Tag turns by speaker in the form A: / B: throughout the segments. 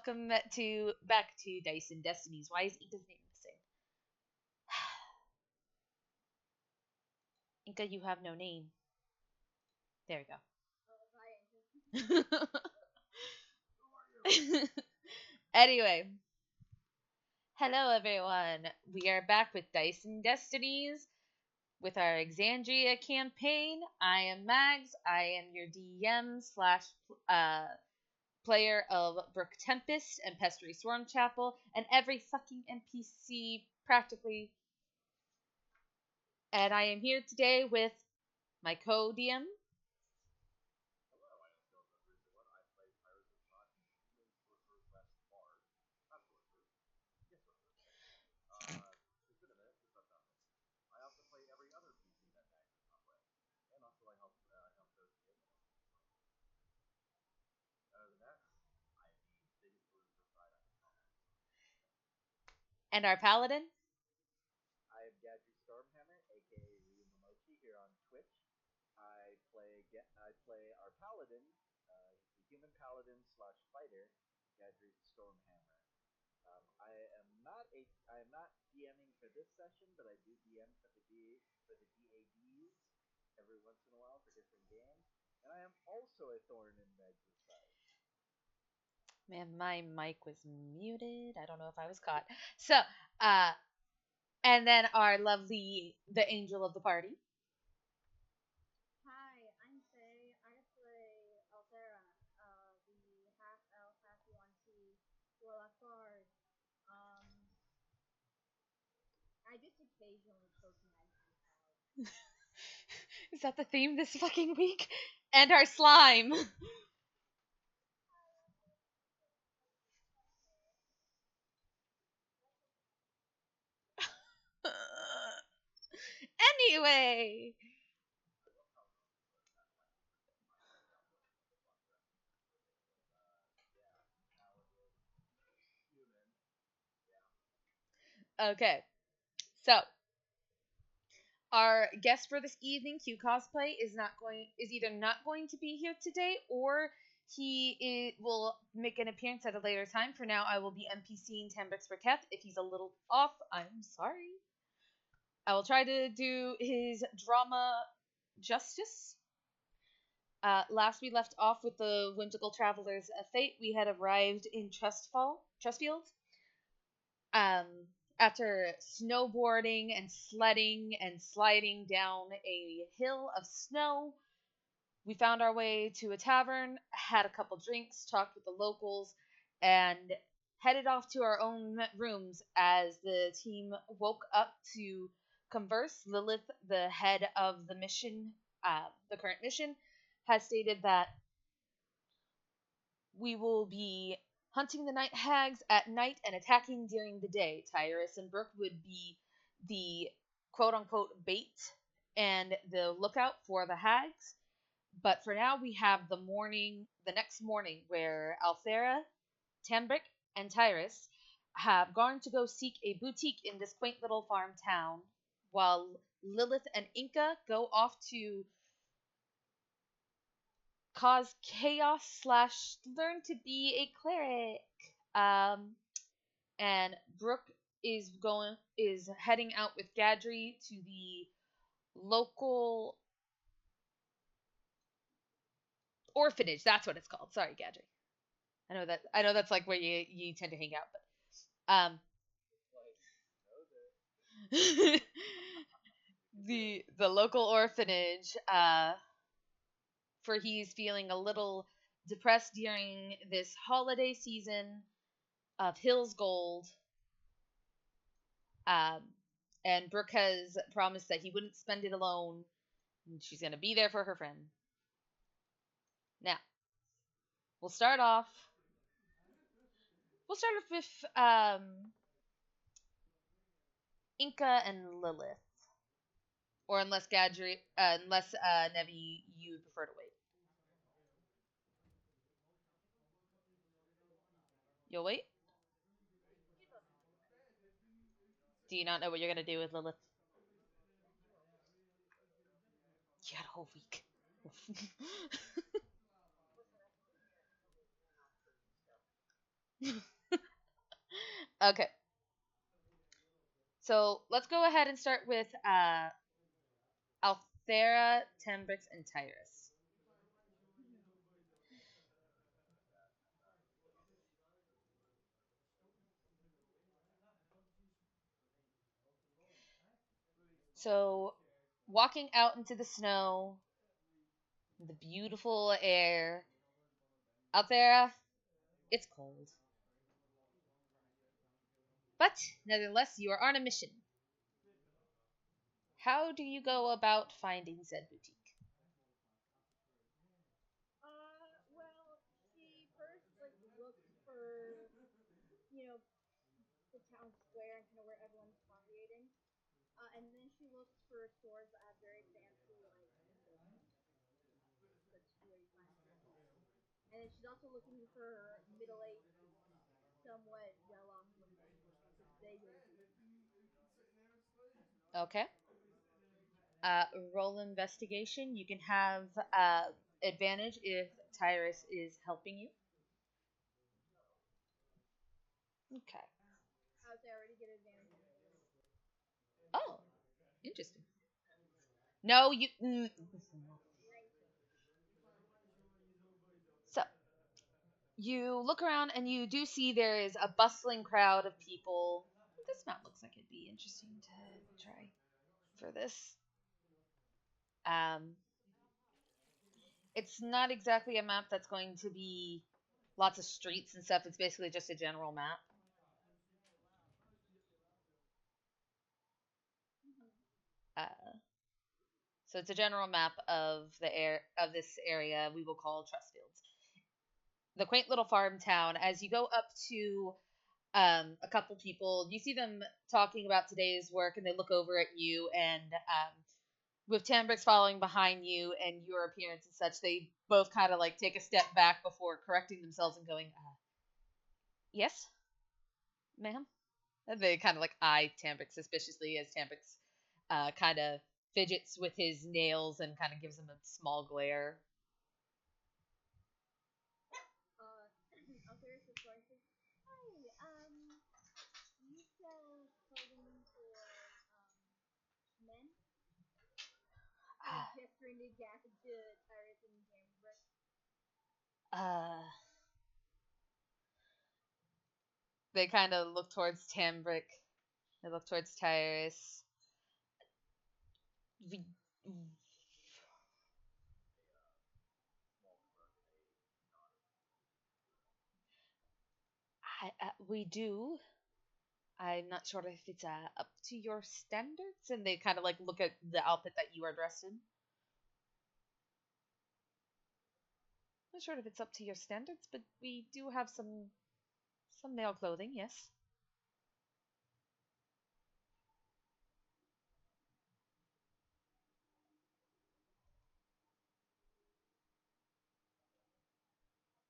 A: welcome to back to Dice and Destinies. Why is Inka's name missing? Inka, you have no name. There we go. Anyway, hello everyone. We are back with Dice and Destinies with our Exandria campaign. I am Mags. I am your DM slash player of Brook Tempest and Pestery Swarm Chapel and every fucking NPC practically. And I am here today with my co-DM. And our paladin.
B: I am Gadry Stormhammer, aka Ryu Momochi, here on Twitch. I play our paladin. He's a human paladin slash fighter, Gadry Stormhammer. I am not DMing for this session, but I do DM for the DADs every once in a while for different games. And I am also a thorn in Meg's side.
A: Man, my mic was muted. I don't know if I was caught. So, and then our lovely, the angel of the party.
C: Hi, I'm Faye. I play Altera, the half elf, half Yuan-Ti Warlock Bard. I just occasionally poke Maggie out.
A: Is that the theme this fucking week? And our slime. Anyway. Okay. So, our guest for this evening, Q Cosplay, is either not going to be here today or will make an appearance at a later time. For now, I will be NPCing Tambrix Burkett. If he's a little off, I'm sorry. I will try to do his drama justice. Last we left off with the whimsical travelers of fate. We had arrived in Trustfield. After snowboarding and sledding and sliding down a hill of snow, we found our way to a tavern, had a couple drinks, talked with the locals, and headed off to our own rooms as the team woke up to converse. Lilith, the head of the mission, the current mission, has stated that we will be hunting the night hags at night and attacking during the day. Tyrus and Brooke would be the quote unquote bait and the lookout for the hags. But for now, we have the next morning, where Althera, Tambrick, and Tyrus have gone to go seek a boutique in this quaint little farm town, while Lilith and Inca go off to cause chaos slash learn to be a cleric. And Brooke is heading out with Gadry to the local orphanage. That's what it's called. Sorry, Gadry. I know that's like where you tend to hang out, but the local orphanage, for he's feeling a little depressed during this holiday season of Hill's Gold. Um, and Brooke has promised that he wouldn't spend it alone, and she's gonna be there for her friend. Now, we'll start off. We'll start off with Inca and Lilith, or unless Nevi, you prefer to wait. You'll wait. Do you not know what you're gonna do with Lilith? You had a whole week. Okay, so let's go ahead and start with Althera, Tembrix, and Tyrus. So, walking out into the snow, the beautiful air. Althera, it's cold. But, nevertheless, you are on a mission. How do you go about finding said boutique?
C: Well, she first like looked for you know the town square and kind of where everyone's congregating, and then she looked for stores that have very fancy like that's where you find it. And then she's also looking for middle-aged, somewhat well-off women with vaguely
A: Okay. Roll investigation. You can have advantage if Tyrus is helping you. Okay.
C: how they already get advantage anyway.
A: Oh, interesting. No, you. So, you look around and you do see there is a bustling crowd of people. This map looks like it'd be interesting to try for this. Um, it's not exactly a map that's going to be lots of streets and stuff. It's basically just a general map. Uh, so it's a general map of the air of this area we will call Trustfields. The quaint little farm town. As you go up to a couple people, you see them talking about today's work, and they look over at you, and with Tambrix following behind you and your appearance and such, they both kind of like take a step back before correcting themselves and going, "Yes, ma'am." And they kind of like eye Tambrix suspiciously as Tambrix kind of fidgets with his nails and kind of gives them a small glare.
C: Altharius is going to, hi, you sell clothing for men? Kind of gesturing to Tyrus and Gambrick.
A: Uh, they kind of look towards Tambrick. They look towards Tyrus. We, we do. I'm not sure if it's up to your standards. And they kind of like look at the outfit that you are dressed in. Not sure if it's up to your standards, but we do have some male clothing. Yes.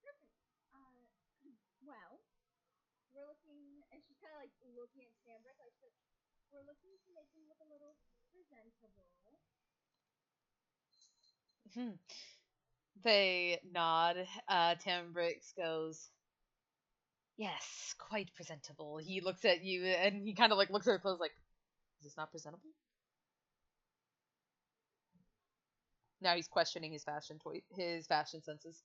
C: Perfect. Well, we're looking, and she's kind of like looking at Gambrick, like, said, we're looking to make him look a little presentable.
A: Hmm. They nod. Tambrix goes, "Yes, quite presentable." He looks at you and he kind of like looks at her clothes like, "Is this not presentable?" Now he's questioning his fashion senses,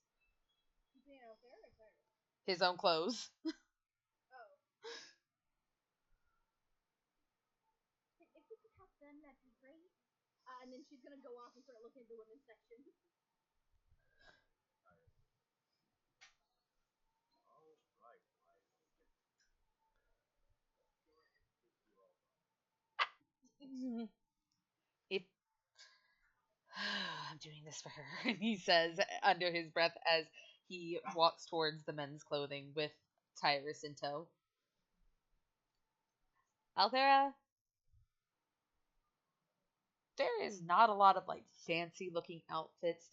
C: She's being out there, or Tyrus?
A: his own clothes.
C: Oh. If we could help them, that'd be great. And then she's gonna go off and start looking at the women's section.
A: If I'm doing this for her, he says under his breath as he walks towards the men's clothing with Tyrus in tow. Althera, there is not a lot of like fancy looking outfits.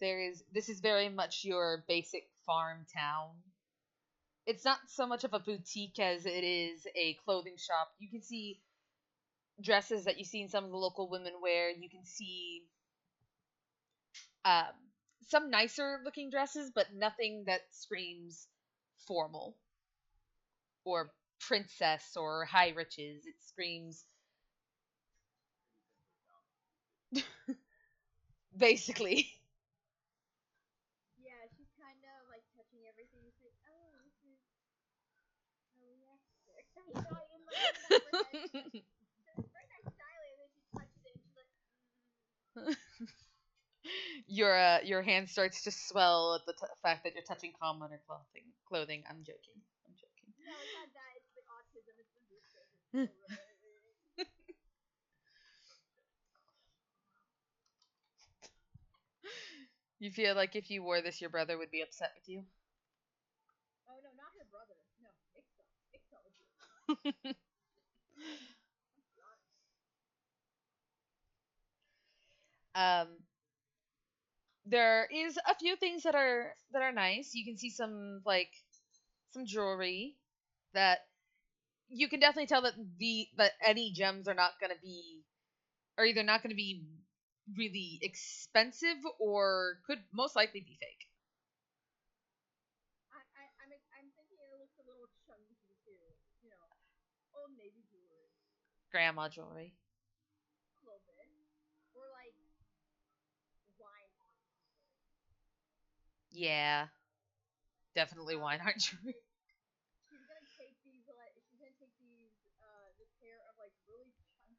A: This is very much your basic farm town. It's not so much of a boutique as it is a clothing shop. You can see dresses that you see in some of the local women wear. You can see um, some nicer looking dresses, but nothing that screams formal. or princess or high riches. It screams basically.
C: Yeah, she's kind of like touching everything. She's like, oh, this is electric. You know, in like the back of her head. She's like, it's very nice styling. And then she touches it and she's like,
A: Your hand starts to swell at the fact that you're touching commoner clothing. I'm joking.
C: no, it's not that. It's the autism. It's the booster.
A: You feel like if you wore this, your brother would be upset with you?
C: Oh no, not her brother. No, Ixta. Ixta would do it.
A: um, there is a few things that are nice. You can see some jewelry that you can definitely tell that any gems are not going to be are either not going to be really expensive or could most likely be fake.
C: I'm thinking it looks a little chunky too. You know, old Navy jewelry.
A: Grandma jewelry.
C: A little bit. Or like wine.
A: Yeah, definitely wine art jewelry.
C: She's gonna take these this pair of like really chunky,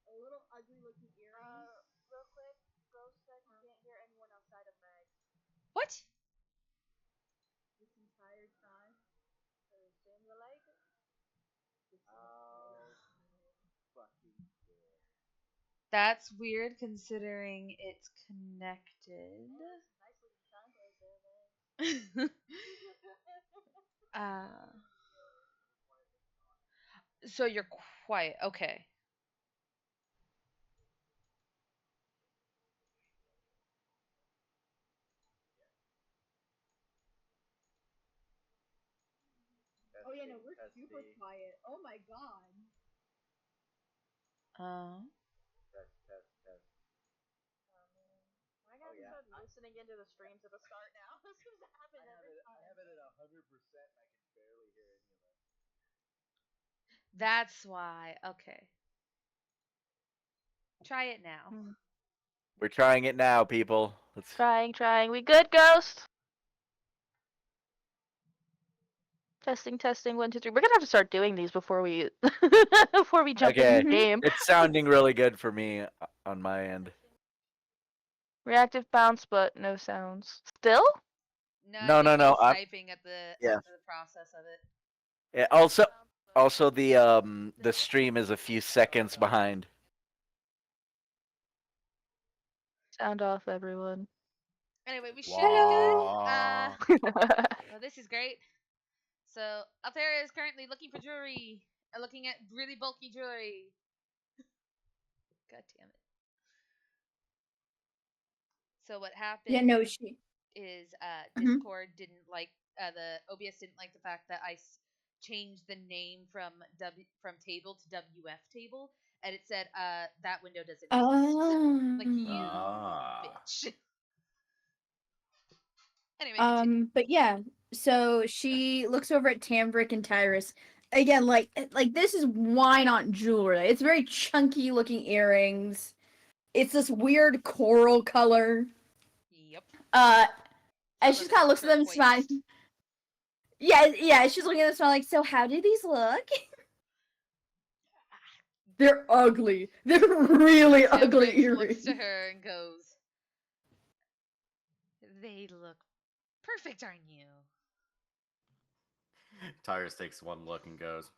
C: a little ugly looking earrings. Real quick, Ghost said he can't hear anyone outside of Meg
A: What?
C: this entire time. So saying you like it.
B: Oh, fucking shit.
A: That's weird considering it's connected.
C: Nicely designed right there, man.
A: uh, so you're quiet. Okay.
C: Oh yeah, no, we're
B: Testing,
C: super quiet. Oh my god.
B: Test.
C: Am I gonna start listening into the streams at the start now? This has happened every time.
B: I have it at 100% and I can barely hear any of it.
A: That's why. Okay. Try it now.
B: We're trying it now, people. Let's
D: Trying. We good, Ghost? Testing. 1, 2, 3. We're gonna have to start doing these before we before we jump
B: Okay.
D: into the game.
B: It's sounding really good for me on my end.
D: Reactive bounce, but no sounds. Still?
B: No,
A: He's
B: I'm
A: typing at the process of it.
B: yeah, also the stream is a few seconds behind.
D: Sound off, everyone.
A: Anyway, we should be good.
D: Wow.
A: This is great. So Althea is currently looking for jewelry, looking at really bulky jewelry. God damn it. So what happened?
E: Yeah, no, she.
A: Is Discord didn't like the OBS didn't like the fact that I changed the name from table to WF table, and it said that window doesn't exist. Like you bitch. Anyway, continue.
E: But yeah, so she looks over at Tambrick and Tyrus. Again, like this is why not jewelry? It's very chunky looking earrings. It's this weird coral color.
A: Yep.
E: And she kind of looks at them and smiles. Yeah, she's looking at them smiling like, so how do these look? They're ugly. They're really ugly earrings.
A: Looks to her and goes, they look perfect on you.
F: Tyrus takes one look and goes,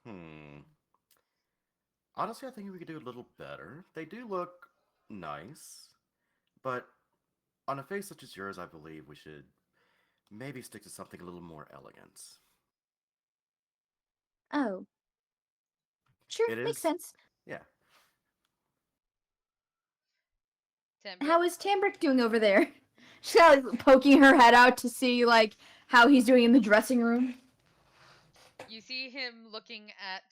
F: honestly, I think we could do a little better. They do look nice, but on a face such as yours, I believe we should maybe stick to something a little more elegant.
E: Oh. Sure, makes sense.
F: Yeah.
E: How is Tambrick doing over there? She's kind of like poking her head out to see like how he's doing in the dressing room.
A: You see him looking at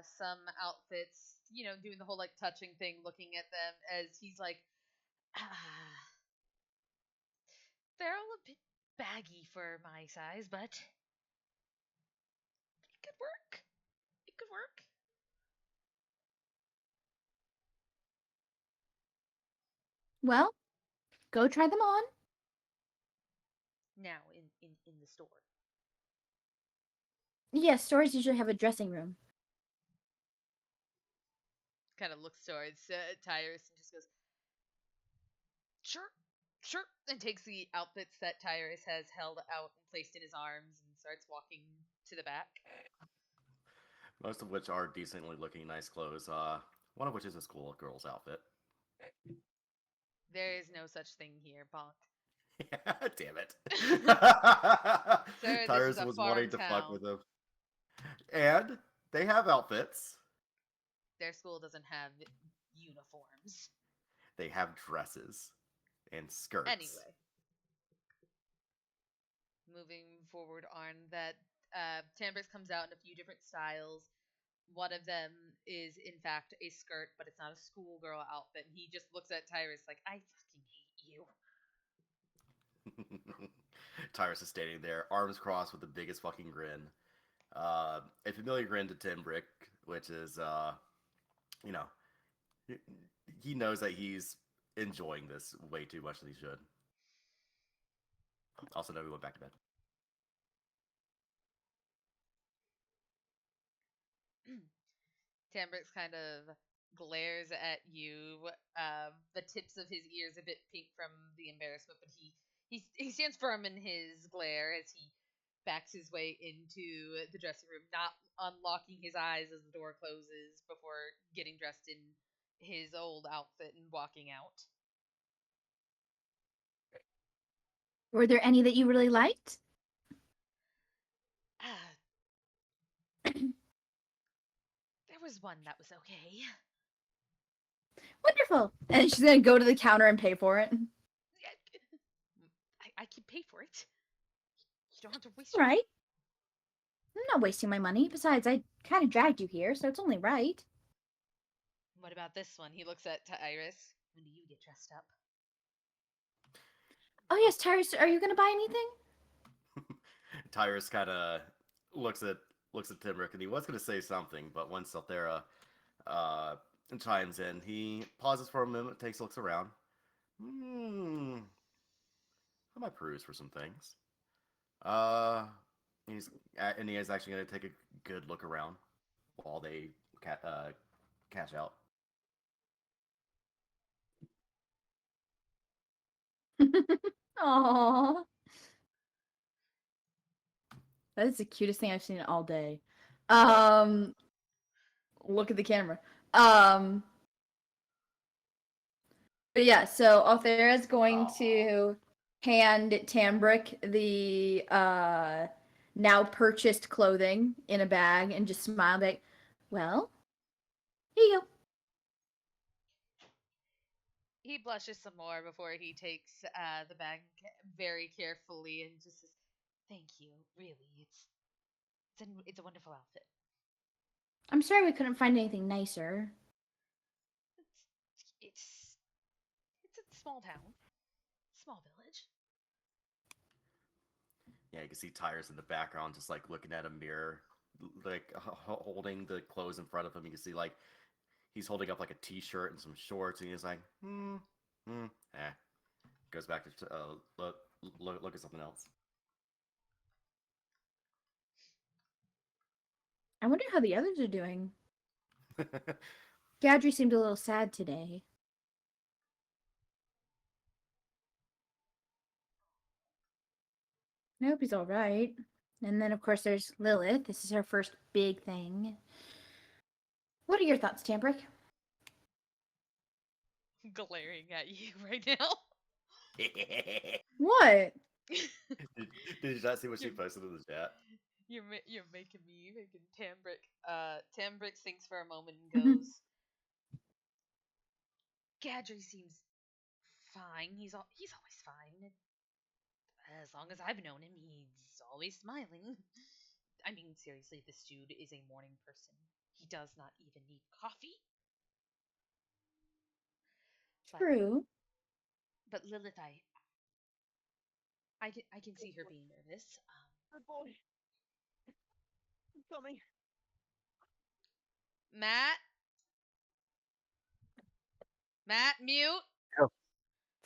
A: some outfits, doing the whole like touching thing, looking at them as he's like, they're all a bit baggy for my size, but pretty good could work.
E: Well, go try them on.
A: Now in the store.
E: Yes, stores usually have a dressing room.
A: Kind of looks towards Tyrus and just goes, sure, sure, and takes the outfits that Tyrus has held out and placed in his arms and starts walking to the back.
F: Most of which are decently looking nice clothes. One of which is a schoolgirl's outfit.
A: There is no such thing here, Bonk.
F: Damn it.
A: Sir, this
F: Tyrus
A: is a
F: was
A: farm
F: wanting to fuck
A: town.
F: with him. And they have outfits.
A: Their school doesn't have uniforms.
F: They have dresses and skirts.
A: Anyway, moving forward on that, Tambrix comes out in a few different styles. One of them is, in fact, a skirt, but it's not a schoolgirl outfit. And he just looks at Tyrus like, I fucking hate you.
F: Tyrus is standing there, arms crossed with the biggest fucking grin. A familiar grin to Timbrick, which is, you know, he knows that he's enjoying this way too much than he should. Also, know he went back to bed.
A: Tambrix kind of glares at you. The tips of his ears a bit pink from the embarrassment, but he stands firm in his glare as he backs his way into the dressing room, not unlocking his eyes as the door closes before getting dressed in his old outfit and walking out.
E: Were there any that you really liked?
A: There was one that was okay.
E: Wonderful. And she's gonna go to the counter and pay for it.
A: I can pay for it. You don't have to waste
E: Right. I'm not wasting my money. Besides, I kind of dragged you here, so it's only right.
A: What about this one? He looks at Iris. When do you get dressed up?
E: Oh yes, Tyrus, are you gonna buy anything?
F: Tyrus kind of looks at Timbrick, and he was going to say something, but once Salthera chimes in, he pauses for a moment, takes looks around. I might peruse for some things. He is actually going to take a good look around while they cash out.
E: Aww. That is the cutest thing I've seen all day. Look at the camera. But yeah, so Althera's going to hand Tambrick the now purchased clothing in a bag and just smile like, well, here you go.
A: He blushes some more before he takes the bag very carefully and just says, "Thank you. Really, it's a wonderful outfit."
E: I'm sorry we couldn't find anything nicer.
A: It's a small town, small village.
F: Yeah, you can see Tyrus in the background, just like looking at a mirror, like holding the clothes in front of him. You can see like he's holding up like a t-shirt and some shorts, and he's like, Goes back to look at something else.
E: I wonder how the others are doing. Gadry seemed a little sad today. I hope he's alright. And then, of course, there's Lilith. This is her first big thing. What are your thoughts, Tambrick?
A: Glaring at you right now.
E: What?
F: Did you not see what she posted in the chat?
A: You're making me making Tambrick. Tambrick thinks for a moment and goes, "Gadry seems fine. He's always fine. As long as I've known him, he's always smiling. I mean, seriously, this dude is a morning person. He does not even need coffee."
E: True.
A: But Lilith, I can see her being nervous.
B: Good boy. I'm coming.
A: Matt? Matt, mute.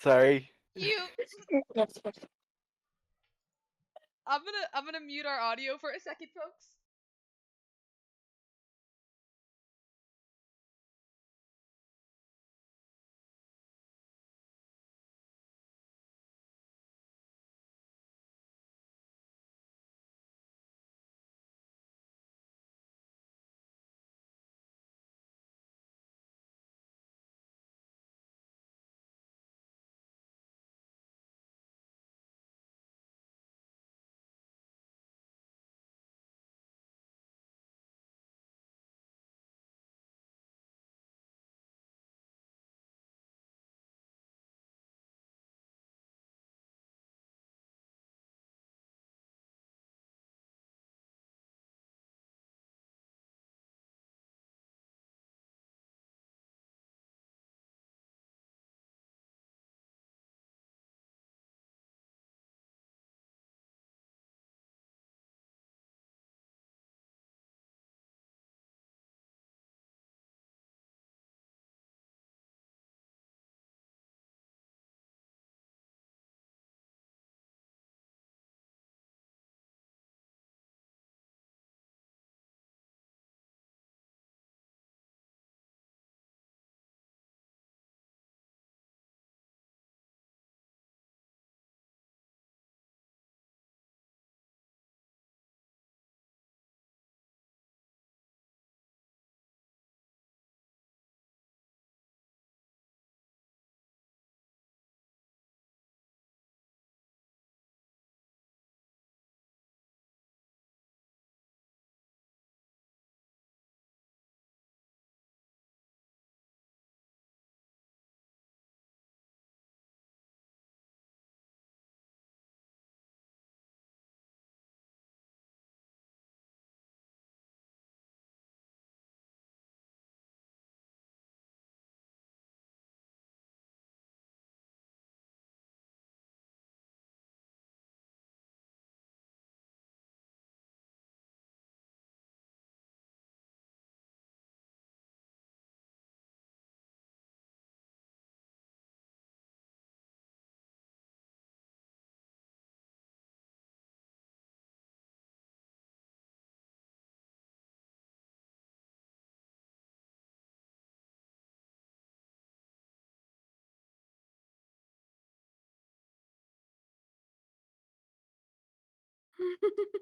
B: Sorry.
A: You. I'm gonna mute our audio for a second, folks.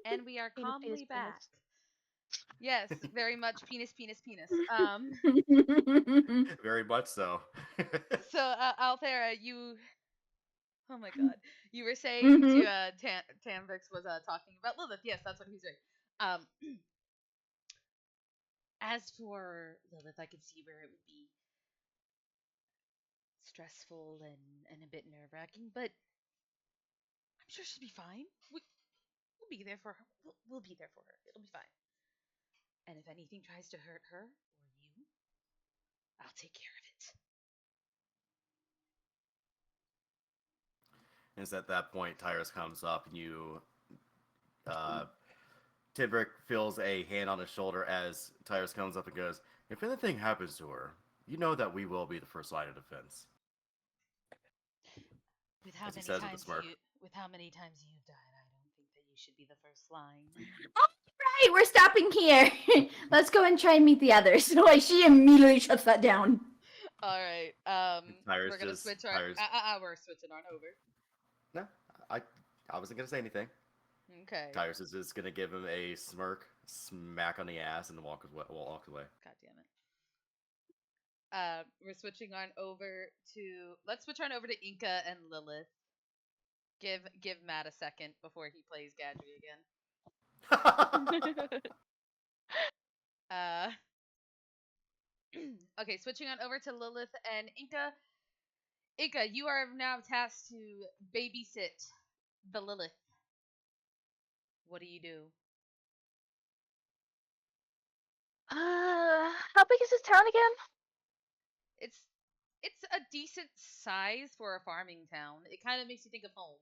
A: And we are
D: Penis, penis,
A: calmly
D: penis.
A: back. Yes, very much penis, penis, penis.
F: Very much so.
A: So Althera, you. Oh my God, you were saying
E: Mhm.
A: to Tamvix was talking about Lilith. Yes, that's what he's doing. Um, as for Lilith, I could see where it would be stressful and a bit nerve wracking, but I'm sure she'll be fine. We'll be there for her. We'll be there for her. It'll be fine. And if anything tries to hurt her or you, I'll take care of it.
F: And it's at that point Tyrus comes up and you Tidrick feels a hand on his shoulder as Tyrus comes up and goes, "If anything happens to her, you know that we will be the first line of defense."
A: With how
F: As he
A: many
F: says with a
A: times
F: smirk.
A: with how many times you've died, I don't think that you should be the first line.
E: Right, we're stopping here. Let's go and try and meet the others. So like she immediately shuts that down.
A: All right.
F: Tyrus
A: We're gonna
F: just
A: switch our.
F: Tyrus.
A: We're switching on over.
F: No, I I wasn't gonna say anything.
A: Okay.
F: Tyrus is just gonna give him a smirk, smack on the ass, and walk away. Walk away.
A: God damn it. We're switching on over to. Let's switch on over to Inca and Lilith. Give Matt a second before he plays Gadry again. Uh. Okay, switching on over to Lilith and Inca. Inca, you are now tasked to babysit the Lilith. What do you do?
D: How big is this town again?
A: It's it's a decent size for a farming town. It kind of makes you think of home.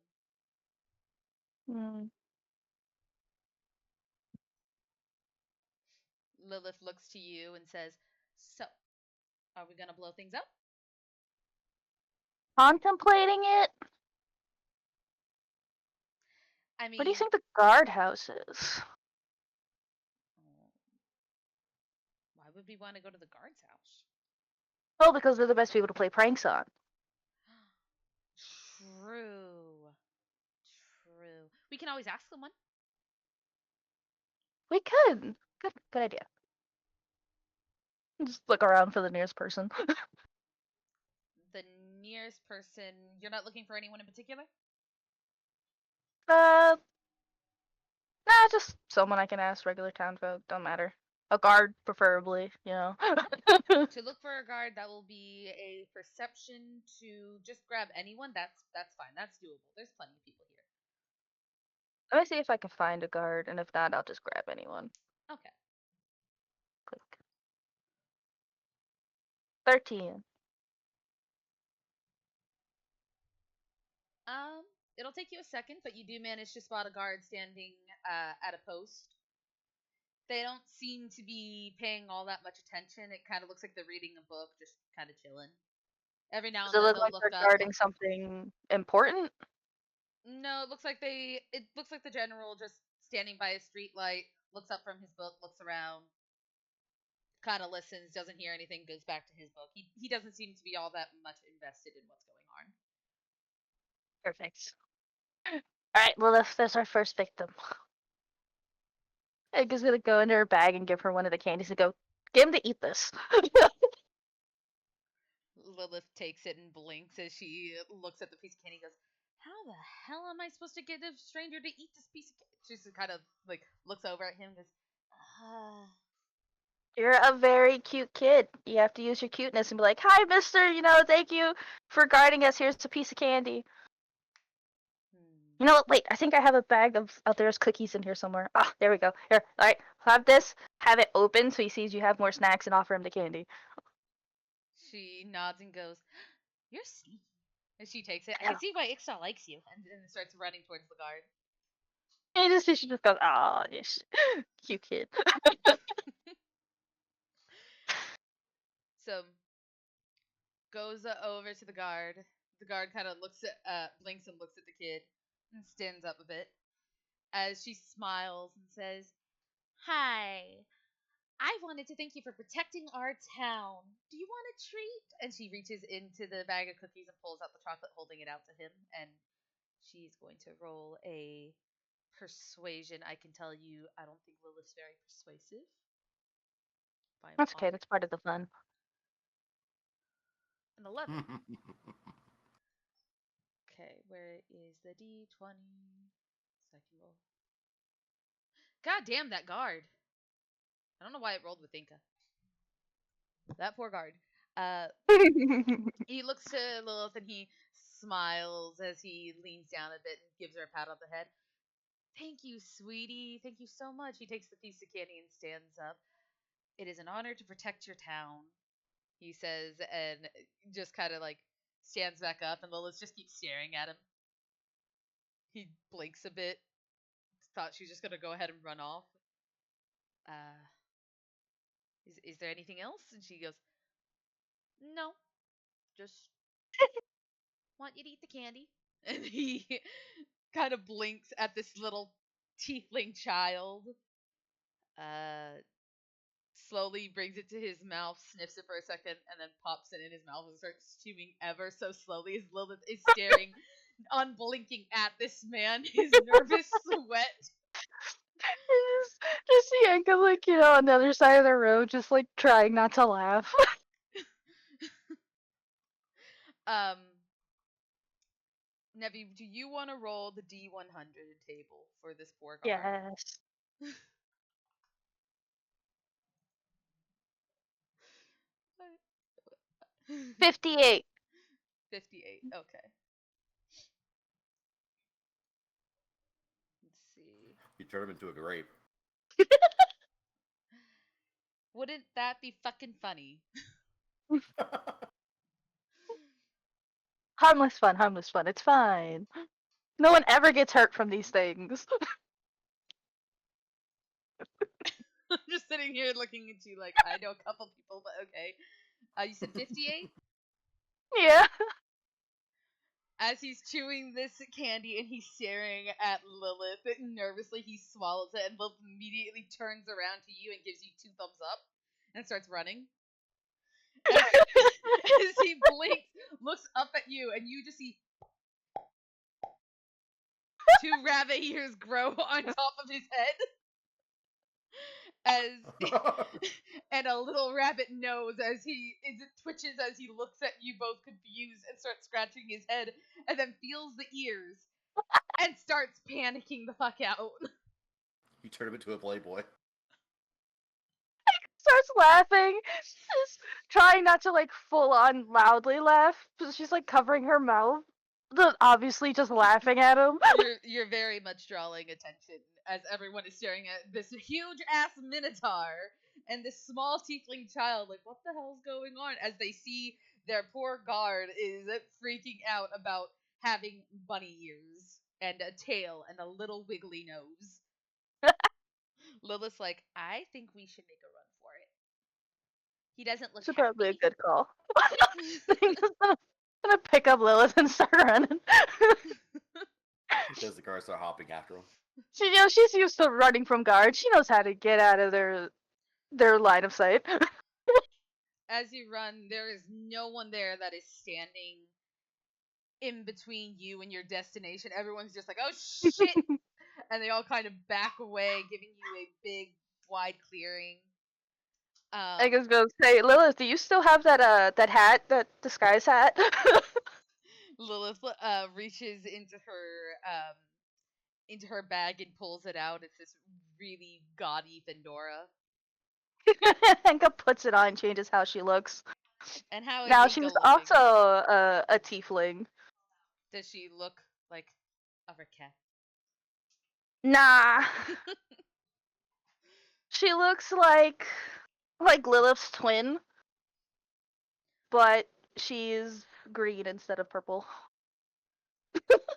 A: Lilith looks to you and says, "So, are we gonna blow things up?"
D: Contemplating it?
A: I mean,
D: What do you think the guardhouse is?
A: why would we want to go to the guard's house?
D: Well, because they're the best people to play pranks on.
A: True. True. We can always ask someone.
D: We could. Good idea. Just look around for the nearest person.
A: The nearest person. You're not looking for anyone in particular?
D: Nah, just someone I can ask. Regular town folk, don't matter. A guard, preferably, you know.
A: To look for a guard, that will be a perception. To just grab anyone, that's fine. That's doable. There's plenty of people here.
D: Let me see if I can find a guard, and if not, I'll just grab anyone.
A: Okay.
D: Click. 13.
A: It'll take you a second, but you do manage to spot a guard standing at a post. They don't seem to be paying all that much attention. It kind of looks like they're reading a book, just kind of chilling. Every now
D: Does
A: and
D: it
A: then
D: look
A: they'll
D: like
A: look
D: they're
A: up.
D: guarding something important?
A: No, it looks like the general just standing by a street light, looks up from his book, looks around, kind of listens, doesn't hear anything, goes back to his book. He doesn't seem to be all that much invested in what's going on.
D: Perfect. Alright, well, there's our first victim. Egg gonna go into her bag and give her one of the candies and go, get him to eat this.
A: Lilith takes it and blinks as she looks at the piece of candy and goes, "How the hell am I supposed to get a stranger to eat this piece of candy?" She just kind of like looks over at him and goes,
D: You're a very cute kid. You have to use your cuteness and be like, hi, mister, thank you for guarding us. Here's a piece of candy. You know what? Wait, I think I have a bag of there's cookies in here somewhere. Ah, there we go. Here, all right, have this. Have it open so he sees you have more snacks and offer him the candy.
A: She nods and goes, "You're sneaky." And she takes it. I can see why Ixtal likes you, and then starts running towards the guard.
D: And she just goes, oh, yes. Cute kid.
A: So goes over to the guard. The guard kind of blinks and looks at the kid and stands up a bit as she smiles and says, "Hi, I wanted to thank you for protecting our town. Do you want a treat?" And she reaches into the bag of cookies and pulls out the chocolate, holding it out to him. And she's going to roll a persuasion. I can tell you, I don't think Lilith's very persuasive.
D: That's okay. That's part of the fun.
A: An 11. Okay, where is the D20? Second roll. God damn that guard. I don't know why it rolled with Inca. That poor guard. He looks to Lilith and he smiles as he leans down a bit and gives her a pat on the head. "Thank you, sweetie. Thank you so much." He takes the piece of candy and stands up. "It is an honor to protect your town," he says, and just kind of like stands back up, and Lilith just keeps staring at him. He blinks a bit. Thought she was just gonna go ahead and run off. Is there anything else? And she goes, "No, just want you to eat the candy." And he kind of blinks at this little tiefling child. Slowly brings it to his mouth, sniffs it for a second, and then pops it in his mouth and starts chewing ever so slowly as Lilith is staring, unblinking at this man, his nervous sweat.
D: Just Yanka, like, on the other side of the road, just like trying not to laugh.
A: Nevi, do you want to roll the D100 table for this poor guard?
D: Yes. 58.
A: 58. Okay. Let's see.
F: You turn him into a grape.
A: Wouldn't that be fucking funny?
D: Harmless fun, harmless fun. It's fine. No one ever gets hurt from these things.
A: just sitting here looking at you like I know a couple people, but okay. You said 58?
D: Yeah.
A: As he's chewing this candy and he's staring at Lilith nervously, he swallows it and Lilith immediately turns around to you and gives you 2 thumbs up and starts running. As he blinks, looks up at you, and you just see 2 rabbit ears grow on top of his head. And a little rabbit nose as it twitches as he looks at you both confused and starts scratching his head and then feels the ears and starts panicking the fuck out.
F: You turn him into a playboy.
D: Starts laughing. She's trying not to like full on loudly laugh. But she's like covering her mouth. Obviously just laughing at him.
A: You're very much drawing attention as everyone is staring at this huge ass minotaur and this small tiefling child. Like, what the hell's going on? As they see their poor guard is freaking out about having bunny ears and a tail and a little wiggly nose. Lilith's like, I think we should make a run for it. He doesn't look
D: It's probably a
A: happy.
D: good call. I'm gonna pick up Lilith and start running.
F: Does the guards start hopping after him?
D: She's used to running from guards. She knows how to get out of their line of sight.
A: As you run, there is no one there that is standing in between you and your destination. Everyone's just like, oh shit! And they all kind of back away, giving you a big, wide clearing.
D: I was gonna say, Lilith, do you still have that hat, that disguise hat?
A: Lilith reaches into her bag and pulls it out. It's this really gaudy fedora.
D: Enka puts it on, changes how she looks.
A: And how is
D: Now
A: Inga
D: she's
A: looking?
D: also a tiefling.
A: Does she look like a cat?
D: Nah. She looks like Lilith's twin, but she's green instead of purple.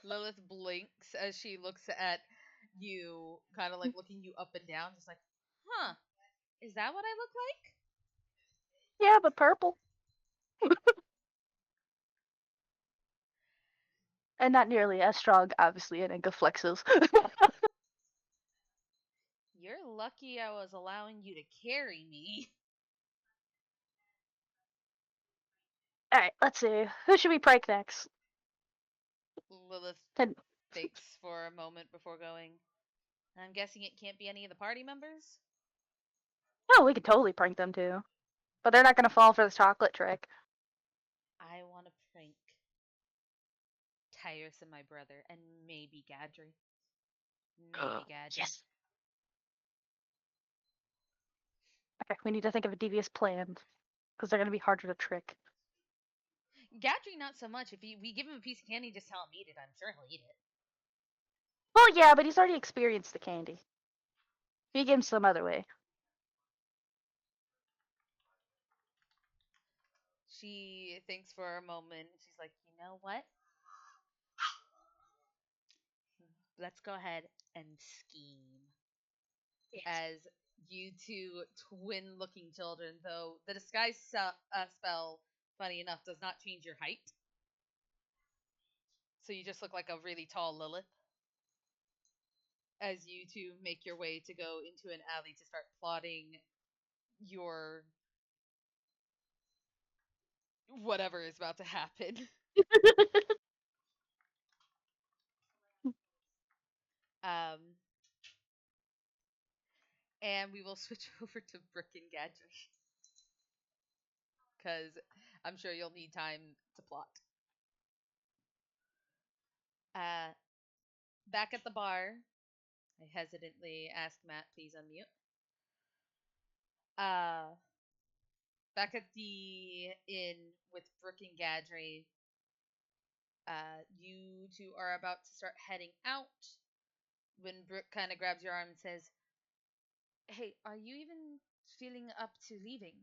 A: Lilith blinks as she looks at you, kind of like looking you up and down, just like, huh, is that what I look like?
D: Yeah, but purple. And not nearly as strong, obviously, and Enka flexes.
A: You're lucky I was allowing you to carry me.
D: Alright, let's see. Who should we prank next?
A: Lilith
D: Ten-
A: thinks for a moment before going. I'm guessing it can't be any of the party members?
D: Oh, we could totally prank them too. But they're not gonna fall for the chocolate trick.
A: I want to prank Tyrus and my brother, and maybe Gadry. Maybe Gadry.
D: Yes. Okay, we need to think of a devious plan. Because they're gonna be harder to trick.
A: Gadry, not so much. If we give him a piece of candy, just tell him eat it. I'm sure he'll eat it.
D: Well, yeah, but he's already experienced the candy. We give him some other way.
A: She thinks for a moment. She's like, you know what? Let's go ahead and scheme.
D: Yes.
A: As you 2 twin-looking children, though the disguise spell, funny enough, does not change your height. So you just look like a really tall Lilith. As you 2 make your way to go into an alley to start plotting your whatever is about to happen. And we will switch over to Brick and Gadry. Because I'm sure you'll need time to plot. Back at the bar, I hesitantly ask Matt, please unmute. Back at the inn with Brooke and Gadry, you 2 are about to start heading out when Brooke kind of grabs your arm and says, hey, are you even feeling up to leaving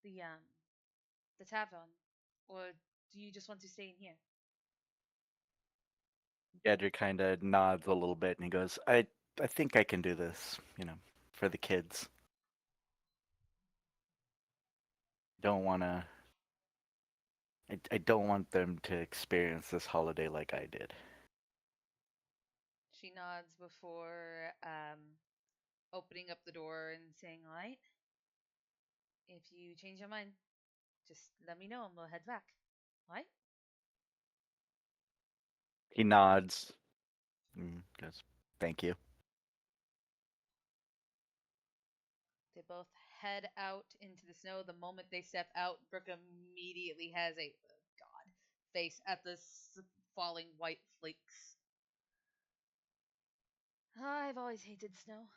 A: the tavern? Or do you just want to stay in here?
B: Gadget kind of nods a little bit and he goes, I think I can do this, for the kids.
G: don't want to. I don't want them to experience this holiday like I did.
A: She nods before opening up the door and saying, "All right, if you change your mind, just let me know and we'll head back." All right?
G: He nods and goes, "Thank you."
A: They both head out into the snow. The moment they step out, Brooke immediately has a God face at the falling white flakes. I've always hated snow.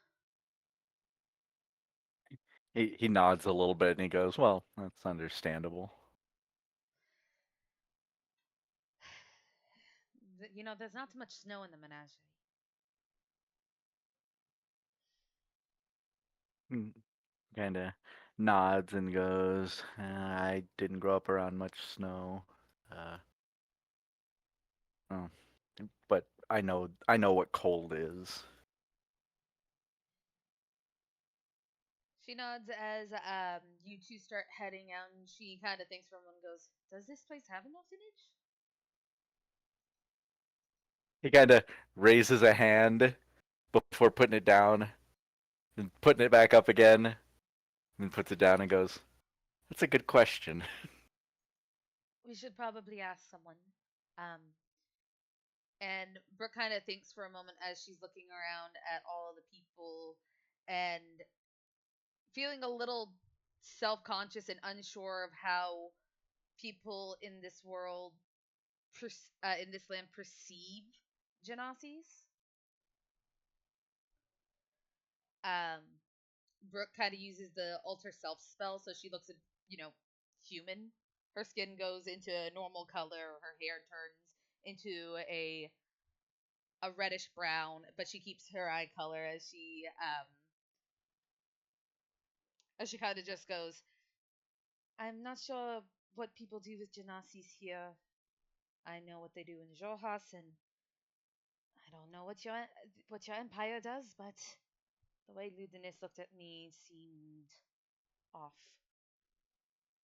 G: He nods a little bit and he goes, "Well, that's understandable."
A: You know, there's not too much snow in the menagerie.
G: Kind of nods and goes, "I didn't grow up around much snow, oh, but I know what cold is."
A: She nods as you two start heading out, and she kind of thinks for a moment and goes, "Does this place have an orphanage?"
G: He kind of raises a hand before putting it down, and putting it back up again, and puts it down and goes, "That's a good question."
A: We should probably ask someone. Um, and Brooke kind of thinks for a moment as she's looking around at all of the people and feeling a little self conscious and unsure of how people in this world, in this land, perceive Genasi's. Um, Brooke kind of uses the alter self spell, so she looks at, human. Her skin goes into a normal color, her hair turns into a reddish brown, but she keeps her eye color as she kind of just goes, "I'm not sure what people do with Genasi's here. I know what they do in Jojas, and I don't know what your empire does, but the way Ludinus looked at me seemed off.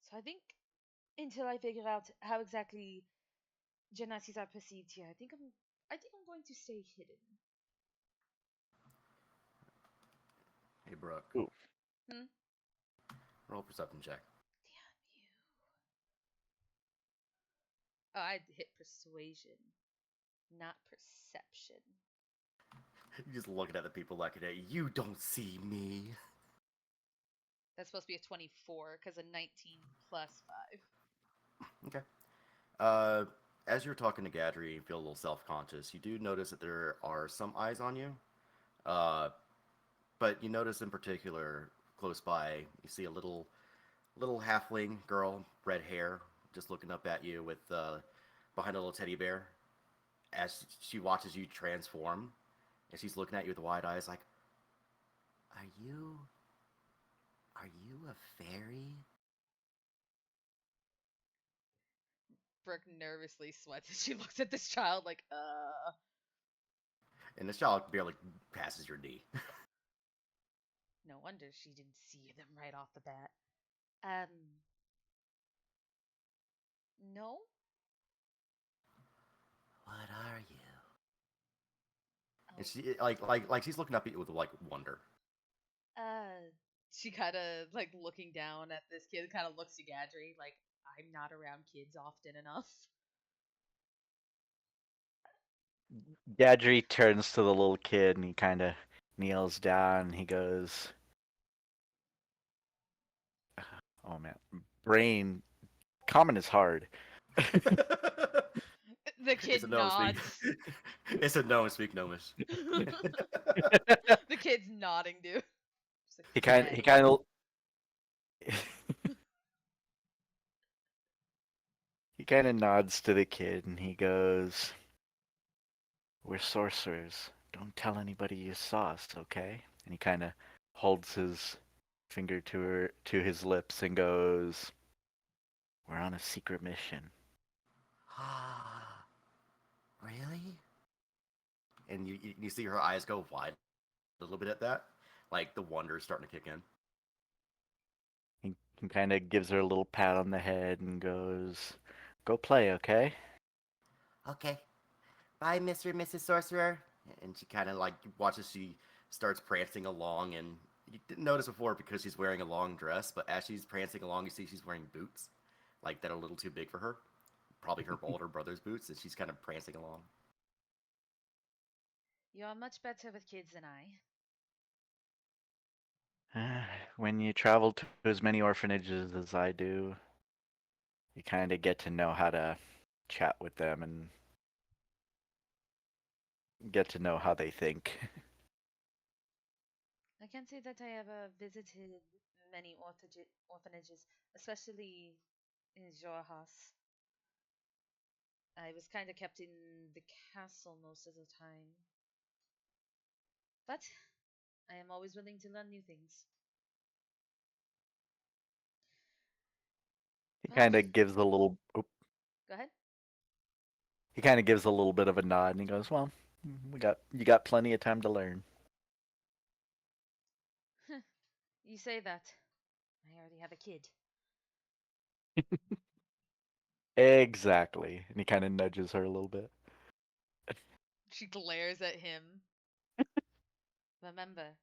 A: So I think until I figure out how exactly Genasis are perceived here, I think I'm going to stay hidden."
F: Hey, Brooke.
G: Ooh.
A: Hmm?
F: Roll a perception check.
A: Damn you. Oh, I'd hit persuasion, not perception.
F: You're just looking at the people like, you don't see me.
A: That's supposed to be a 24 because a 19 plus 5.
F: Okay. As you're talking to Gadri, you feel a little self-conscious. You do notice that there are some eyes on you. But you notice in particular, close by, you see a little halfling girl, red hair, just looking up at you with behind a little teddy bear. As she watches you transform, and she's looking at you with wide eyes, like, "Are you a fairy?"
A: Brooke nervously sweats as she looks at this child like,
F: And this child barely passes your knee.
A: No wonder she didn't see them right off the bat. No?
F: What are you?
A: Oh,
F: And she like she's looking up at you with like wonder.
A: she kind of like looking down at this kid, kind of looks to Gadri like, "I'm not around kids often enough."
G: Gadri turns to the little kid and he kind of kneels down and he goes, "Oh man, brain, common is hard."
A: The kid
F: It's a gnome speak.
A: nods.
F: It's a gnome speak gnomish.
A: The kid's nodding, dude. Like,
G: He kind
A: "Okay."
G: of he kind of nods to the kid and he goes, "We're sorcerers. Don't tell anybody you saw us, okay?" And he kind of holds his finger to his lips and goes, "We're on a secret mission."
F: Really? And you see her eyes go wide a little bit at that, like the wonder is starting to kick in.
G: He kind of gives her a little pat on the head and goes, "Go play, okay?"
F: Okay. Bye, Mr. and Mrs. Sorcerer. And she kind of like watches she starts prancing along, and you didn't notice before because she's wearing a long dress, but as she's prancing along, you see she's wearing boots, like that are a little too big for her. Probably her older brother's boots, and she's kind of prancing along.
A: You are much better with kids than I.
G: When you travel to as many orphanages as I do, you kind of get to know how to chat with them and get to know how they think.
A: I can't say that I ever visited many orphanages, especially in Jorhas. I was kind of kept in the castle most of the time. But I am always willing to learn new things.
G: He
A: Well,
G: kind of gives a little.
A: go ahead.
G: He kind of gives a little bit of a nod and he goes, "Well, you got plenty of time to learn."
A: You say that. I already have a kid.
G: Exactly. And he kind of nudges her a little bit.
A: She glares at him. Remember,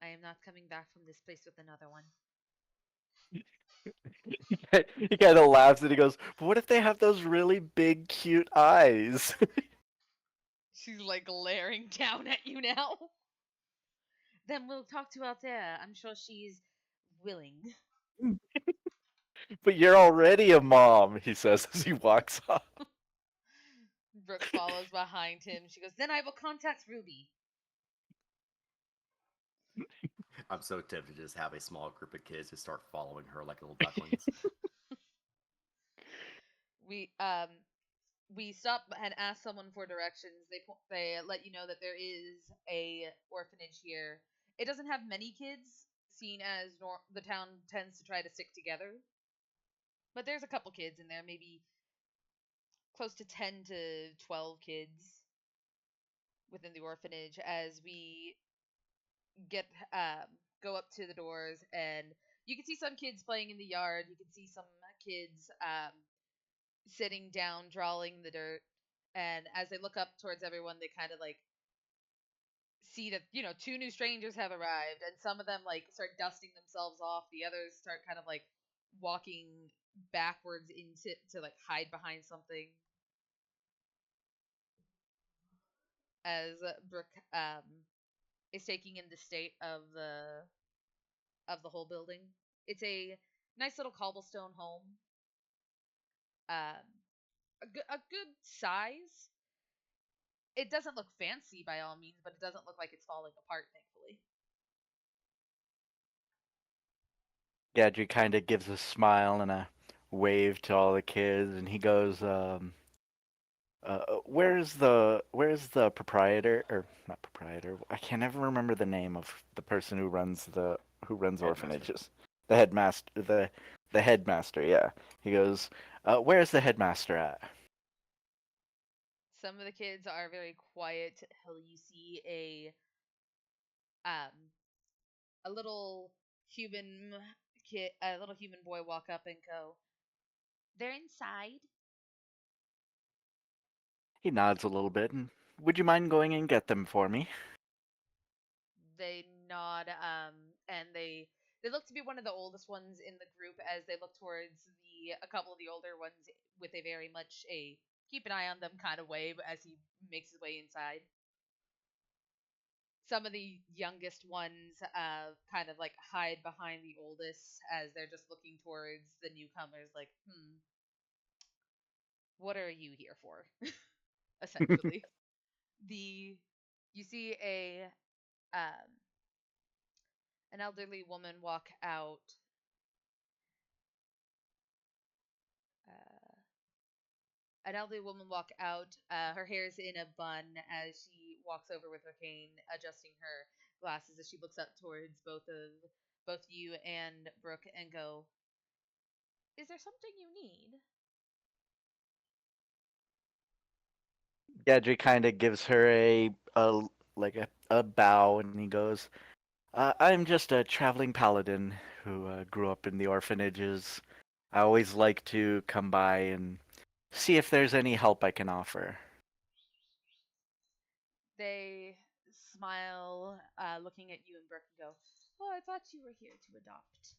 A: I am not coming back from this place with another one.
G: He kind of laughs and he goes, "But what if they have those really big, cute eyes?"
A: She's like glaring down at you now. Then we'll talk to out there. I'm sure she's willing.
G: "But you're already a mom," he says as he walks off.
A: Brooke follows behind him. She goes, Then I will contact Ruby.
F: I'm so tempted to just have a small group of kids just start following her like little ducklings.
A: We we stop and ask someone for directions. They let you know that there is a orphanage here. It doesn't have many kids, seen as the town tends to try to stick together. But there's a couple kids in there, maybe close to 10 to 12 kids within the orphanage as we get go up to the doors, and you can see some kids playing in the yard. You can see some kids sitting down drawing the dirt, and as they look up towards everyone, they kind of like see that two new strangers have arrived, and some of them like start dusting themselves off. The others start kind of like walking backwards into to like hide behind something as Brooke is taking in the state of the whole building. It's a nice little cobblestone home, um, a good size. It doesn't look fancy by all means, but it doesn't look like it's falling apart, thankfully.
G: Gadget kind of gives a smile and a wave to all the kids, and he goes, where's the proprietor or not proprietor? I can never remember the name of the person who runs
F: Headmaster.
G: orphanages. The headmaster, the headmaster. Yeah, he goes, where's the headmaster at?"
A: Some of the kids are very quiet till you see um a little human a little human boy walk up and go, "They're inside."
G: He nods a little bit, and would you mind going and get them for me?
A: They nod, and they look to be one of the oldest ones in the group as they look towards the a couple of the older ones with a very much a keep an eye on them kind of way as he makes his way inside. Some of the youngest ones kind of like hide behind the oldest as they're just looking towards the newcomers like, what are you here for? Essentially. The you see a um an elderly woman walk out. Uh, an elderly woman walk out. Her hair's in a bun as she walks over with her cane, adjusting her glasses as she looks up towards both you and Brooke and go, "Is there something you need?"
G: Gadget kind of gives her a like a bow, and he goes, I'm just a traveling paladin who grew up in the orphanages. I always like to come by and see if there's any help I can offer.
A: They smile, looking at you and Brooke and go, "Oh, I thought you were here to adopt."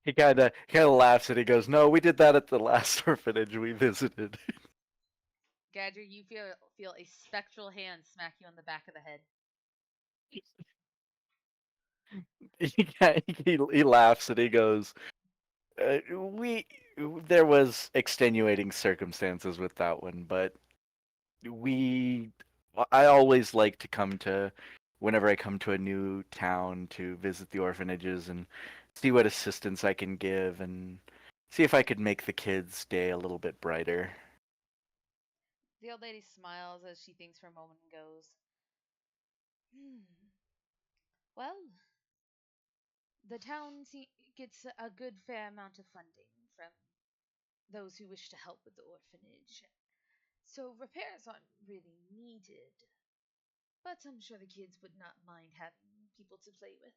G: He kind of laughs and he goes, "No, we did that at the last orphanage we visited."
A: Gadger, you feel a spectral hand smack you on the back of the head.
G: He laughs and he goes, "We there was extenuating circumstances with that one, but we I always like to come to whenever I come to a new town to visit the orphanages and see what assistance I can give and see if I could make the kids' day a little bit brighter."
A: The old lady smiles as she thinks for a moment and goes, "Well, the town gets a good fair amount of funding from those who wish to help with the orphanage, so repairs aren't really needed. But I'm sure the kids would not mind having people to play with."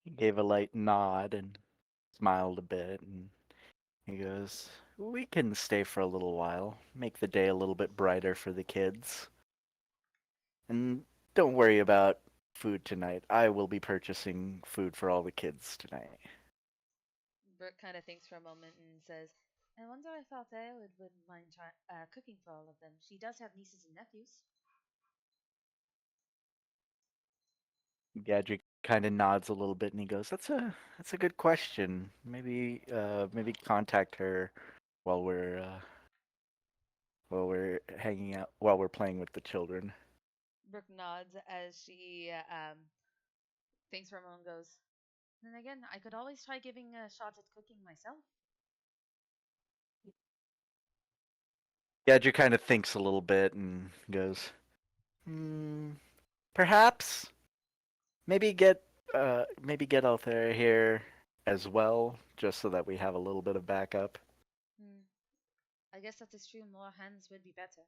G: He gave a light nod and smiled a bit, and he goes, "We can stay for a little while, make the day a little bit brighter for the kids. And don't worry about food tonight. I will be purchasing food for all the kids tonight."
A: Brooke kind of thinks for a moment and says, "I wonder if Althea wouldn't mind cooking for all of them. She does have nieces and nephews."
G: Gadget kind of nods a little bit and he goes, "That's a good question. Maybe contact her while we're hanging out while we're playing with the children."
A: Brooke nods as she thinks for a moment and goes, "Then again, I could always try giving a shot at cooking myself."
G: Gadget kind of thinks a little bit and goes, perhaps maybe get Althea here as well, just so that we have a little bit of backup."
A: Hmm. I guess that is true. More hands would be better.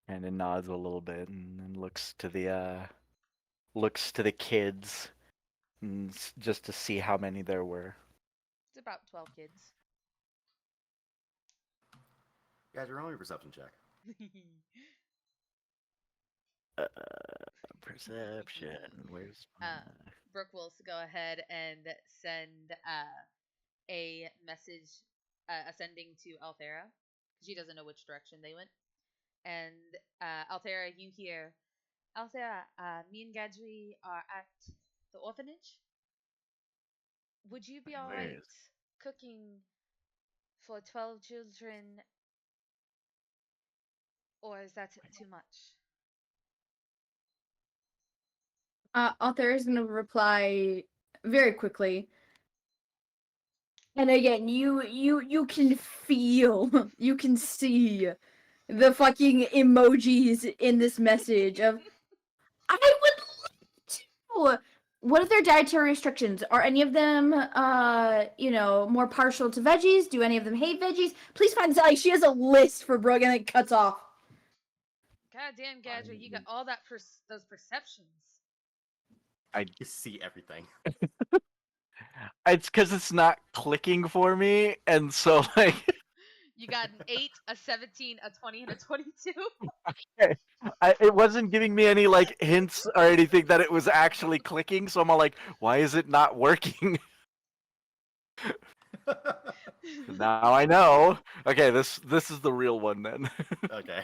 G: And it nods a little bit and then looks to the kids and just to see how many there were.
A: It's about 12 kids.
F: Guys, roll me a perception check.
G: Perception. Where's my...
A: Brooke will go ahead and send a message ascending to Althera. She doesn't know which direction they went. And Althera, you hear, "Althea, me and Gadri are at the orphanage. Would you be alright cooking for 12 children, or is that too much?"
E: Altair is gonna reply very quickly. And again, you can feel, you can see the fucking emojis in this message of I would love to. What are their dietary restrictions? Are any of them more partial to veggies? Do any of them hate veggies? Please find this out. Like, she has a list for Brooke and it cuts off.
A: God damn, Gadri, you got all those perceptions.
F: You see everything.
G: It's because it's not clicking for me, and so like
A: You got an 8, a 17, a 20, and a 22.
G: it wasn't giving me any like hints or anything that it was actually clicking. So I'm all like, why is it not working? Now I know. Okay, this is the real one then.
F: Okay.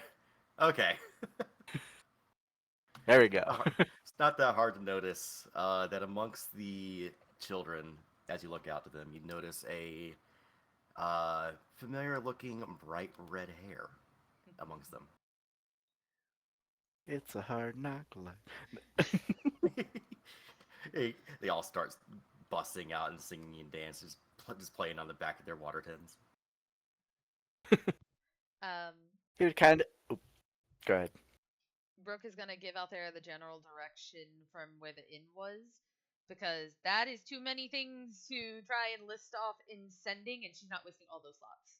G: There we go.
F: It's not that hard to notice that amongst the children, as you look out to them, you notice a familiar-looking bright red hair amongst them.
G: It's a hard knock life.
F: They all start busting out and singing and dancing, just playing on the back of their water tins.
G: He would kind of. Oh, go ahead.
A: Brooke is gonna give Althea the general direction from where the inn was, because that is too many things to try and list off in sending, and she's not wasting all those slots.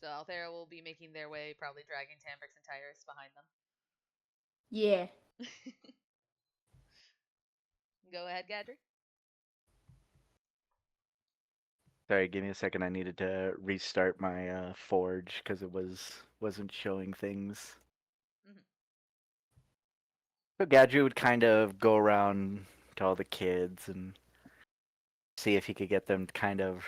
A: So Althera will be making their way, probably dragging Tambrix and Tyrus behind them.
E: Yeah.
A: Go ahead, Gadry.
G: Sorry, give me a second. I needed to restart my forge because it wasn't showing things.
A: Mhm.
G: So Gadget would kind of go around to all the kids and see if he could get them kind of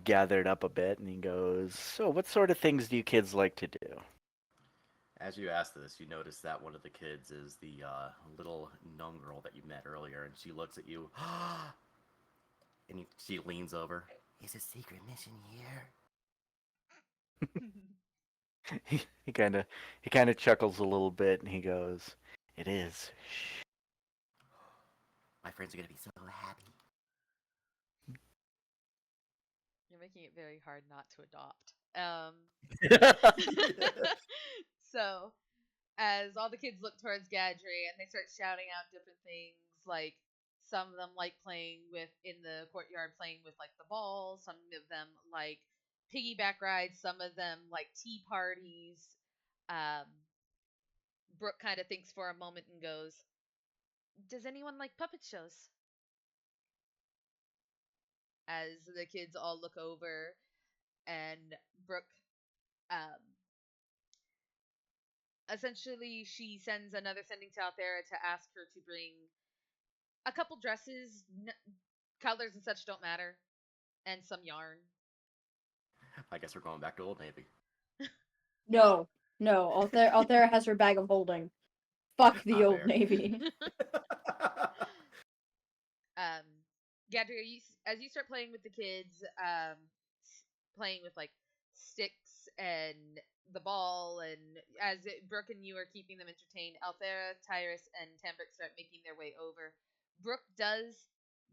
G: gathered up a bit. And he goes, "So, what sort of things do you kids like to do?"
F: As you ask this, you notice that one of the kids is the little gnome girl that you met earlier, and she looks at you, and she leans over. Is a secret mission here?
G: he kind of chuckles a little bit, and he goes, "It is." Shh.
F: My friends are gonna be so happy.
A: You're making it very hard not to adopt. So, as all the kids look towards Gadry and they start shouting out different things, like some of them like playing with in the courtyard, playing with like the balls. Some of them like piggyback rides. Some of them like tea parties. Um, Brooke kind of thinks for a moment and goes, "Does anyone like puppet shows?" As the kids all look over, and Brooke, um, essentially, she sends another sending to Althera to ask her to bring a couple dresses. Colors and such don't matter, and some yarn.
F: I guess we're going back to Old Navy.
E: No. Althera has her bag of holding. Fuck the Old
F: Fair.
E: Navy.
A: Gadri, as you start playing with the kids, playing with like sticks and the ball, and Brooke and you are keeping them entertained, Althera, Tyrus, and Tambrix start making their way over. Brooke does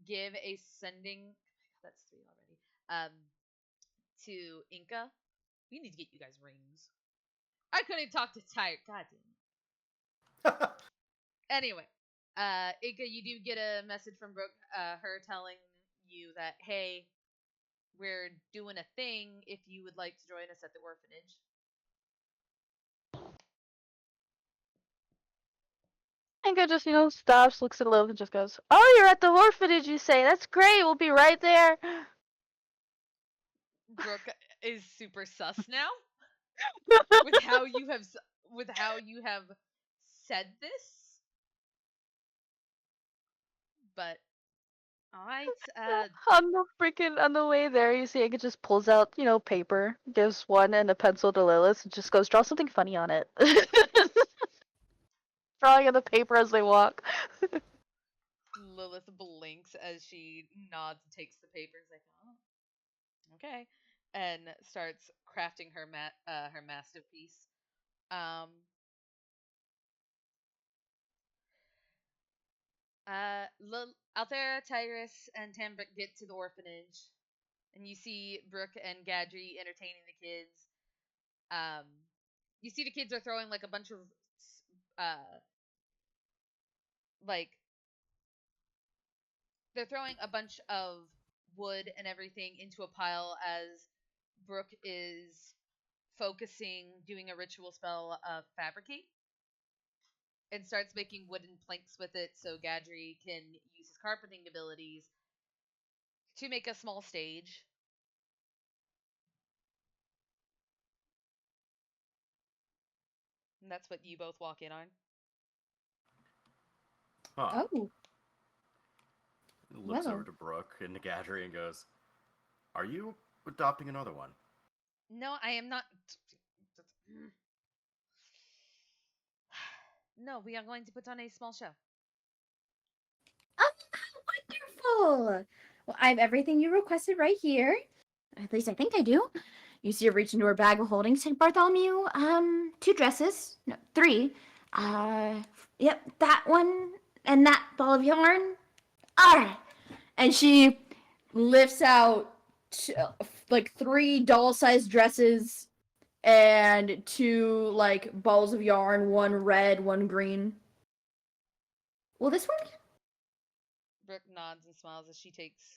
A: give a sending. That's 3 already. To Inca. We need to get you guys rings. I couldn't talk to Tyrus. God damn. Anyway, Inca, you do get a message from Brooke, her telling you that, hey, we're doing a thing if you would like to join us at the orphanage.
D: Inga just, stops, looks at Lilith, and just goes, "Oh, you're at the orphanage, you say? That's great. We'll be right there."
A: Brooke is super sus now with how you have said this. But all right,
D: On the way there, you see Inga just pulls out, paper, gives one and a pencil to Lilith, and just goes, "Draw something funny on it." Drawing on the paper as they walk.
A: Lilith blinks as she nods and takes the papers, like, oh, okay, and starts crafting her her masterpiece. Althera, Tyrus, and Tambrick get to the orphanage, and you see Brooke and Gadry entertaining the kids. You see the kids are throwing like a bunch of like they're throwing a bunch of wood and everything into a pile as Brooke is focusing, doing a ritual spell of fabricate, and starts making wooden planks with it so Gadry can use his carpenting abilities to make a small stage. And that's what you both walk in on.
F: Huh.
E: Oh.
F: Looks
E: Well.
F: over to Brooke and to Gadry and goes, "Are you adopting another one?"
A: No, I am not. No, we are going to put on a small show.
C: Oh, wonderful! Well, I have everything you requested right here. At least I think I do. You see her reach into her bag of holding. St. Bartholomew, 2 dresses. No, 3. Yep, that one and that ball of yarn. Alright.
E: And she lifts out like 3 doll-sized dresses and 2 like balls of yarn, 1 red, 1 green.
C: Will this work?
A: Brooke nods and smiles as she takes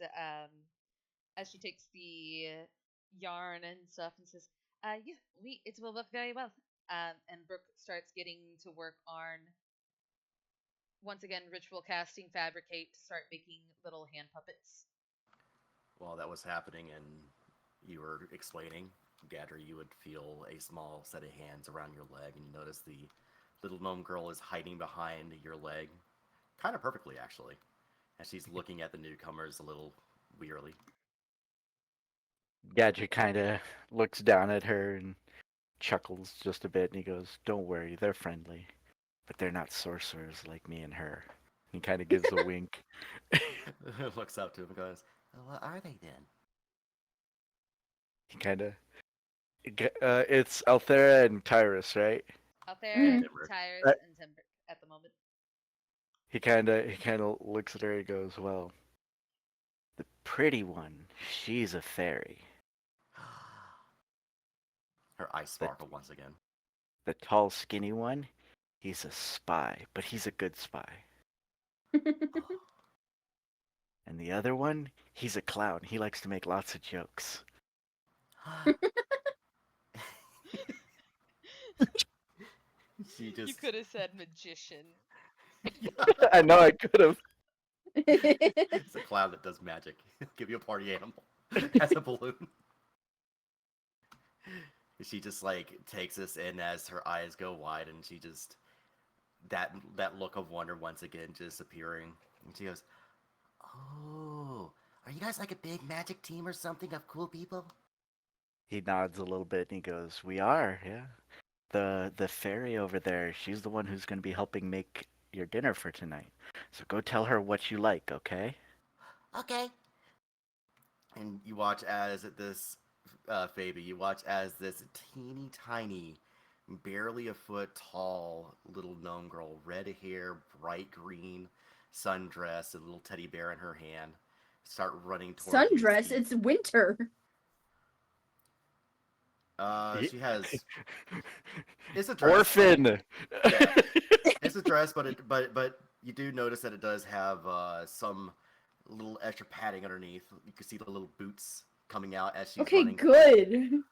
A: the yarn and stuff and says, yeah, it will work very well. And Brooke starts getting to work on, once again, ritual casting, fabricate, to start making little hand puppets.
F: While that was happening and you were explaining, Gadri, you would feel a small set of hands around your leg, and you notice the little gnome girl is hiding behind your leg, kind of perfectly, actually, and she's looking at the newcomers a little wearily.
G: Gadget kind of looks down at her and chuckles just a bit, and he goes, "Don't worry, they're friendly, but they're not sorcerers like me and her." He kind of gives a wink.
F: Looks up to him and goes, well, what are they then?
G: He kind of, it's Althera and Tyrus, right?
A: Out there,
E: Mhm.
A: Tyrus
G: Uh,
A: and Timber at the moment.
G: He kind of looks at her and goes, "Well, the pretty one, she's a fairy.
F: Her eyes sparkle once again.
G: The tall, skinny one, he's a spy, but he's a good spy. And the other one, he's a clown. He likes to make lots of jokes."
F: She
A: You
F: just.
A: could have said magician.
G: I know I could have.
F: It's a clown that does magic. Give you a party animal. Has a balloon. She just like takes this in as her eyes go wide, and she just that look of wonder once again just appearing. And she goes, "Oh, are you guys like a big magic team or something of cool people?"
G: He nods a little bit and he goes, "We are, yeah. The fairy over there, she's the one who's going to be helping make your dinner for tonight. So go tell her what you like, okay?"
F: Okay. And you watch as this, Fabi, you watch as this teeny tiny, barely a foot tall little gnome girl, red hair, bright green, sundress, a little teddy bear in her hand, start running towards you.
E: Sundress, it's winter.
F: She has. It's a dress.
G: Orphan.
F: Yeah. It's a dress, but you do notice that it does have some little extra padding underneath. You can see the little boots coming out as she's
E: Okay,
F: running.
E: good.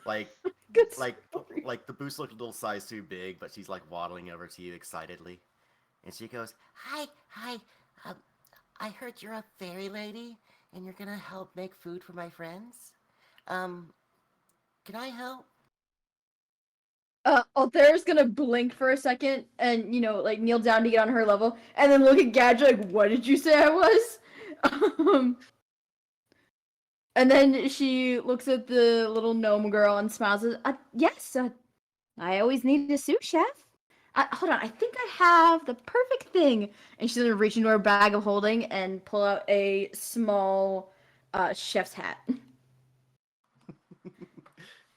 F: Like
E: Good
F: like
E: story.
F: like the boots look a little size too big, but she's like waddling over to you excitedly, and she goes, "Hi, I heard you're a fairy lady, and you're gonna help make food for my friends. Can I help?"
E: Althera's gonna blink for a second and, like kneel down to get on her level, and then look at Gadget like, "What did you say I was?" And then she looks at the little gnome girl and smiles. Yes, I always need a sous chef. Hold on, I think I have the perfect thing. And she's gonna reach into her bag of holding and pull out a small chef's hat.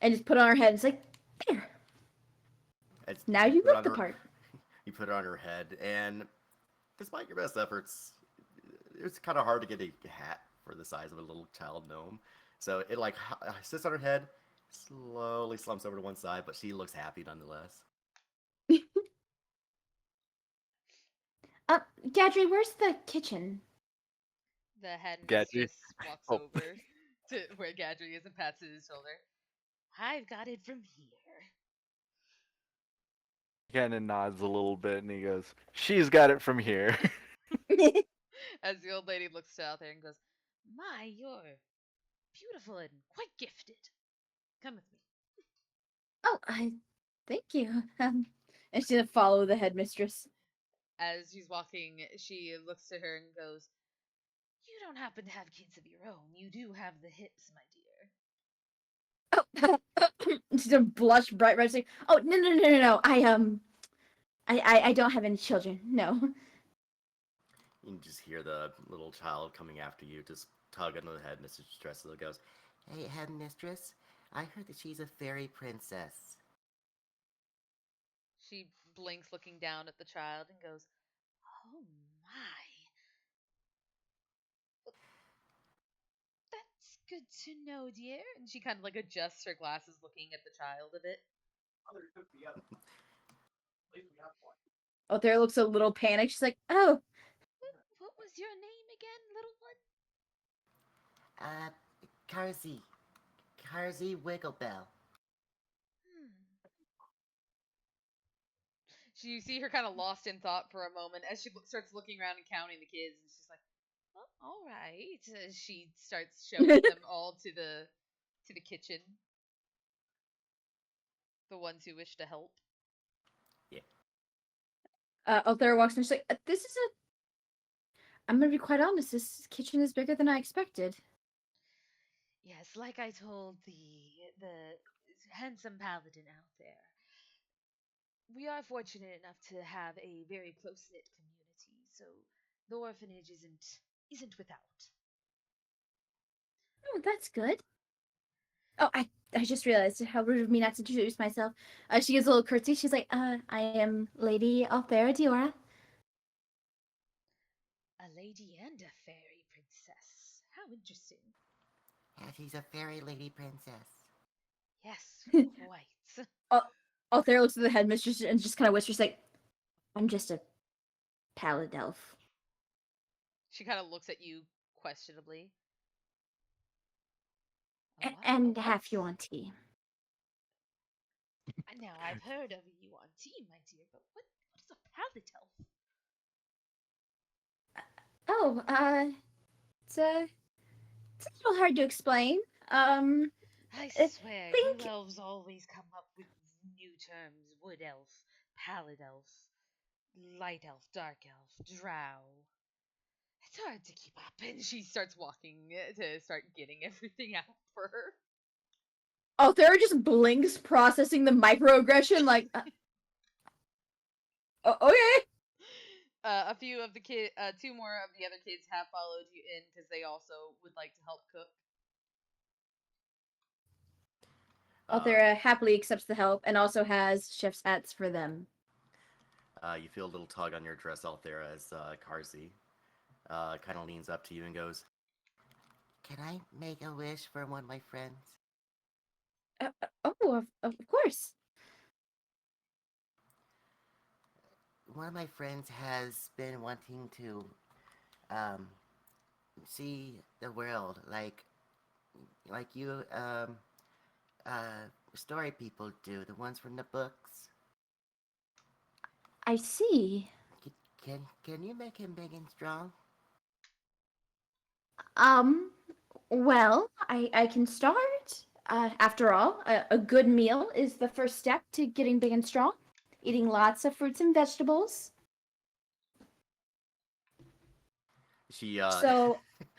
E: And just put it on her head. It's like, there. Now you
F: put it
E: look
F: on
E: the
F: her-
E: part.
F: You put it on her head, and despite your best efforts, it's kind of hard to get a hat for the size of a little child gnome. So it like sits on her head, slowly slumps over to one side, but she looks happy nonetheless.
E: Gadri, where's the kitchen?
A: The head
G: Gadri.
A: mistress walks
G: Oh.
A: over to where Gadri is and pats his shoulder. I've got it from here.
G: He kind of nods a little bit and he goes, "She's got it from here."
A: As the old lady looks out there and goes, My, you're beautiful and quite gifted. Come with me.
E: Oh, thank you. And she's gonna follow the headmistress.
A: As she's walking, she looks to her and goes, You don't happen to have kids of your own. You do have the hips, my dear.
E: Oh, she's gonna blush bright red. Saying, "Oh, no. I don't have any children. No."
F: You can just hear the little child coming after you, just tug on the headmistress' dress, and it goes, "Hey, headmistress, I heard that she's a fairy princess."
A: She blinks, looking down at the child, and goes, Oh my. That's good to know, dear. And she kind of like adjusts her glasses, looking at the child a bit.
E: Oh, there looks a little panicked. She's like, "Oh,
A: What was your name again, little one?
F: Karzi.
H: Carzy Wigglebell.
A: Hmm. You see her kind of lost in thought for a moment as she starts looking around and counting the kids, and she's like, "Oh, all right." As she starts showing them all to the kitchen, the ones who wish to help.
E: Althera walks in. She's like, "This is a. I'm gonna be quite honest. This kitchen is bigger than I expected."
A: Yes, like I told the handsome paladin out there, we are fortunate enough to have a very close knit community, so the orphanage isn't without.
E: Oh, that's good. Oh, I just realized how rude of me not to introduce myself. She gives a little curtsy. She's like, I am Lady Althera Diora.
A: A lady and a fairy princess. How interesting.
H: Yeah, she's a fairy lady princess.
A: Yes, quite.
E: Althera looks at the headmistress and just kind of whispers, like, I'm just a pallid elf.
A: She kind of looks at you questionably.
E: And half Yuan-Ti.
A: Now, I've heard of a Yuan-Ti, my dear, but what is a pallid elf?
E: It's a little hard to explain.
A: I swear,
E: think-
A: you elves always come up with new terms. Wood elf, pallid elf, light elf, dark elf, drow. It's hard to keep up. And she starts walking to start getting everything out for her.
E: Althera just blinks, processing the microaggression, like, okay.
A: A few of the two more of the other kids have followed you in because they also would like to help cook.
E: Althera happily accepts the help and also has chef's hats for them.
F: You feel a little tug on your dress out there as Carzy kind of leans up to you and goes,
H: Can I make a wish for one of my friends?
E: Of course.
H: One of my friends has been wanting to see the world like you story people do, the ones from the books.
E: I see.
H: Can you make him big and strong?
E: Well, I can start. After all, a good meal is the first step to getting big and strong. Eating lots of fruits and vegetables.
F: She
E: So,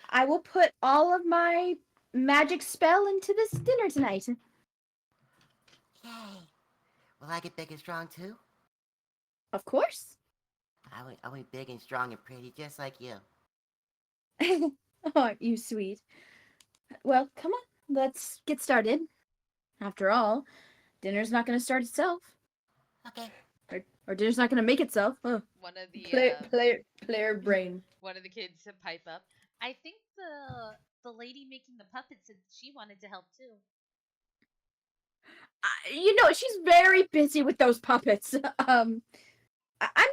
E: I will put all of my magic spell into this dinner tonight.
H: Yay! Will I get big and strong too?
E: Of course.
H: I want big and strong and pretty, just like you.
E: Oh, you sweet. Well, come on, let's get started. After all, dinner's not going to start itself.
H: Okay.
E: Or dinner's not going to make itself. Oh.
A: One of the
E: Player brain.
A: one of the kids to pipe up. I think the lady making the puppets said she wanted to help too.
E: She's very busy with those puppets. I'm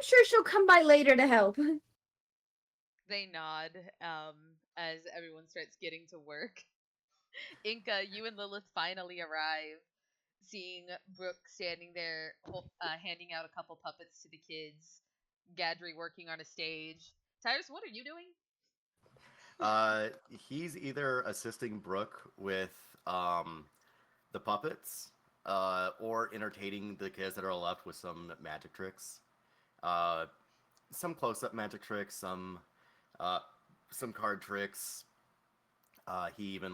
E: sure she'll come by later to help.
A: They nod as everyone starts getting to work. Inca, you and Lilith finally arrive, seeing Brooke standing there handing out a couple puppets to the kids, Gadry working on a stage. Tyrus, what are you doing?
F: he's either assisting Brooke with the puppets, or entertaining the kids that are left with some magic tricks. Some close-up magic tricks, some card tricks. He even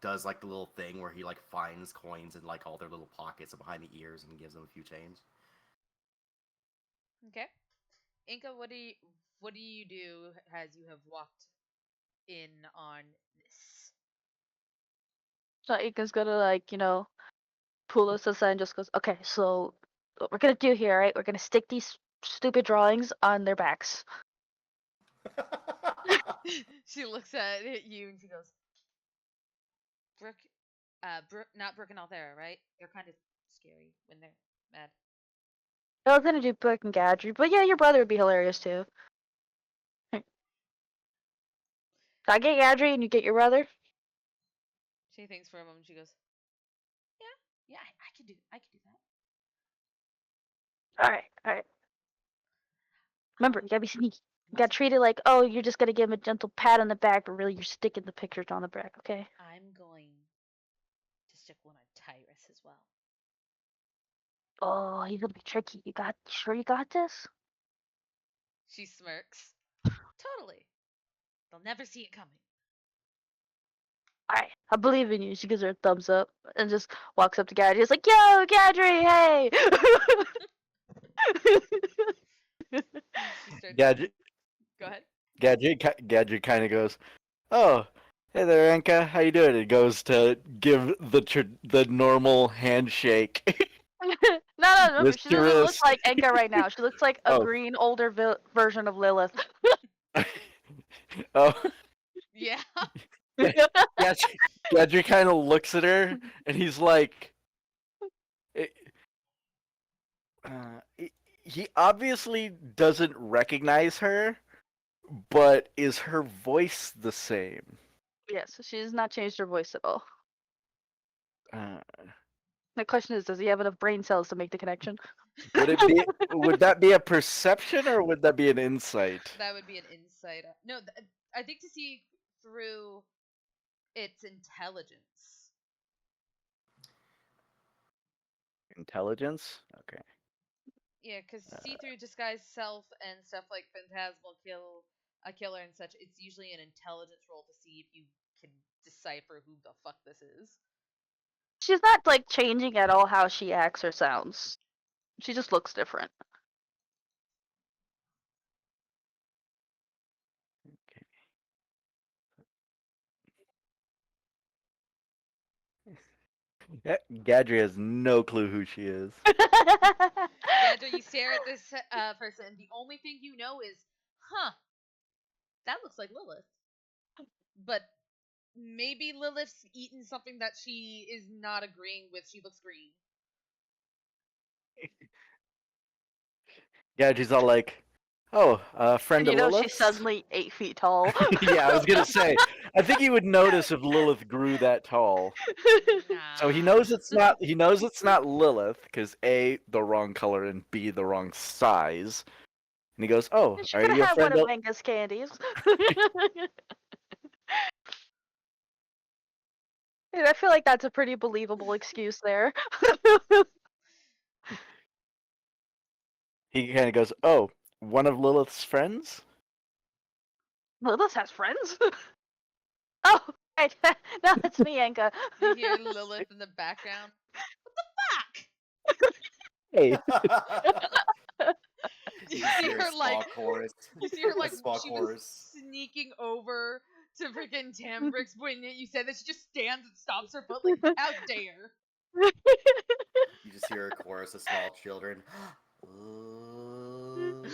F: does the little thing where he finds coins in all their little pockets and behind the ears and gives them a few change.
A: Okay. Inca, what do you do as you have walked in on this?
D: So Inca's gonna pull us aside and just goes, okay, so what we're gonna do here, right? We're gonna stick these stupid drawings on their backs.
A: She looks at you and she goes, Brooke, not Brooke and Althera, right? They're kind of scary when they're mad.
D: I was gonna do Brooke and Gadry, but yeah, your brother would be hilarious too. I get Gadry and you get your brother.
A: She thinks for a moment. She goes, "Yeah, I could do that."
D: All right. Remember, you gotta be sneaky. You gotta treat it like, oh, you're just gonna give him a gentle pat on the back, but really you're sticking the pictures on the back, okay?
A: I'm going to stick one on Tyrus as well.
D: Oh, he's gonna be tricky. Sure you got this?
A: She smirks. Totally. They'll never see it coming.
D: Alright, I believe in you. She gives her a thumbs up and just walks up to Gadry. It's like, yo, Gadry, hey!
A: She starts.
G: Gadget,
A: Go ahead.
G: Gadget kind of goes, "Oh, hey there, Anka. How you doing?" It goes to give the normal handshake.
D: No. She doesn't look
G: Mysterious.
D: like Enka right now. She looks like a
G: Oh.
D: green, older version of Lilith.
G: Oh,
A: Yeah.
G: Gadget kind of looks at her, and he's like, eh, he obviously doesn't recognize her, but is her voice the same?
D: Yes, she has not changed her voice at all.
G: Uh,
D: The question is, does he have enough brain cells to make the connection?
G: would that be a perception or would that be an insight?
A: That would be an insight. No, I think to see through its intelligence.
G: Intelligence? Okay.
A: Yeah, because see through disguised self and stuff like Phantasmal Killer and such, it's usually an intelligence roll to see if you can decipher who the fuck this is.
D: She's not like changing at all how she acts or sounds. She just looks different.
G: Gadri has no clue who she is.
A: Gadra, you stare at this person, and the only thing you know is, that looks like Lilith. But maybe Lilith's eaten something that she is not agreeing with. She looks green.
G: Gadri's all like, "Oh, friend
D: And you
G: of
D: know
G: Lilith?"
D: she's suddenly 8 feet tall.
G: Yeah, I was gonna say. I think he would notice if Lilith grew that tall. So he knows it's not. He knows it's not Lilith because A, the wrong color, and B, the wrong size. And he goes, "Oh,
D: She
G: are
D: could
G: you a
D: have one
G: friend
D: of
G: of?"
D: Manga's candies. Dude, I feel like that's a pretty believable excuse there.
G: He kind of goes, "Oh, one of Lilith's friends?"
D: Lilith has friends? Oh, right. No, it's me, Anka.
A: You hear Lilith in the background.
G: Hey.
A: You
F: just
A: see
F: hear
A: her like
F: Spock chorus.
A: you see her like
F: Spock
A: she
F: chorus.
A: was sneaking over to freaking Tambrix when you said that she just stands and stomps her foot like, how dare.
F: You just hear a chorus of small children. Ooh.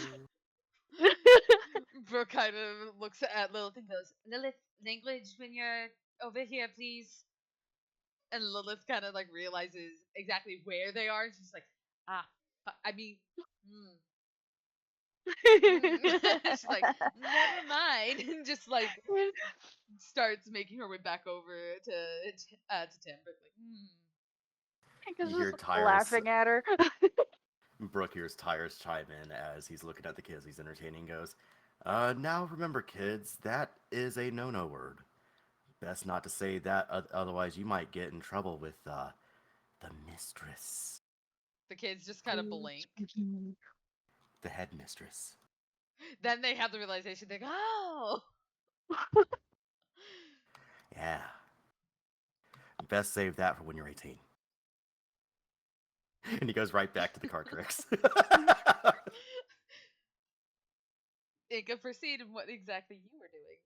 A: Brooke kind of looks at Lilith and goes, Lilith, language when you're over here, please. And Lilith kind of like realizes exactly where they are. And she's like, I mean, she's like, never mind. And just like starts making her way back over to Tambrix. Like,
F: You hear
D: just
F: Tyrus
D: laughing at her.
F: Brooke hears Tyrus chime in as he's looking at the kids he's entertaining. Goes, now remember, kids, that is a no-no word. Best not to say that, otherwise you might get in trouble with the mistress.
A: The kids just kind of blink.
F: The headmistress.
A: Then they have the realization. They go, oh.
F: Yeah. Best save that for when you're 18. And he goes right back to the card tricks.
A: Inca, proceed in what exactly you were doing.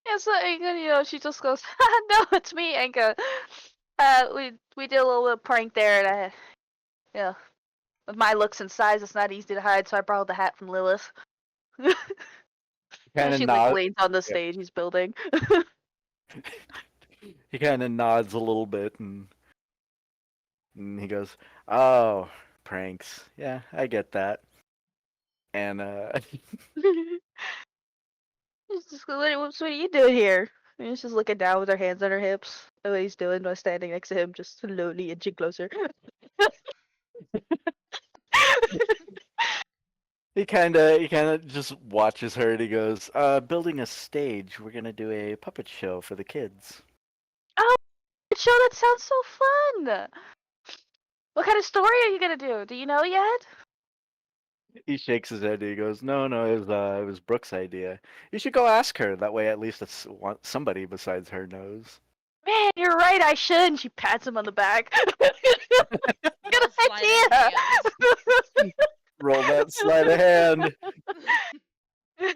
D: Yeah, so Anka, she just goes, no, it's me, Anka. We did a little prank there, and with my looks and size, it's not easy to hide, so I borrowed the hat from Lilith.
G: Kind of
D: She like leans on the stage he's building.
G: He kind of nods a little bit, and he goes, "Oh, pranks. Yeah, I get that." And
D: She's just, what are you doing here? She's just looking down with her hands on her hips. And what he's doing while standing next to him, just slowly inching closer.
G: He kinda just watches her and he goes, building a stage. We're gonna do a puppet show for the kids.
D: Oh, show, that sounds so fun! What kind of story are you gonna do? Do you know yet?
G: He shakes his head and he goes, no, it was Brooke's idea. You should go ask her. That way at least somebody besides her knows.
D: Man, you're right, I should. And she pats him on the back. Good
A: Roll sleight of
D: idea!
A: hand.
G: Roll that sleight of hand. Yeah,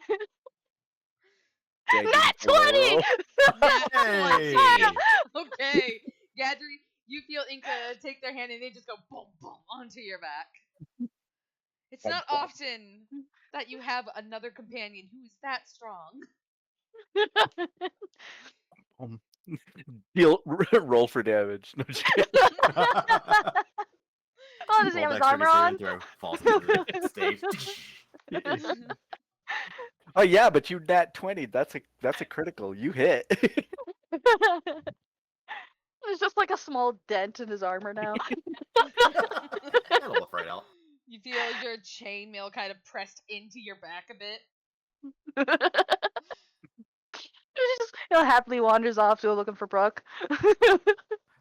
G: give
D: Nat
G: me a roll.
D: 20!
A: Nat
F: Hey!
A: 20. Okay, Gadri, you feel Inca take their hand and they just go boom, boom onto your back. It's not often that you have another companion who is that strong.
G: Roll for damage. No, just kidding.
D: Oh, does he
F: Roll
D: have his
F: dexterity
D: armor on?
F: saving throw. Falls into the stage.
G: Oh yeah, but you nat 20. That's a critical. You hit.
D: There's just like a small dent in his armor now.
F: That'll look right out.
A: You feel your chainmail kind of pressed into your back a bit.
D: He'll happily wanders off to go looking for Brooke.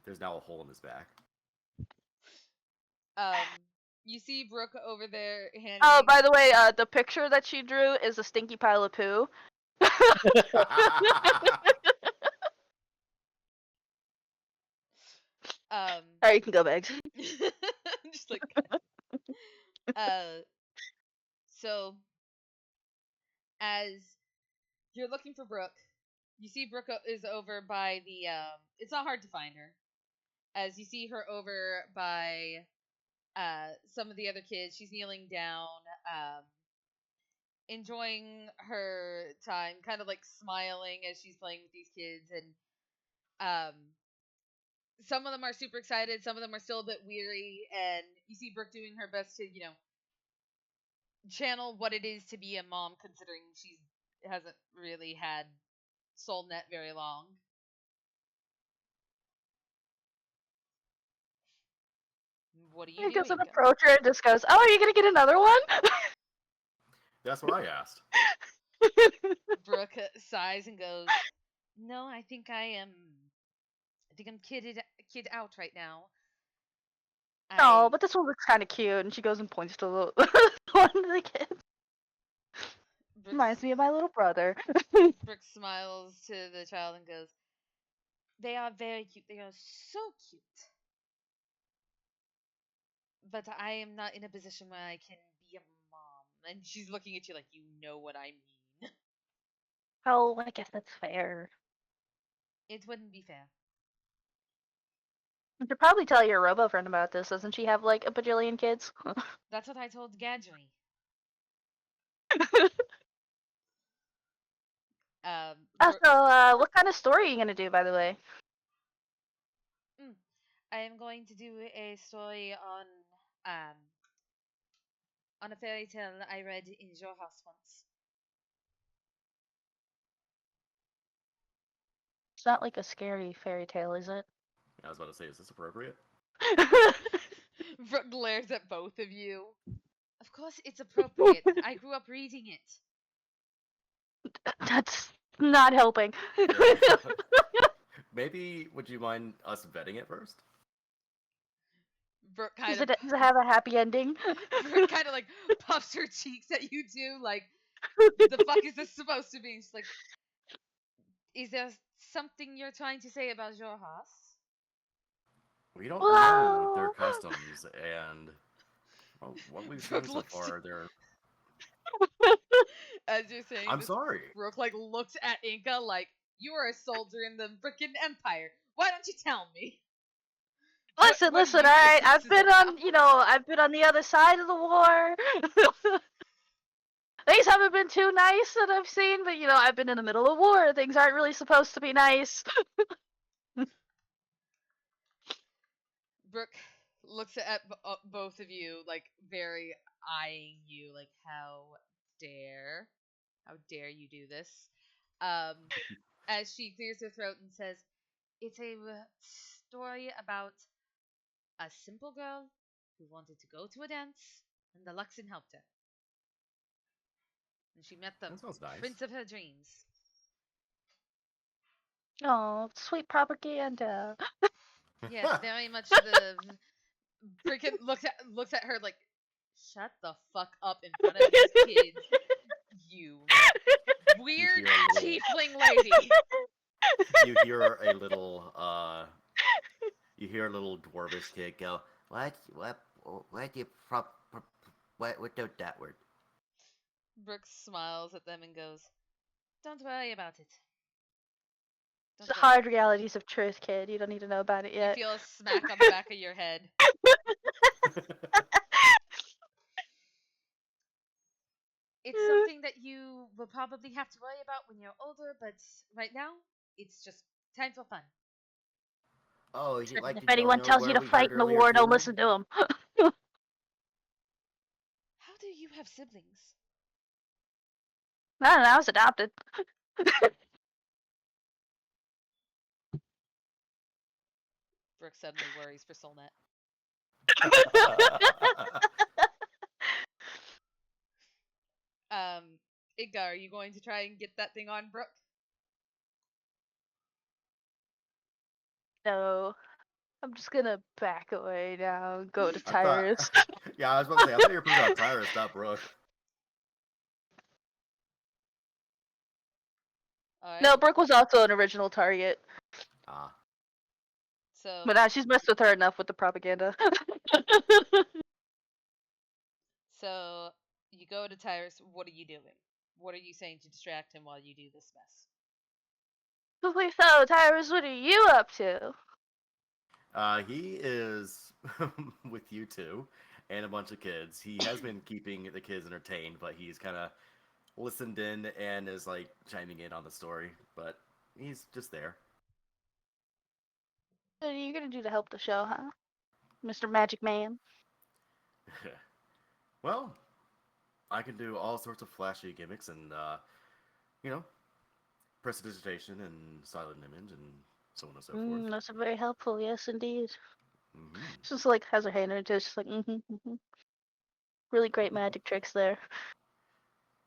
F: There's now a hole in his back.
A: You see Brooke over there handing.
D: Oh, by the way, the picture that she drew is a stinky pile of poo. Alright, you can go back.
A: Just like so as you're looking for Brooke, you see Brooke is over by the it's not hard to find her. As you see her over by some of the other kids, she's kneeling down, enjoying her time, kind of like smiling as she's playing with these kids, and some of them are super excited, some of them are still a bit weary, and you see Brooke doing her best to, channel what it is to be a mom, considering she hasn't really had SoulNet very long. What do you
D: He
A: do?
D: doesn't
A: Inca?
D: approach her and just goes, "Oh, are you gonna get another one?"
F: That's what I asked.
A: Brooke sighs and goes, "No, I think I'm kid out right now."
D: Oh, but this one looks kind of cute, and she goes and points to the one of the kids. Reminds me of my little brother.
A: Brooke smiles to the child and goes, "They are very cute. They are so cute. But I am not in a position where I can be a mom." And she's looking at you like, you know what I mean.
D: Oh, I guess that's fair.
A: It wouldn't be fair.
D: You should probably tell your robo friend about this. Doesn't she have like a bajillion kids?
A: That's what I told Gadri.
D: What kind of story are you gonna do, by the way?
A: I am going to do a story on a fairy tale I read in your house once.
D: It's not like a scary fairy tale, is it?
F: I was about to say, is this appropriate?
A: Brooke glares at both of you. Of course it's appropriate. I grew up reading it.
D: That's not helping.
F: Maybe, would you mind us vetting it first?
A: Brooke kind
D: Does
A: of
D: it have a happy ending?
A: Brooke kind of like puffs her cheeks at you two, like, the fuck is this supposed to be? She's like, is there something you're trying to say about your house?
F: We don't know their customs, and what we've seen
A: Brooke
F: so
A: looks
F: far, they're...
A: As you're saying
F: I'm
A: this,
F: sorry.
A: Brooke like looks at Inca like, you are a soldier in the frickin' Empire. Why don't you tell me?
D: Listen,
A: what do you
D: alright.
A: think
D: I've
A: this is
D: been I've been on the other side of the war. Things haven't been too nice that I've seen, but I've been in the middle of war. Things aren't really supposed to be nice.
A: Brooke looks at both of you, like, very eyeing you, like, how dare you do this? as she clears her throat and says, "It's a story about a simple girl who wanted to go to a dance, and the Luxon helped her. And she met the
F: That sounds nice.
A: prince of her dreams."
D: Oh, sweet propaganda.
A: Yes, very much the freaking looks at her like, "Shut the fuck up in front of these kids, you weird
F: hear a little-
A: tiefling lady."
F: You hear a little you hear a little dwarvish kid go,
H: What do you what don't that word?
A: Brooke smiles at them and goes, "Don't worry about it.
D: It's
A: Don't
D: the
A: worry."
D: hard realities of truth, kid. You don't need to know about it
A: You
D: yet.
A: feel a smack on the back of your head. It's something that you will probably have to worry about when you're older, but right now, it's just time for fun.
H: Oh, you'd like
D: If
H: to
D: anyone
H: know
D: tells
H: where
D: you to
H: we
D: fight
H: heard
D: in the
H: earlier
D: war, don't
H: tonight?
D: listen to them.
A: How do you have siblings?
D: I don't know, I was adopted.
A: Brooke suddenly worries for Soulnet. Iggar, are you going to try and get that thing on Brooke?
D: No. I'm just gonna back away now and go to
F: I thought,
D: Tyrus.
F: yeah, I was about to say, I thought you were putting on Tyrus, not Brooke.
A: Alright.
D: No, Brooke was also an original target.
F: Ah,
A: So,
D: But now she's messed with her enough with the propaganda.
A: so you go to Tyrus. What are you doing? What are you saying to distract him while you do this mess?
D: So, Tyrus, what are you up to?
F: he is with you two and a bunch of kids. He has been keeping the kids entertained, but he's kind of listened in and is like chiming in on the story. But he's just there.
D: What are you gonna do to help the show, huh? Mr. Magic Man?
F: Well, I can do all sorts of flashy gimmicks and, you know, prestidigitation and silent image and so on and so forth.
D: That's very helpful, yes, indeed.
F: Hmm.
D: Just like has her hand in it, just like, Really great magic tricks there.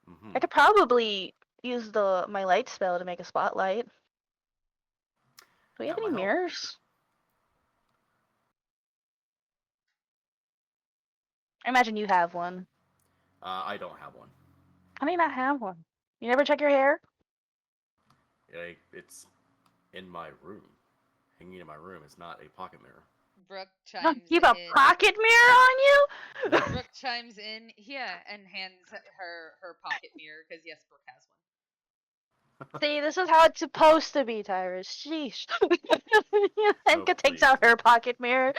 F: Hmm.
D: I could probably use my light spell to make a spotlight. Do we have
F: That
D: any
F: might help.
D: mirrors? I imagine you have one.
F: I don't have one.
D: How do you not have one? You never check your hair?
F: It's in my room. Hanging in my room. It's not a pocket mirror.
A: Brooke
D: You don't
A: chimes
D: keep a
A: in.
D: pocket mirror on you?
A: Brooke chimes in here and hands her pocket mirror because yes, Brooke has one.
D: See, this is how it's supposed to be, Tyrus. Sheesh. Enka takes
F: please.
D: out her pocket mirror.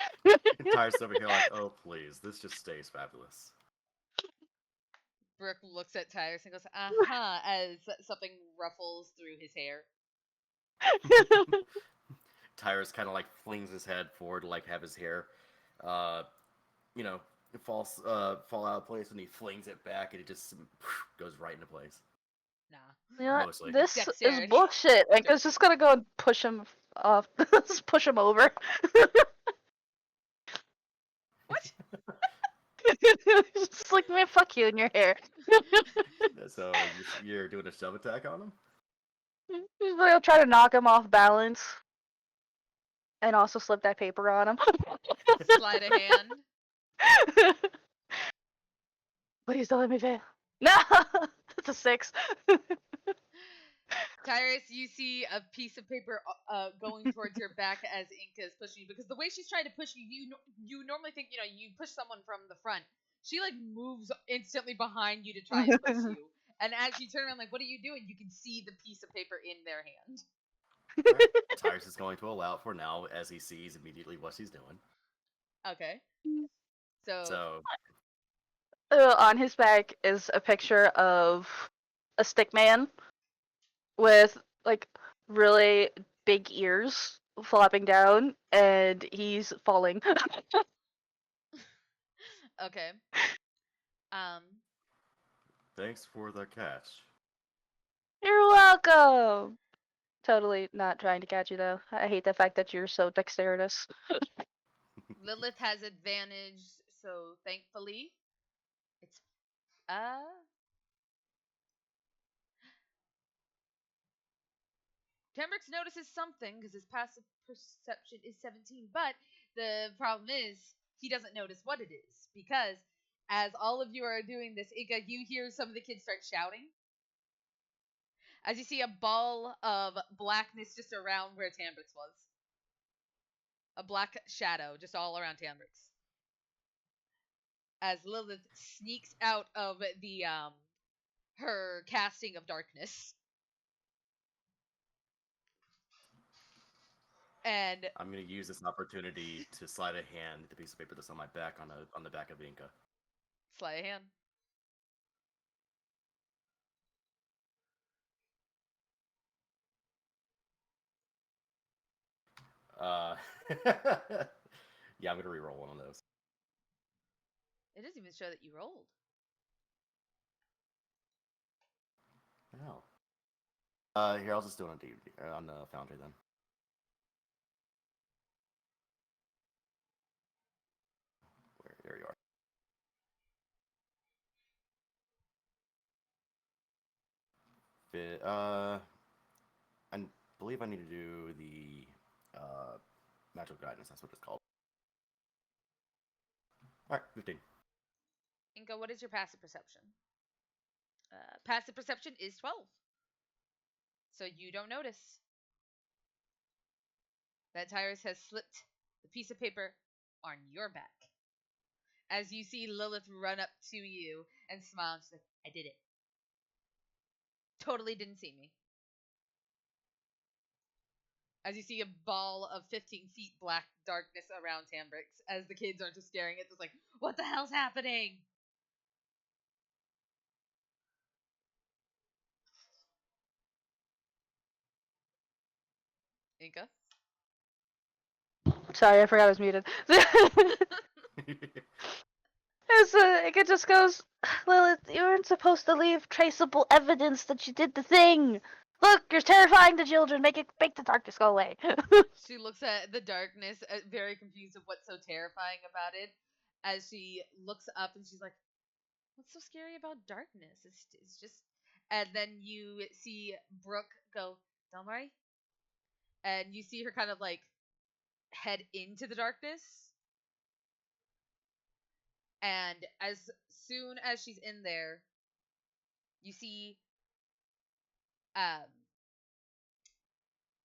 F: Tyrus over here like, oh please, this just stays fabulous.
A: Brooke looks at Tyrus and goes, "Uh-huh," as something ruffles through his hair.
F: Tyrus kind of like flings his head forward to like have his hair, you know, fall out of place, and he flings it back, and it just goes right into place.
A: Nah.
D: You know what?
F: Mostly.
D: This
A: Dexterity.
D: is bullshit. Enka's just gonna go and push him off. Just push him over.
A: What?
D: Just like, man, fuck you and your hair.
F: So you're doing a shove attack on him?
D: He's gonna try to knock him off balance. And also slip that paper on him.
A: Slide a hand.
D: Please don't let me fail. No! It's a 6.
A: Tyrus, you see a piece of paper going towards your back as Inka is pushing you, because the way she's trying to push you, you normally think, you push someone from the front. She like moves instantly behind you to try and push you. And as you turn around, like, what are you doing? You can see the piece of paper in their hand.
F: Right. Tyrus is going to allow for now as he sees immediately what she's doing.
A: Okay.
F: So
D: On his back is a picture of a stick man with like really big ears flopping down, and he's falling.
A: Okay.
F: thanks for the catch.
D: You're welcome. Totally not trying to catch you though. I hate the fact that you're so dexterous.
A: Lilith has advantage, so thankfully, it's Tembrix notices something because his passive perception is 17, but the problem is he doesn't notice what it is because as all of you are doing this, Ika, you hear some of the kids start shouting. As you see a ball of blackness just around where Tembrix was. A black shadow just all around Tembrix. As Lilith sneaks out of the her casting of darkness. And
F: I'm gonna use this opportunity to slide a hand the piece of paper that's on my back on the back of Inca.
A: slide a hand.
F: Yeah, I'm gonna re-roll one of those.
A: It doesn't even show that you rolled.
F: Oh. Here, I'll just do it on the Foundry then. There you are. I believe I need to do the magical guidance. That's what it's called. All right, 15.
A: Inca, what is your passive perception? Passive perception is 12. So you don't notice that Tyrus has slipped the piece of paper on your back. As you see Lilith run up to you and smile, and she's like, I did it. Totally didn't see me. As you see a ball of 15 feet black darkness around Tembrix, as the kids are just staring at this like, what the hell's happening? Inca?
D: Sorry, I forgot I was muted. It just goes, Lilith, you weren't supposed to leave traceable evidence that you did the thing. Look, you're terrifying the children. Make the darkness go away.
A: She looks at the darkness, very confused of what's so terrifying about it. As she looks up and she's like, what's so scary about darkness? It's just. And then you see Brooke go, don't worry. And you see her kind of like head into the darkness. And as soon as she's in there, you see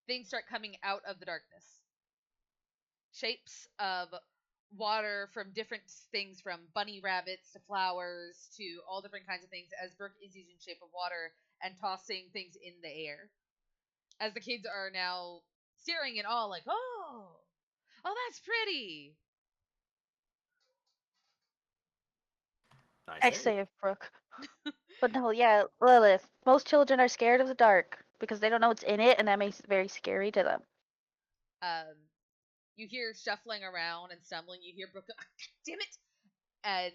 A: things start coming out of the darkness. Shapes of water from different things, from bunny rabbits to flowers to all different kinds of things, as Brooke is using shape of water and tossing things in the air. As the kids are now staring in awe, like, oh, that's pretty.
D: I save Brooke. But no, yeah, Lilith. Most children are scared of the dark because they don't know what's in it, and that makes it very scary to them.
A: You hear shuffling around and stumbling. You hear Brooke go, damn it! And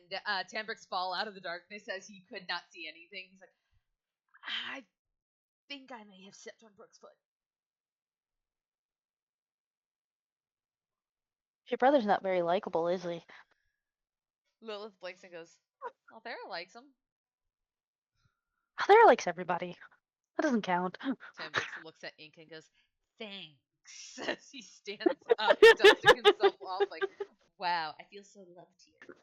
A: Tembrix fall out of the darkness as he could not see anything. He's like, I think I may have stepped on Brooke's foot.
D: Your brother's not very likable, is he?
A: Lilith blinks and goes, Althera likes him.
D: Althera likes everybody. That doesn't count.
A: Tembrix looks at Ink and goes, thanks. As he stands up, dusting himself off, like, wow, I feel so loved here.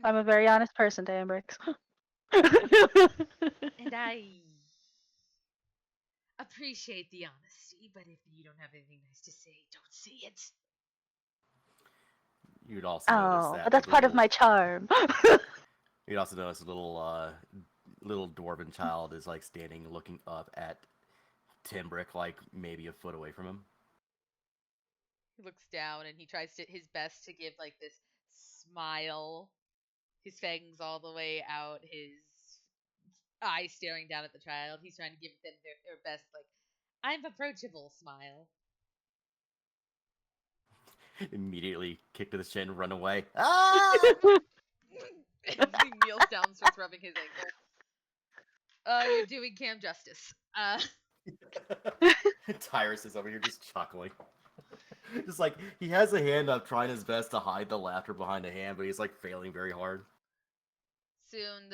D: I'm a very honest person, Tembrix.
A: And I appreciate the honesty, but if you don't have anything nice to say, don't say it.
F: You'd also notice that.
D: But that's part of my charm.
F: You'd also notice a little dwarven child is like standing looking up at Tembrix, like maybe a foot away from him.
A: He looks down and he tries his best to give like this smile. His fangs all the way out, his eyes staring down at the child. He's trying to give them their best, like, I'm approachable smile.
F: Immediately kick to the chin, run away. Ah!
A: He kneels down, starts rubbing his ankle. You're doing Cam justice. Uh,
F: Tyrus is over here just chuckling. Just like he has a hand up trying his best to hide the laughter behind a hand, but he's like failing very hard.
A: soon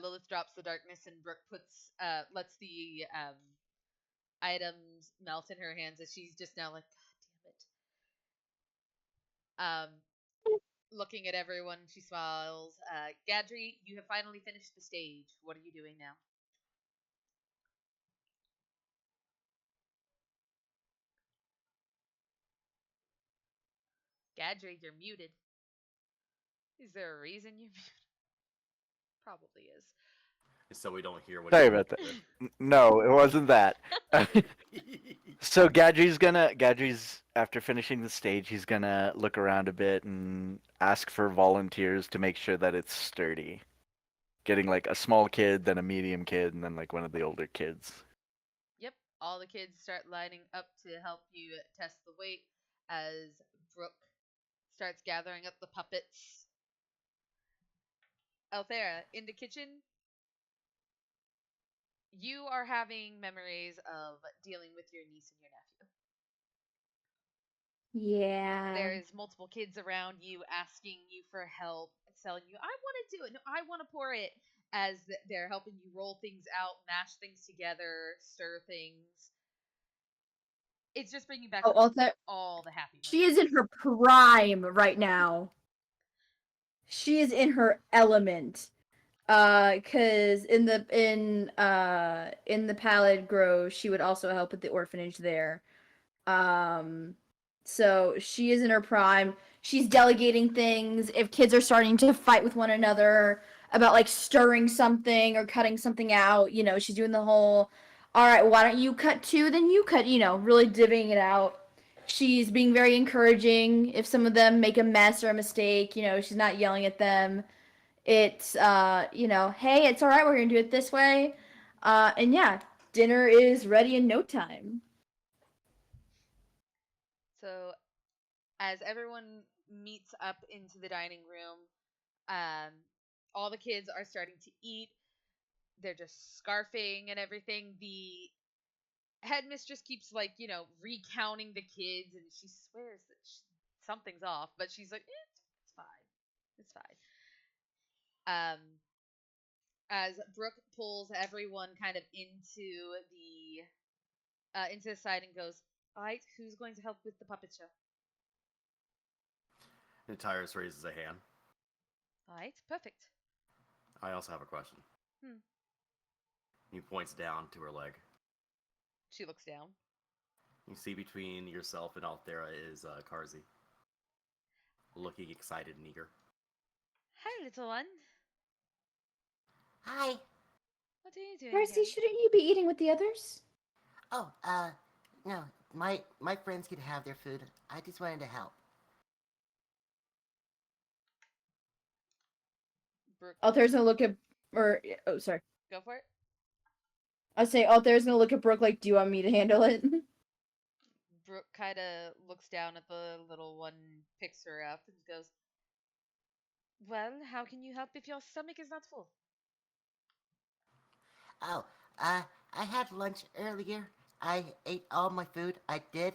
A: Lilith drops the darkness and Brooke lets the items melt in her hands as she's just now like, God damn it. Looking at everyone, she smiles. Gadri, you have finally finished the stage. What are you doing now? Gadri, you're muted. Is there a reason you're muted? Probably is.
F: So we don't hear what.
G: Sorry about that. No, it wasn't that. So Gadri's after finishing the stage, he's gonna look around a bit and ask for volunteers to make sure that it's sturdy. Getting like a small kid, then a medium kid, and then like one of the older kids.
A: Yep, all the kids start lining up to help you test the weight as Brooke starts gathering up the puppets. Althera, in the kitchen, you are having memories of dealing with your niece and your nephew.
E: Yeah.
A: There's multiple kids around you asking you for help, telling you, I want to do it. No, I want to pour it. As they're helping you roll things out, mash things together, stir things. It's just bringing back all the happy
E: She is in her prime right now. She is in her element. Cause in the Pallid Grove, she would also help at the orphanage there. So she is in her prime. She's delegating things. If kids are starting to fight with one another about like stirring something or cutting something out, you know, she's doing the whole, all right, why don't you cut two, then you cut, you know, really divvying it out. She's being very encouraging. If some of them make a mess or a mistake, you know, she's not yelling at them. It's you know, hey, it's all right, we're gonna do it this way. And yeah, dinner is ready in no time.
A: So, as everyone meets up into the dining room, all the kids are starting to eat. They're just scarfing and everything. The headmistress keeps like, you know, recounting the kids, and she swears that something's off, but she's like, it's fine, it's fine. As Brooke pulls everyone kind of into the side and goes, all right, who's going to help with the puppet show?
F: And Tyrus raises a hand.
A: All right, perfect.
F: I also have a question. He points down to her leg.
A: She looks down.
F: You see between yourself and Althera is Karzi. Looking excited and eager.
A: Hi, little one.
H: Hi.
A: What are you doing
E: Percy,
A: here?
E: shouldn't you be eating with the others?
H: Oh, no. My friends could have their food. I just wanted to help.
A: Brooke,
E: Altair's gonna look at, or oh, sorry.
A: go for it.
E: I'll say Altair's gonna look at Brooke like, do you want me to handle it?
A: Brooke kind of looks down at the little one, picks her up, and goes, well, how can you help if your stomach is not full?
H: Oh, I had lunch earlier. I ate all my food. I did.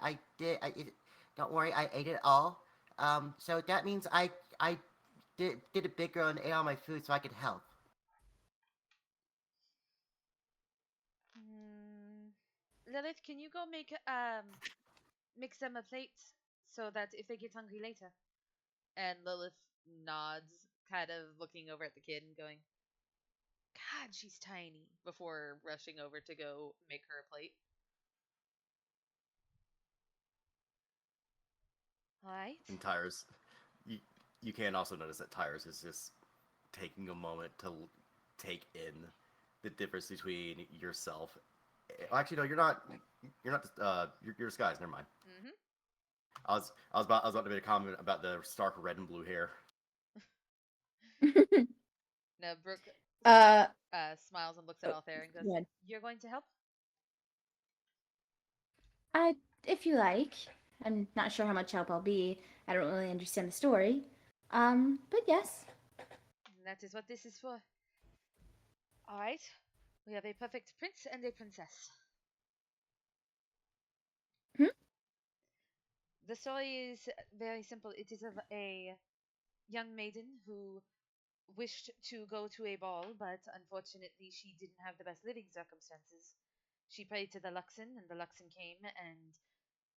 H: I did. Don't worry, I ate it all. So that means I did a big girl and ate all my food so I could help.
A: Lilith, can you go mix them a plate so that if they get hungry later? And Lilith nods, kind of looking over at the kid and going, God, she's tiny, before rushing over to go make her a plate. Alright.
F: And Tyrus, you can also notice that Tyrus is just taking a moment to take in the difference between yourself. Actually, no, you're not. You're disguised. Never mind.
A: Mm-hmm.
F: I was about to make a comment about the stark red and blue hair.
A: No, Brooke smiles and looks at Altair and goes,
E: go ahead.
A: You're going to help?
E: If you like. I'm not sure how much help I'll be. I don't really understand the story. But yes.
A: That is what this is for. Alright. We have a perfect prince and a princess.
E: Hmm?
A: The story is very simple. It is of a young maiden who wished to go to a ball, but unfortunately she didn't have the best living circumstances. She prayed to the Luxon, and the Luxon came and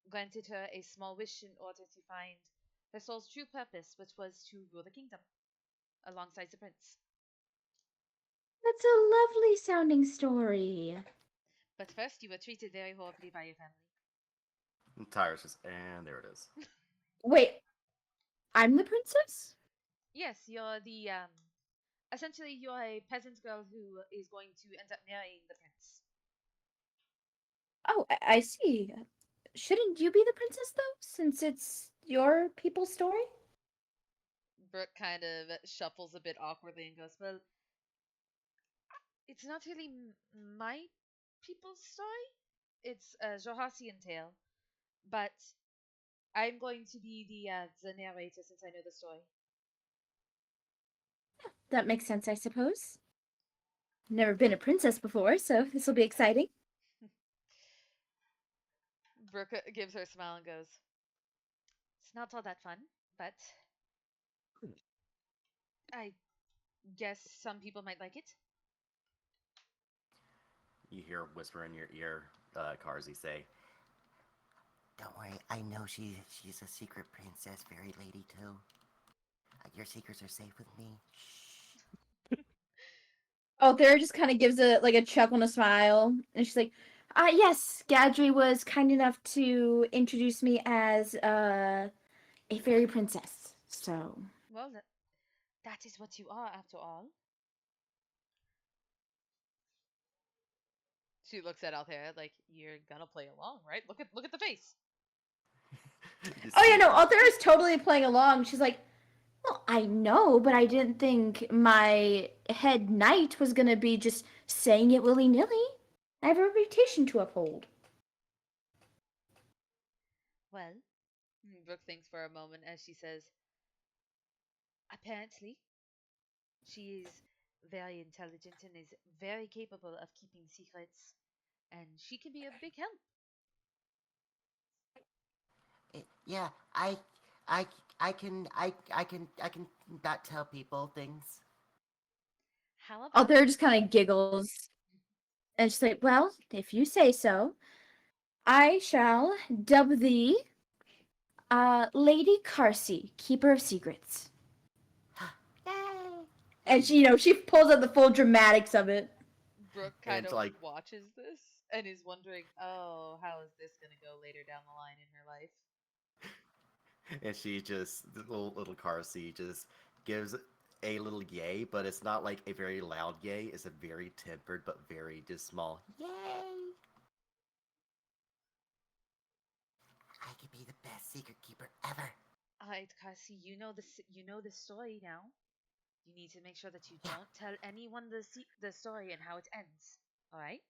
A: granted her a small wish in order to find her soul's true purpose, which was to rule the kingdom alongside the prince.
E: That's a lovely sounding story.
A: But first, you were treated very horribly by your family.
F: And Tyrus just, and there it is.
E: Wait, I'm the princess?
A: Yes, you're the essentially you're a peasant girl who is going to end up marrying the prince.
E: Oh, I see. Shouldn't you be the princess though, since it's your people's story?
A: Brooke kind of shuffles a bit awkwardly and goes, "Well, it's not really my people's story. It's a Johasian tale, but I'm going to be the narrator since I know the story."
E: That makes sense, I suppose. Never been a princess before, so this will be exciting.
A: Brooke gives her a smile and goes, "It's not all that fun, but I guess some people might like it."
F: You hear a whisper in your ear, Carsey say,
H: Don't worry, I know she's a secret princess, fairy lady too. Your secrets are safe with me. Shh.
E: Althera just kind of gives a chuckle and a smile, and she's like, yes, Gadri was kind enough to introduce me as a fairy princess. So,
A: Well, that is what you are, after all. She looks at Althea like, "You're gonna play along, right? Look at the face."
F: you
E: oh yeah,
F: see
E: no,
F: her-
E: Althera's totally playing along. She's like, well, I know, but I didn't think my head knight was gonna be just saying it willy nilly. I have a reputation to uphold.
A: Well, Brooke thinks for a moment as she says, "Apparently, she is very intelligent and is very capable of keeping secrets, and she can be a big help."
H: Yeah, I, I can not tell people things.
A: How about
E: Althera just kind of giggles, and she's like, well, if you say so, I shall dub thee Lady Carsey, Keeper of Secrets.
H: Yay!
E: And she pulls out the full dramatics of it.
A: Brooke kind
F: And
A: of
F: like,
A: watches this and is wondering, "Oh, how is this gonna go later down the line in her life?"
F: and she just, the little Carsey just gives a little yay, but it's not like a very loud yay. It's a very tempered but very just small.
H: Yay! I could be the best secret keeper ever.
A: All right, Cassie, you know the story now. You need to make sure that you
H: Yeah.
A: don't tell anyone the story and how it ends. All right?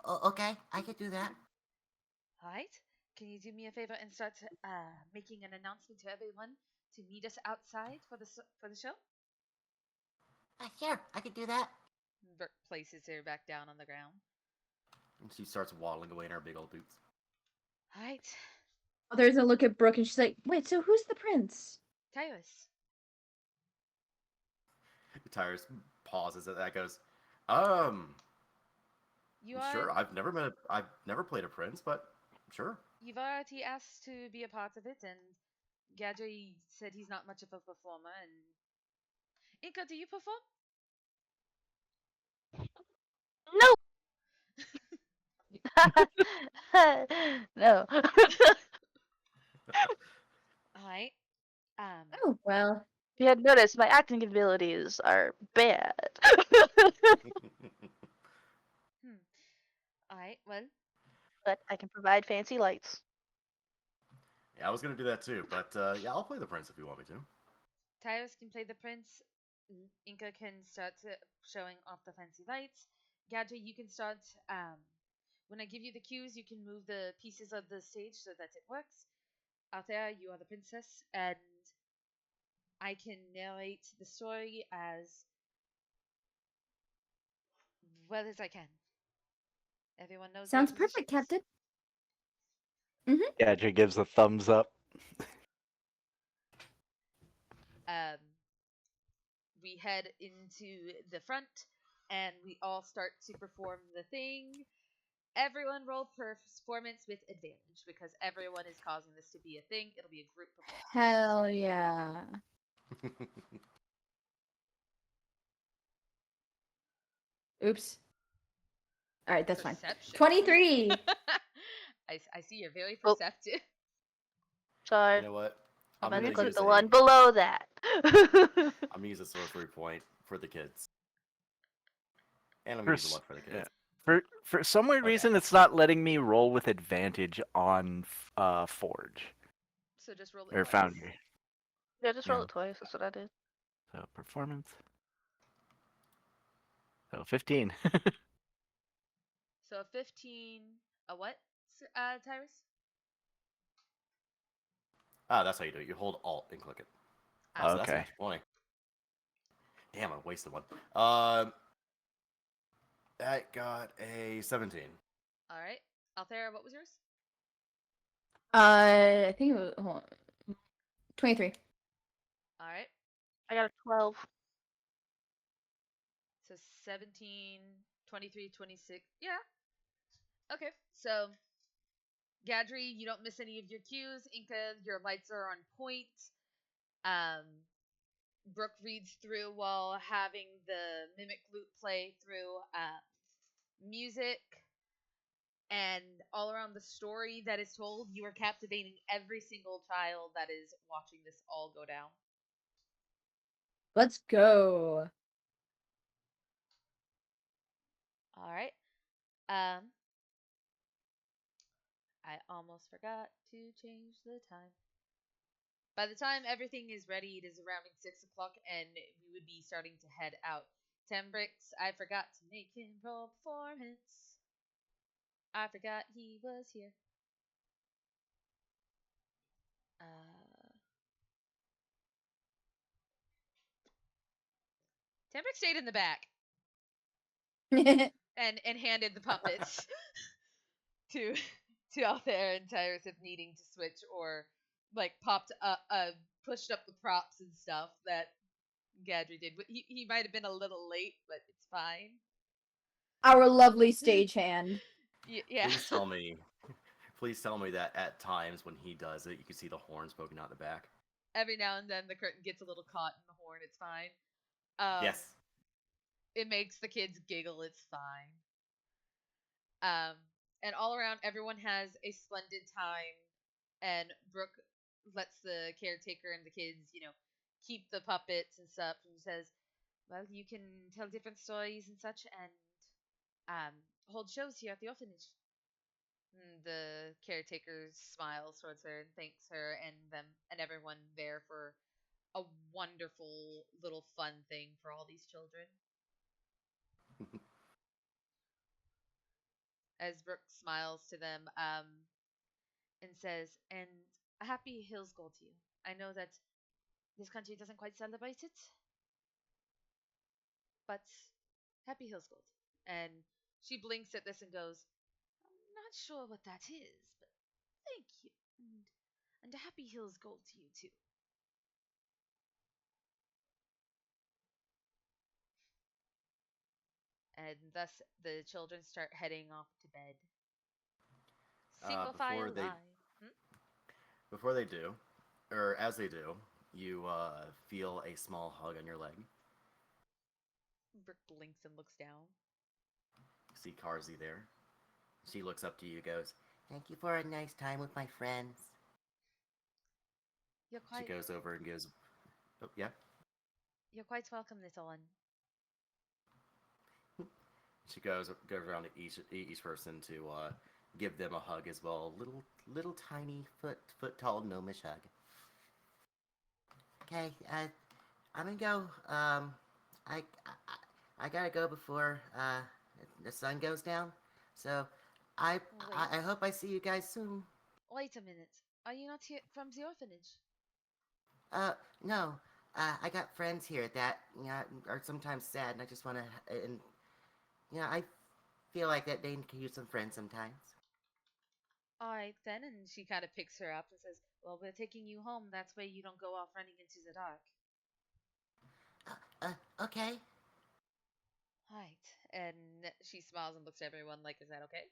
H: Okay, I could do that.
A: All right. Can you do me a favor and start making an announcement to everyone to meet us outside for the show?
H: Sure, I could do that.
A: Brooke places her back down on the ground.
F: And she starts waddling away in her big old boots.
A: All right,
E: There's a look at Brooke, and she's like, wait, so who's the prince?
A: Tyrus.
F: Tyrus pauses at that, goes,
A: You
F: sure.
A: are
F: I've never played a prince, but sure.
A: you've already asked to be a part of it, and Gadri said he's not much of a performer. And Inka, do you perform?
D: No. No.
A: All right.
E: Oh, well.
D: If you had noticed, my acting abilities are bad.
A: All right. Well,
D: But I can provide fancy lights.
F: Yeah, I was gonna do that too, but yeah, I'll play the prince if you want me to.
A: Tyrus can play the prince. Inka can start showing off the fancy lights. Gadget, you can start. When I give you the cues, you can move the pieces of the stage so that it works. Althea, you are the princess, and I can narrate the story as well as I can. Everyone knows their
E: Sounds perfect,
A: positions.
E: Captain.
G: Gadget gives a thumbs up.
A: Um, we head into the front, and we all start to perform the thing. Everyone roll performance with advantage because everyone is causing this to be a thing. It'll be a group performance.
E: Hell yeah. Oops. All right, that's fine.
A: Perception.
E: 23.
A: I see you're very
D: Oh.
A: perceptive.
D: Sorry.
F: You know what?
D: I
F: I'm
D: meant
F: gonna
D: to click
F: use
D: the
F: a,
D: one below that.
F: I'm gonna use a sorcery point for the kids, and I'm gonna use a luck for the kids.
G: For some weird
F: Okay.
G: reason, it's not letting me roll with advantage on Forge
A: So just roll it
G: or
A: twice.
G: Foundry.
D: Yeah, just roll
G: Yeah.
D: it twice. That's what I did.
G: So performance. So 15.
A: So a 15, a what, Tyrus?
F: Ah, that's how you do it. You hold Alt and click it.
A: Ah,
F: So that's
G: Okay.
F: natural 20. Damn, I wasted one. That got a 17.
A: all right. Althera, what was yours?
E: I think it was hold on. 23.
A: All right.
D: I got a 12.
A: So 17, 23, 26. Yeah. Okay. So, Gadri, you don't miss any of your cues. Inca, your lights are on point. Brooke reads through while having the mimic lute play through music. And all around the story that is told, you are captivating every single child that is watching this all go down.
E: Let's go.
A: All right. I almost forgot to change the time. By the time everything is ready, it is around 6 o'clock, and we would be starting to head out. Tembrix, I forgot to make him roll performance. I forgot he was here. Tembrix stayed in the back and handed the puppets to Althea and Tyrus if needing to switch, or like pushed up the props and stuff that Gadri did. He might have been a little late, but it's fine.
E: Our lovely stagehand.
A: Yeah.
F: Please tell me that at times when he does it, you can see the horns poking out the back.
A: Every now and then the curtain gets a little caught in the horn. It's fine.
F: Yes.
A: It makes the kids giggle. It's fine. And all around, everyone has a splendid time. And Brooke lets the caretaker and the kids, keep the puppets and stuff, and says, "Well, you can tell different stories and such, and hold shows here at the orphanage." And the caretaker smiles towards her and thanks her and them and everyone there for a wonderful little fun thing for all these children. As Brooke smiles to them, and says, "And a happy Hills Gold to you. I know that this country doesn't quite celebrate it, but happy Hills Gold." And she blinks at this and goes, "I'm not sure what that is, but thank you. And a happy Hills Gold to you, too." And thus the children start heading off to bed. Single file line.
F: Before they do, or as they do, you feel a small hug on your leg.
A: Brooke blinks and looks down.
F: See Carzy there. She looks up to you, goes,
H: Thank you for a nice time with my friends.
A: You're quite.
F: She goes over and goes, "Oh yeah."
A: You're quite welcome, little one.
F: She goes around to each person to give them a hug as well. Little tiny foot tall gnomish hug.
H: Okay, I'm gonna go. I gotta go before the sun goes down. So I hope I see you guys soon.
A: Wait a minute. Are you not here from the orphanage?
H: No. I got friends here that are sometimes sad, and I just wanna I feel like that they could use some friends sometimes.
A: Alright then, and she kind of picks her up and says, "Well, we're taking you home. That's way you don't go off running into the dark."
H: Okay.
A: Right. And she smiles and looks at everyone like, "Is that okay?"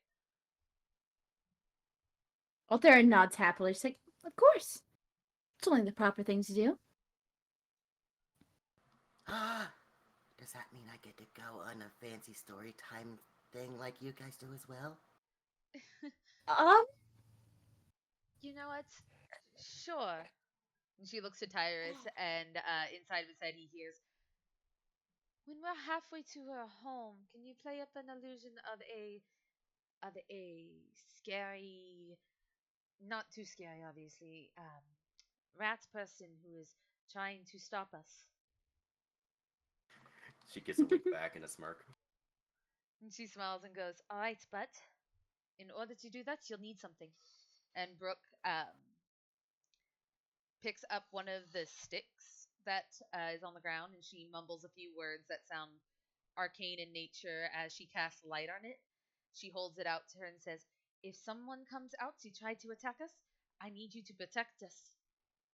E: Althera nods happily. She's like, of course. It's only the proper thing to do.
H: Does that mean I get to go on a fancy story time thing like you guys do as well?
E: Um,
A: You know what? Sure. And she looks to Tyrus, and inside of his head, he hears, "When we're halfway to her home, can you play up an illusion of a scary, not too scary, obviously, rat person who is trying to stop us?"
F: She gets a wink back and a smirk.
A: And she smiles and goes, "All right, but in order to do that, you'll need something." And Brooke picks up one of the sticks that is on the ground, and she mumbles a few words that sound arcane in nature as she casts light on it. She holds it out to her and says, "If someone comes out to try to attack us, I need you to protect us."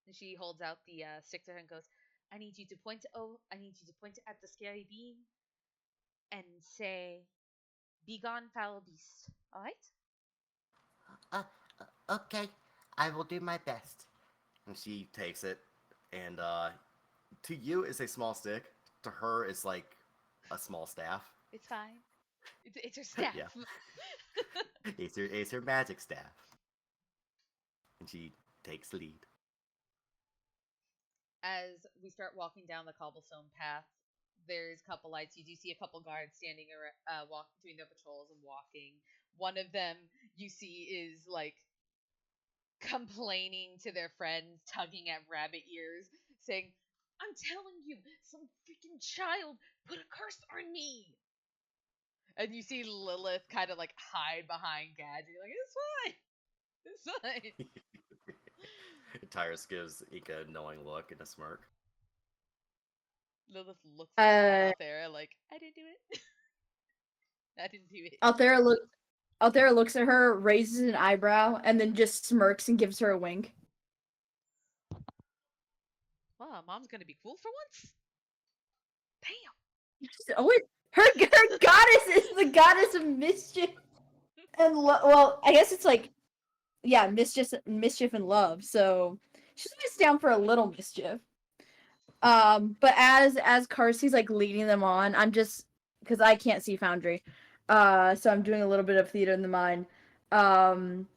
A: And she holds out the stick to her and goes, "I need you to I need you to point at the scary being and say, 'Begone, foul beast.' All right?"
H: Okay. I will do my best.
F: And she takes it, and to you it's a small stick. To her, it's like a small staff.
A: It's fine. It's her staff.
F: Yeah. It's her magic staff. And she takes the lead.
A: As we start walking down the cobblestone path, there's a couple lights. You do see a couple guards standing around, doing their patrols and walking. One of them you see is like complaining to their friends, tugging at rabbit ears, saying, "I'm telling you, some freaking child put a curse on me." And you see Lilith kind of like hide behind Gadget, like, "It's fine. It's fine."
F: Tyrus gives Ika a knowing look and a smirk.
A: Lilith looks at
E: Uh,
A: Althera like, "I didn't do it." "I didn't do it."
E: Althera looks at her, raises an eyebrow, and then just smirks and gives her a wink.
A: "Wow, mom's gonna be cool for once." Damn.
E: Oh, her goddess is the goddess of mischief and well, I guess it's like, yeah, mischief and love. So she's always down for a little mischief. But as Carsey's like leading them on, I'm just because I can't see Foundry, so I'm doing a little bit of theater in the mind. I'm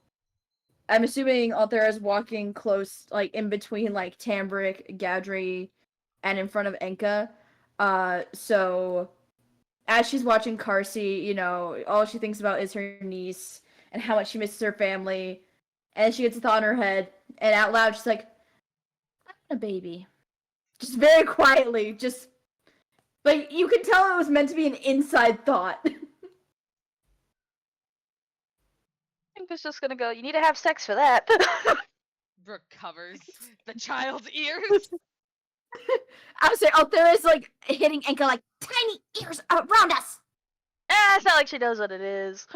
E: assuming Althera's walking close, like in between like Tambrick, Gadri, and in front of Enka. So as she's watching Carsey, all she thinks about is her niece and how much she misses her family. And she gets a thought in her head, and out loud, she's like, "I'm a baby." Just very quietly, just like you could tell it was meant to be an inside thought.
D: Enka's just gonna go, "You need to have sex for that."
A: Brooke covers the child's ears.
E: I would say Althera's like hitting Enka like tiny ears around us.
D: It's not like she knows what it is.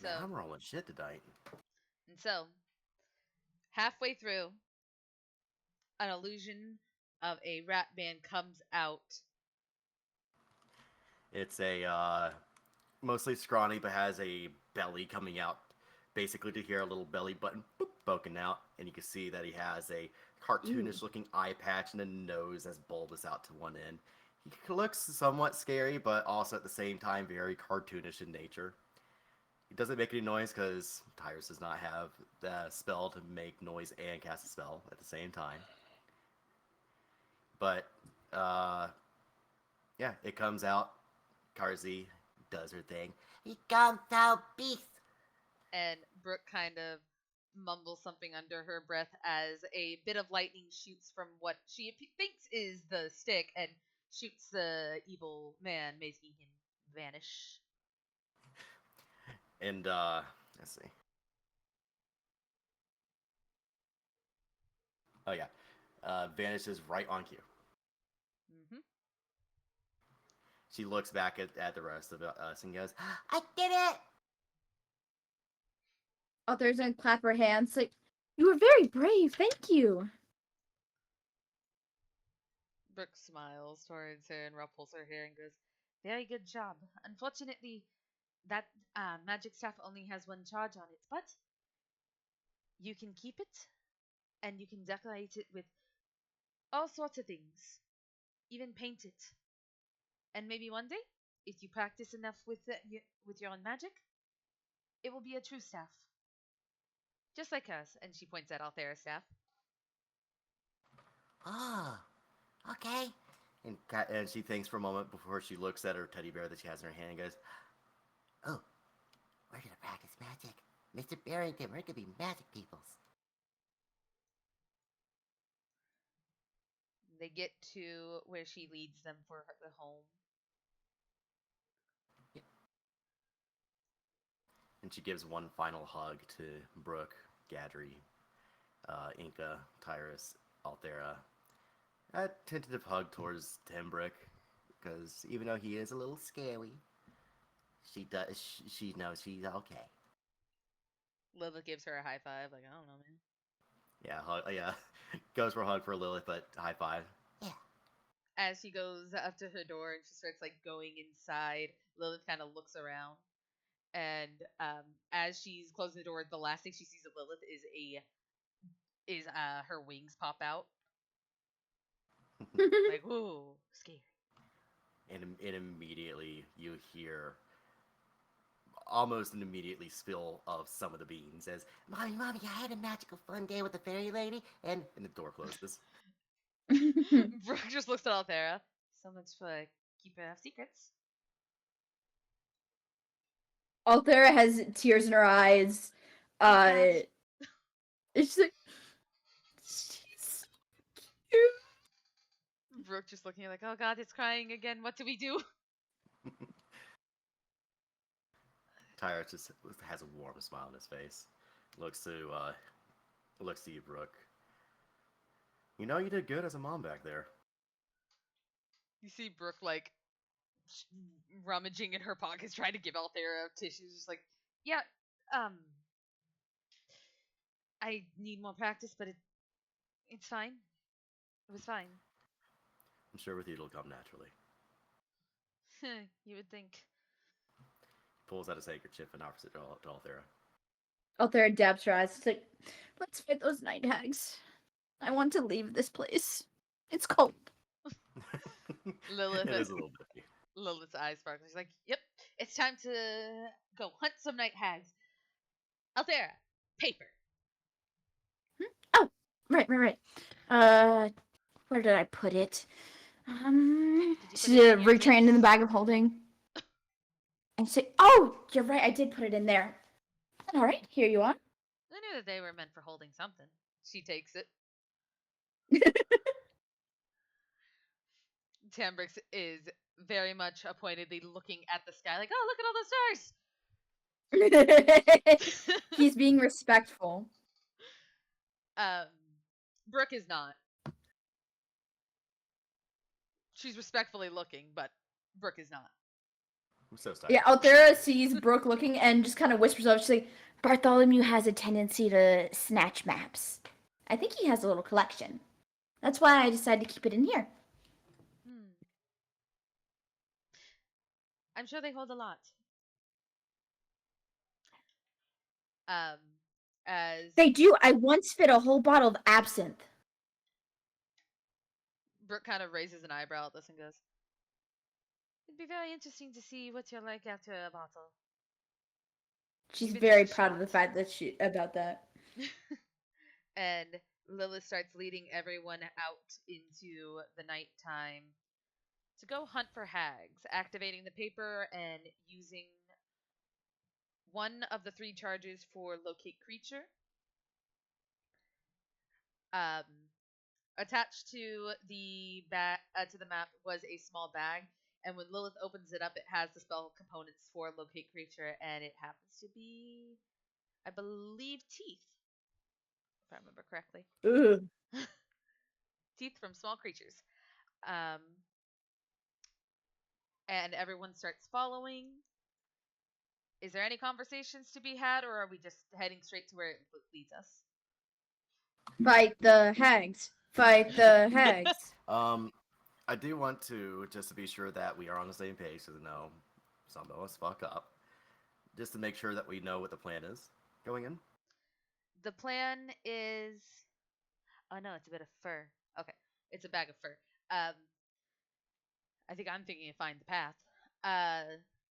F: Man, I'm rolling shit tonight.
A: And so, halfway through, an illusion of a rat man comes out.
F: It's a mostly scrawny, but has a belly coming out, basically to hear a little belly button boop, poking out, and you can see that he has a cartoonish-looking eye patch and a nose that's bulbous out to one end. He looks somewhat scary, but also at the same time very cartoonish in nature. He doesn't make any noise because Tyrus does not have the spell to make noise and cast a spell at the same time. But, yeah, it comes out. Carsey does her thing.
H: Begone, thou beast!
A: And Brooke kind of mumbles something under her breath as a bit of lightning shoots from what she thinks is the stick and shoots the evil man, making him vanish.
F: And, let's see. Oh, yeah. vanishes right on cue.
A: Mm-hmm.
F: She looks back at the rest of us and goes,
H: I did it!
E: Althera's gonna clap her hands like, you were very brave, thank you.
A: Brooke smiles towards her and ruffles her hair and goes, "Very good job. Unfortunately, that magic staff only has one charge on it, but you can keep it, and you can decorate it with all sorts of things, even paint it. And maybe one day, if you practice enough with your own magic, it will be a true staff, just like us." And she points at Althera's staff.
H: Oh, okay.
F: And she thinks for a moment before she looks at her teddy bear that she has in her hand and goes,
H: Oh, we're gonna practice magic. Mr. Barrington, we're gonna be magic peoples.
A: They get to where she leads them for the home.
F: and she gives one final hug to Brooke, Gadri, Inca, Tyrus, Althera. A tentative hug towards Timbrick, because even though he is a little scary, she knows she's okay.
A: Lilith gives her a high five, like, I don't know, man.
F: Yeah, goes for a hug for Lilith, but high five.
H: Yeah.
A: As she goes up to her door and she starts like going inside, Lilith kind of looks around, and as she's closing the door, the last thing she sees of Lilith is her wings pop out. Like, ooh, scary.
F: And immediately you hear almost an immediately spill of some of the beans as
H: Mommy, I had a magical fun day with the fairy lady, and
F: the door closes.
A: Brooke just looks at Althera. So much for keeping our secrets.
E: Althera has tears in her eyes.
A: God.
E: It's like, she's cute.
A: Brooke just looking like, oh god, it's crying again. What do we do?
F: Tyrus just has a warm smile on his face. Looks to you, Brooke. You know you did good as a mom back there.
A: You see Brooke like rummaging in her pockets, trying to give Althera tissues. Just like, yeah, I need more practice, but it's fine. It was fine.
F: I'm sure with you it'll come naturally.
A: You would think.
F: Pulls out his handkerchief and offers it to Althera.
E: Althera dabs her eyes. It's like, let's fight those night hags. I want to leave this place. It's cold.
A: Lilith
F: It is a little bit.
A: Lilith's eyes sparkle. She's like, yep, it's time to go hunt some night hags. Althera, paper.
E: Oh, right. Where did I put it? Retrained in the bag of holding. And say, oh, you're right, I did put it in there. All right, here you are.
A: I knew that they were meant for holding something. She takes it. Tambrix is very much appointedly looking at the sky, like, oh, look at all the stars.
E: He's being respectful.
A: Brooke is not. She's respectfully looking, but Brooke is not.
F: I'm so sorry.
E: Yeah, Althera sees Brooke looking and just kind of whispers out. She's like, Bartholomew has a tendency to snatch maps. I think he has a little collection. That's why I decided to keep it in here.
A: I'm sure they hold a lot. As
E: they do. I once fit a whole bottle of absinthe.
A: Brooke kind of raises an eyebrow at this and goes, it'd be very interesting to see what you're like after a bottle.
E: She's very proud of the fact that about that.
A: And Lilith starts leading everyone out into the nighttime to go hunt for hags, activating the paper and using one of the 3 charges for locate creature. Attached to the map was a small bag, and when Lilith opens it up, it has the spell components for locate creature, and it happens to be, I believe, teeth, if I remember correctly. teeth from small creatures. Um, and everyone starts following. Is there any conversations to be had, or are we just heading straight to where it leads us?
E: Fight the hags. Fight the hags.
F: I do want to, just to be sure that we are on the same page, so no, some of us fuck up, just to make sure that we know what the plan is going in.
A: The plan is. Oh no, it's a bit of fur. Okay, it's a bag of fur. I think I'm thinking of find the path.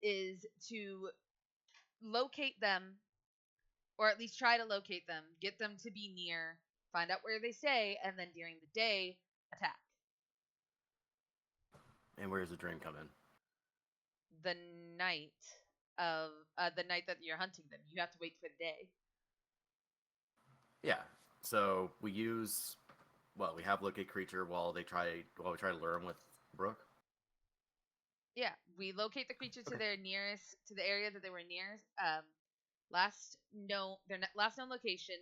A: Is to locate them, or at least try to locate them, get them to be near, find out where they stay, and then during the day attack.
F: And where does the dream come in?
A: The night of the night that you're hunting them, you have to wait for the day.
F: Yeah. So we use, well, we have locate creature while we try to lure them with Brooke.
A: Yeah, we locate the creature to their nearest, to the area that they were near. Their last known location,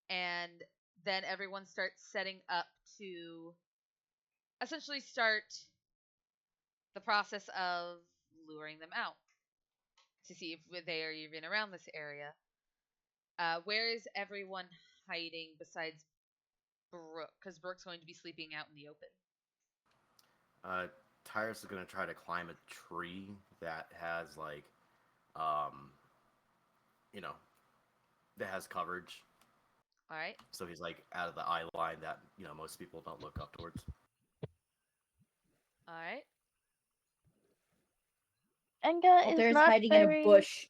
A: and then everyone starts setting up to essentially start the process of luring them out to see if they are even around this area. Where is everyone hiding besides Brooke? Because Brooke's going to be sleeping out in the open.
F: Tyrus is going to try to climb a tree that has, like, that has coverage.
A: All right.
F: So he's, like, out of the eye line that, most people don't look up towards.
A: All right.
D: Enga is
E: There's
D: not
E: hiding
D: very...
E: in a bush.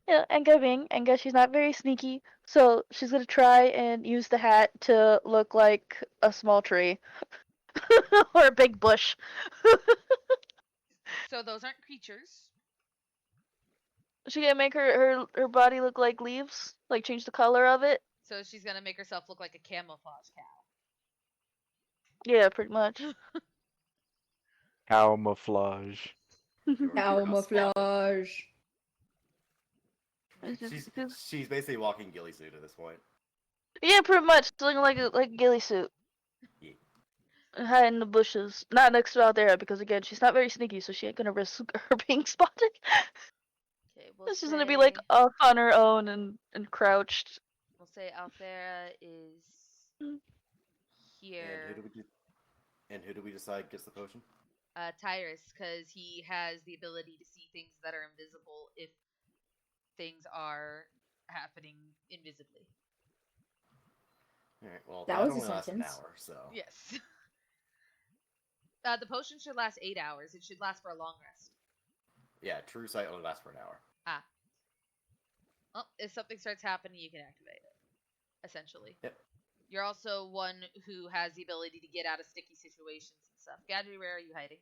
D: Yeah, Enga, she's not very sneaky, so she's gonna try and use the hat to look like a small tree. Or a big bush.
A: So those aren't creatures.
D: She gonna make her body look like leaves? Like change the color of it?
A: So she's gonna make herself look like a camouflage cow.
D: Yeah, pretty much.
G: Camouflage.
E: Camouflage.
F: She's basically walking ghillie suit at this point.
D: Yeah, pretty much. Looking like a ghillie suit.
F: Yeah.
D: Hide in the bushes. Not next to Althera, because again, she's not very sneaky, so she ain't gonna risk her being spotted.
A: Okay, we'll
D: She's gonna be like off on her own and crouched.
A: We'll say Althera is here.
F: And who do we decide gets the potion?
A: Tyrus, because he has the ability to see things that are invisible if things are happening invisibly.
F: Alright, well,
E: That
F: that
E: was a
F: only lasts an
E: sentence.
F: hour, so...
A: Yes. The potion should last 8 hours. It should last for a long rest.
F: Yeah, true sight only lasts for an hour.
A: Well, if something starts happening, you can activate it. Essentially.
F: Yep.
A: You're also one who has the ability to get out of sticky situations and stuff. Gadri, where are you hiding?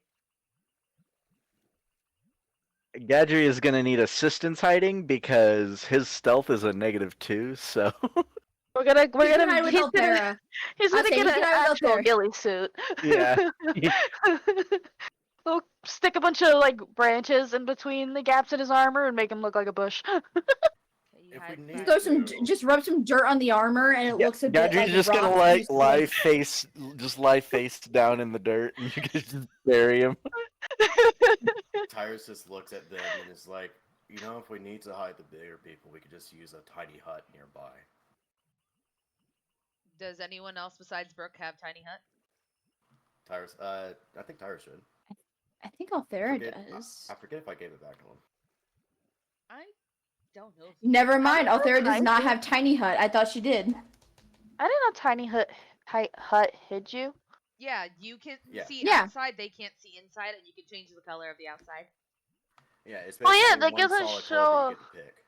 G: Gadri is gonna need assistance hiding because his stealth is a -2, so
D: We're gonna
E: Hide with
D: he's gonna
E: Althera.
D: he's
E: I'll
D: gonna
E: say
D: get
E: you
D: an
E: can hide with
D: actual
E: Althera.
D: ghillie suit.
G: Yeah.
D: We'll stick a bunch of like branches in between the gaps in his armor and make him look like a bush.
A: Okay, you
F: If
A: hide
F: we
A: beside-
F: need
E: Throw just rub some dirt on the armor, and it looks a bit
G: Gadri's
E: like
G: just gonna
E: rocks
G: like
E: used to
G: lie
E: make.
G: face down in the dirt, and you can just bury him.
F: Tyrus just looks at them and is like, if we need to hide the bigger people, we could just use a tiny hut nearby.
A: Does anyone else besides Brooke have tiny hut?
F: Tyrus, I think Tyrus should.
E: I think Althera
F: Forget-
E: does.
F: I forget if I gave it back to him.
A: I don't know.
E: Never mind.
D: I don't
E: Althera does
D: know.
E: not have tiny hut. I thought she did.
D: I didn't know tiny hut hid you.
A: Yeah, you can
F: Yeah.
A: see
E: Yeah.
A: outside, they can't see inside, and you can change the color of the outside.
F: Yeah, it's
D: Oh, yeah,
F: basically
D: that
F: one
D: doesn't
F: solid
D: show-
F: color that you get to pick.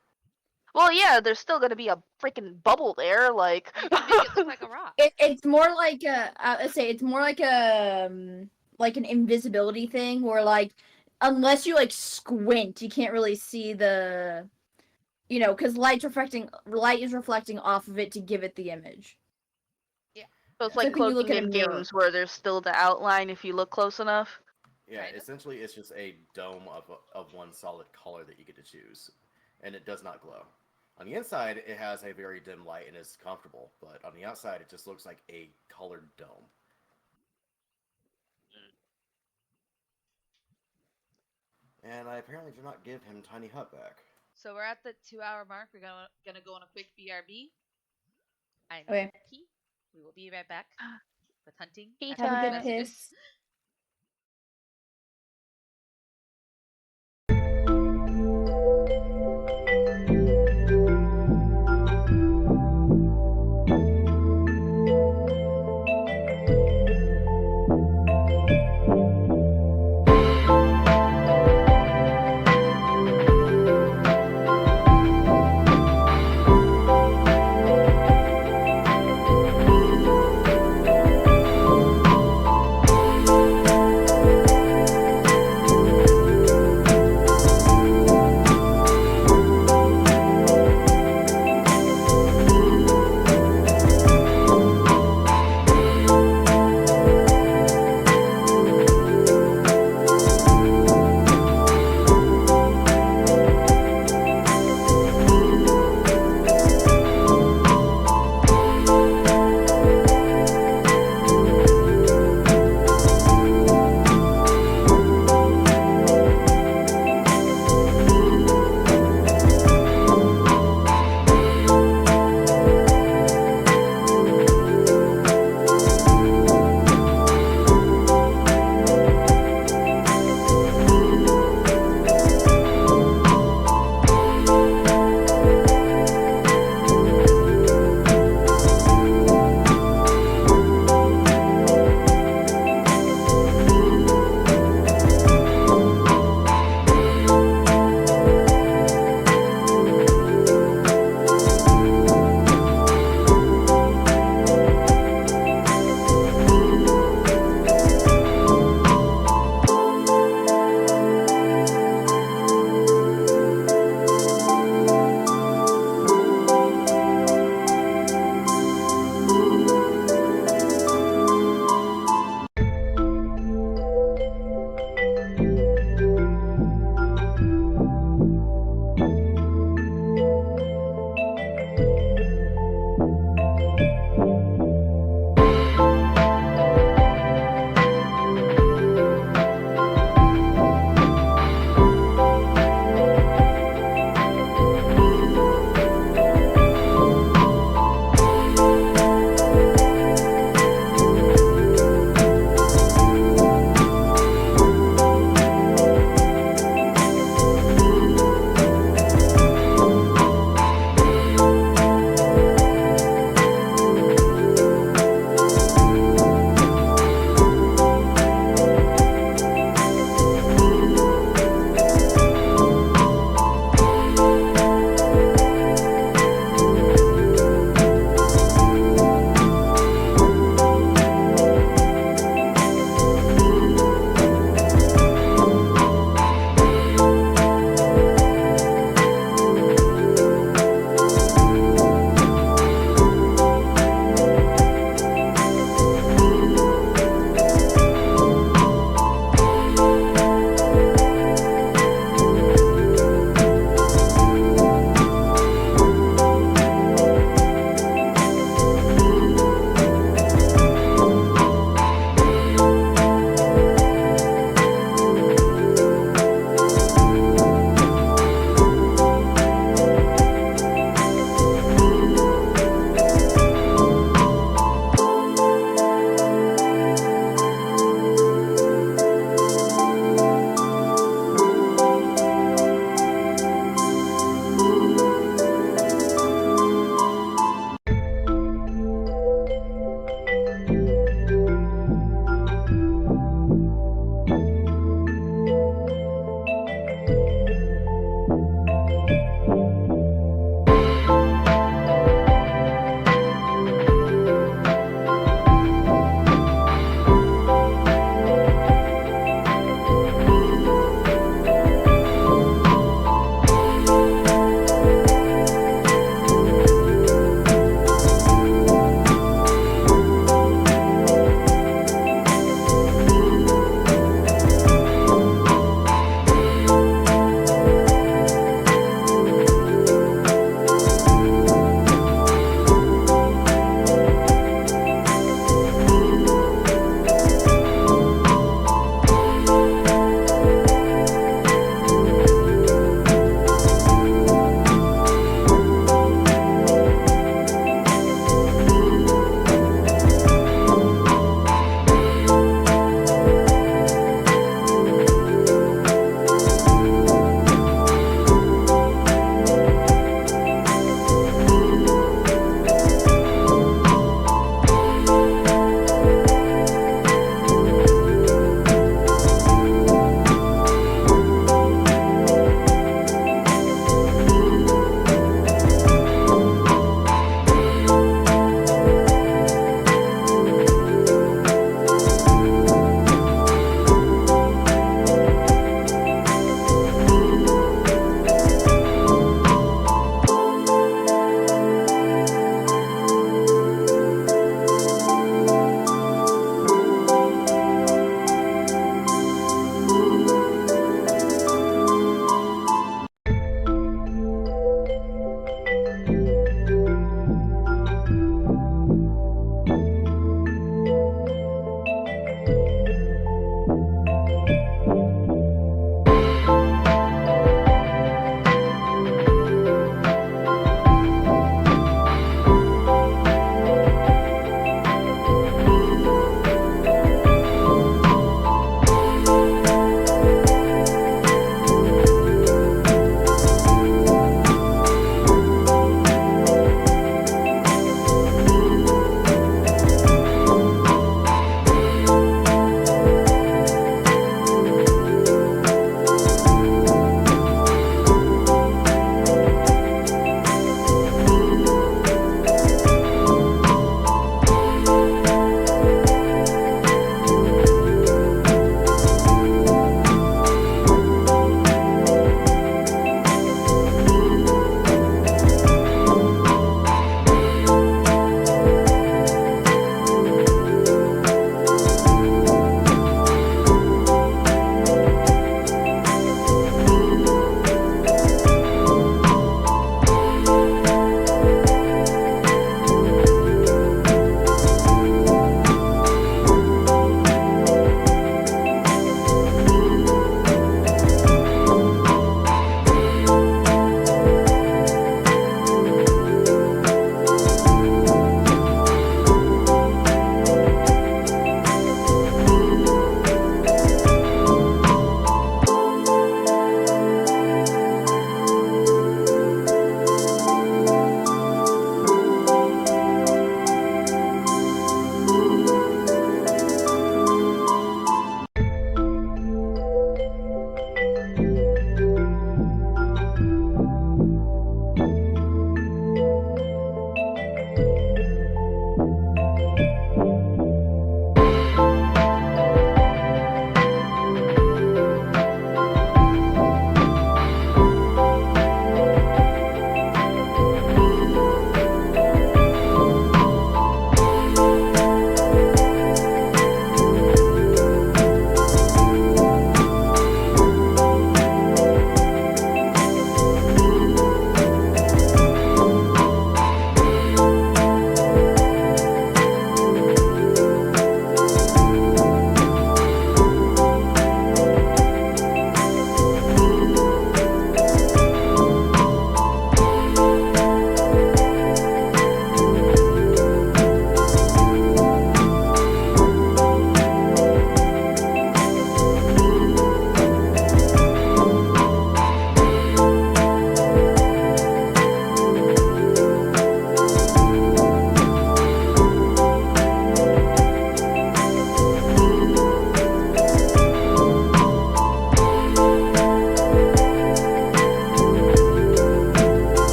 D: Well, yeah, there's still gonna be a freaking bubble there, like.
A: You can make it look like a rock.
E: It's more like a. Let's say it's more like a like an invisibility thing, where like unless you like squint, you can't really see the. Because light is reflecting off of it to give it the image.
D: So it's
F: Yeah.
D: like
E: It's like when you
D: cloaking
E: look at a
D: in
E: mirror.
D: games where there's still the outline if you look close enough.
F: Yeah,
A: Kinda.
F: essentially it's just a dome of one solid color that you get to choose. And it does not glow. On the inside, it has a very dim light and is comfortable, but on the outside, it just looks like a colored dome. And I apparently did not give him Tiny Hut back.
A: So we're at the 2-hour mark. We're gonna go on a quick BRB. I'm
E: Okay.
A: P. We will be right back with hunting.
D: Tea
A: after
E: Have a
A: these
E: good
A: messages.
E: piss.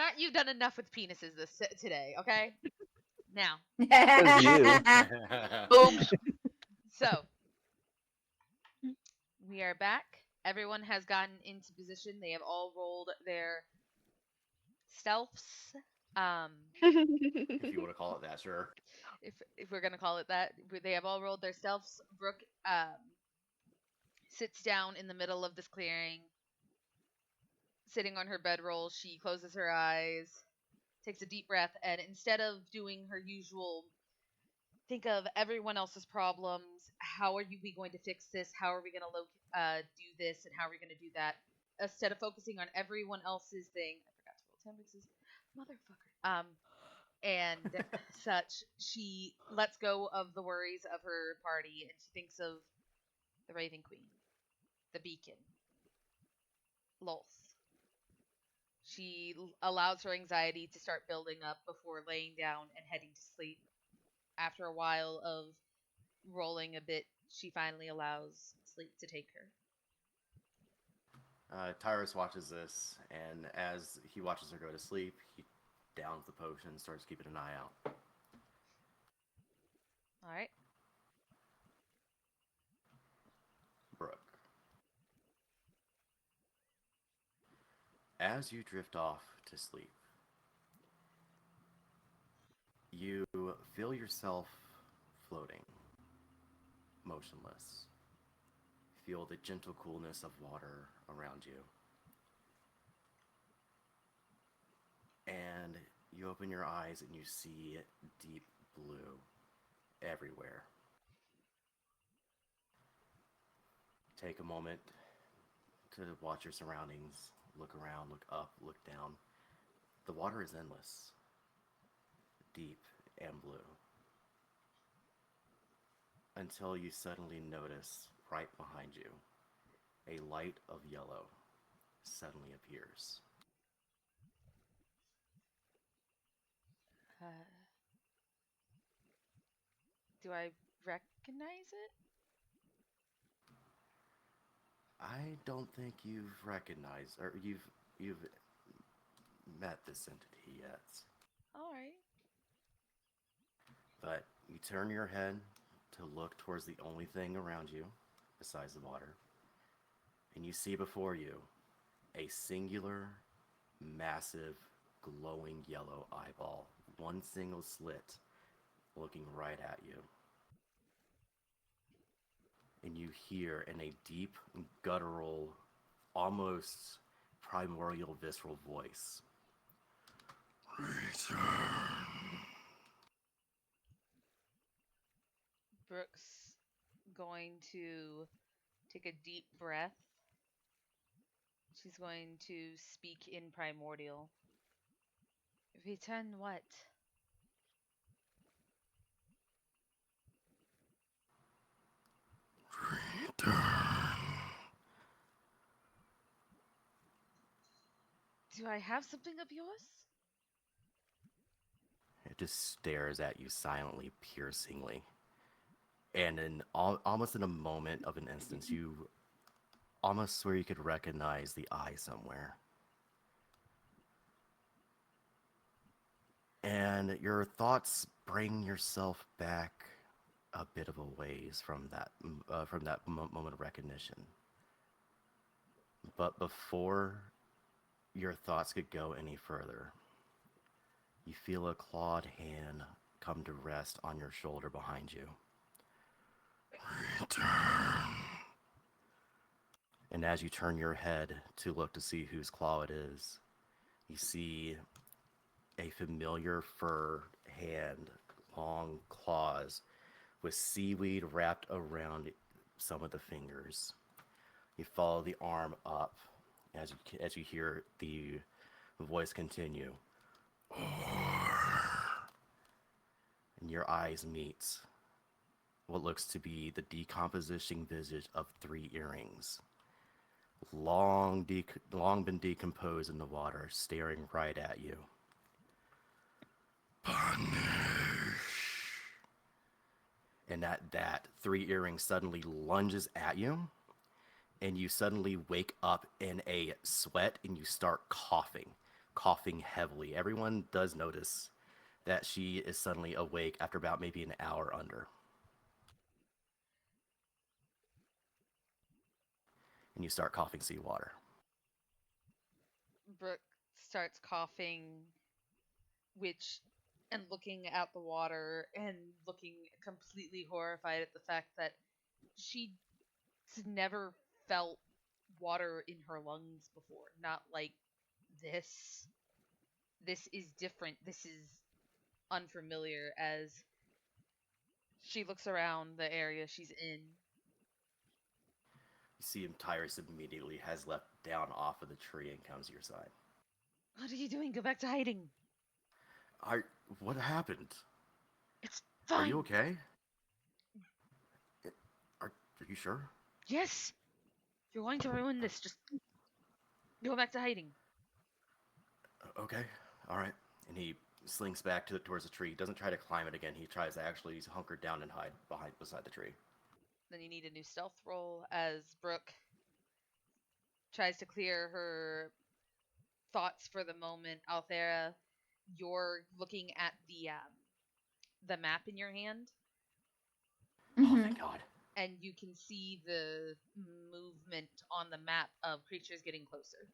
A: Grant, you've done enough with penises today, okay? Now,
G: Says you.
D: Oops.
A: so we are back. Everyone has gotten into position. They have all rolled their stealths.
F: If you want to call it that, sure.
A: If we're gonna call it that, they have all rolled their stealths. Brooke sits down in the middle of this clearing, sitting on her bedroll. She closes her eyes, takes a deep breath, and instead of doing her usual think of everyone else's problems, how are we going to fix this, how are we going to do this, and how are we going to do that, instead of focusing on everyone else's thing. I forgot to roll 10 mixes, motherfucker. And such, she lets go of the worries of her party, and she thinks of the Raven Queen, the Beacon, Lolth. She allows her anxiety to start building up before laying down and heading to sleep. After a while of rolling a bit, she finally allows sleep to take her.
F: Tyrus watches this, and as he watches her go to sleep, he downs the potion and starts keeping an eye out.
A: Alright.
F: Brooke. As you drift off to sleep, you feel yourself floating, motionless. Feel the gentle coolness of water around you. And you open your eyes and you see deep blue everywhere. Take a moment to watch your surroundings. Look around, look up, look down. The water is endless, deep and blue. Until you suddenly notice right behind you, a light of yellow suddenly appears.
A: Do I recognize it?
F: I don't think you've recognized, or you've met this entity yet.
A: Alright.
F: But you turn your head to look towards the only thing around you besides the water, and you see before you a singular, massive, glowing yellow eyeball, one single slit, looking right at you. And you hear in a deep, guttural, almost primordial, visceral voice, "Return."
A: Brooke's going to take a deep breath. She's going to speak in primordial. Return what?
F: Return.
A: Do I have something of yours?
F: It just stares at you silently, piercingly. And in almost in a moment of an instance, you almost swear you could recognize the eye somewhere. And your thoughts bring yourself back a bit of a ways from that moment of recognition. But before your thoughts could go any further, you feel a clawed hand come to rest on your shoulder behind you. Return. And as you turn your head to look to see whose claw it is, you see a familiar fur hand, long claws, with seaweed wrapped around some of the fingers. You follow the arm up as you hear the voice continue. And your eyes meet what looks to be the decomposition visage of 3 earrings, long been decomposed in the water, staring right at you. Punish. And at that, 3 earrings suddenly lunges at you, and you suddenly wake up in a sweat and you start coughing. coughing heavily. Everyone does notice that she is suddenly awake after about maybe an hour under. And you start coughing seawater.
A: Brooke starts coughing, and looking at the water and looking completely horrified at the fact that she's never felt water in her lungs before. Not like this. This is different. This is unfamiliar as she looks around the area she's in.
F: You see Tyrus immediately has leapt down off of the tree and comes to your side.
A: What are you doing? Go back to hiding.
F: What happened?
A: It's fine.
F: Are you okay? Are you sure?
A: Yes. You're going to ruin this. Just go back to hiding.
F: Okay, all right. And he slinks back towards the tree. He doesn't try to climb it again. He tries to actually hunker down and hide beside the tree.
A: Then you need a new stealth roll as Brooke tries to clear her thoughts for the moment. Althera, you're looking at the map in your hand.
F: Oh, thank God.
A: And you can see the movement on the map of creatures getting closer.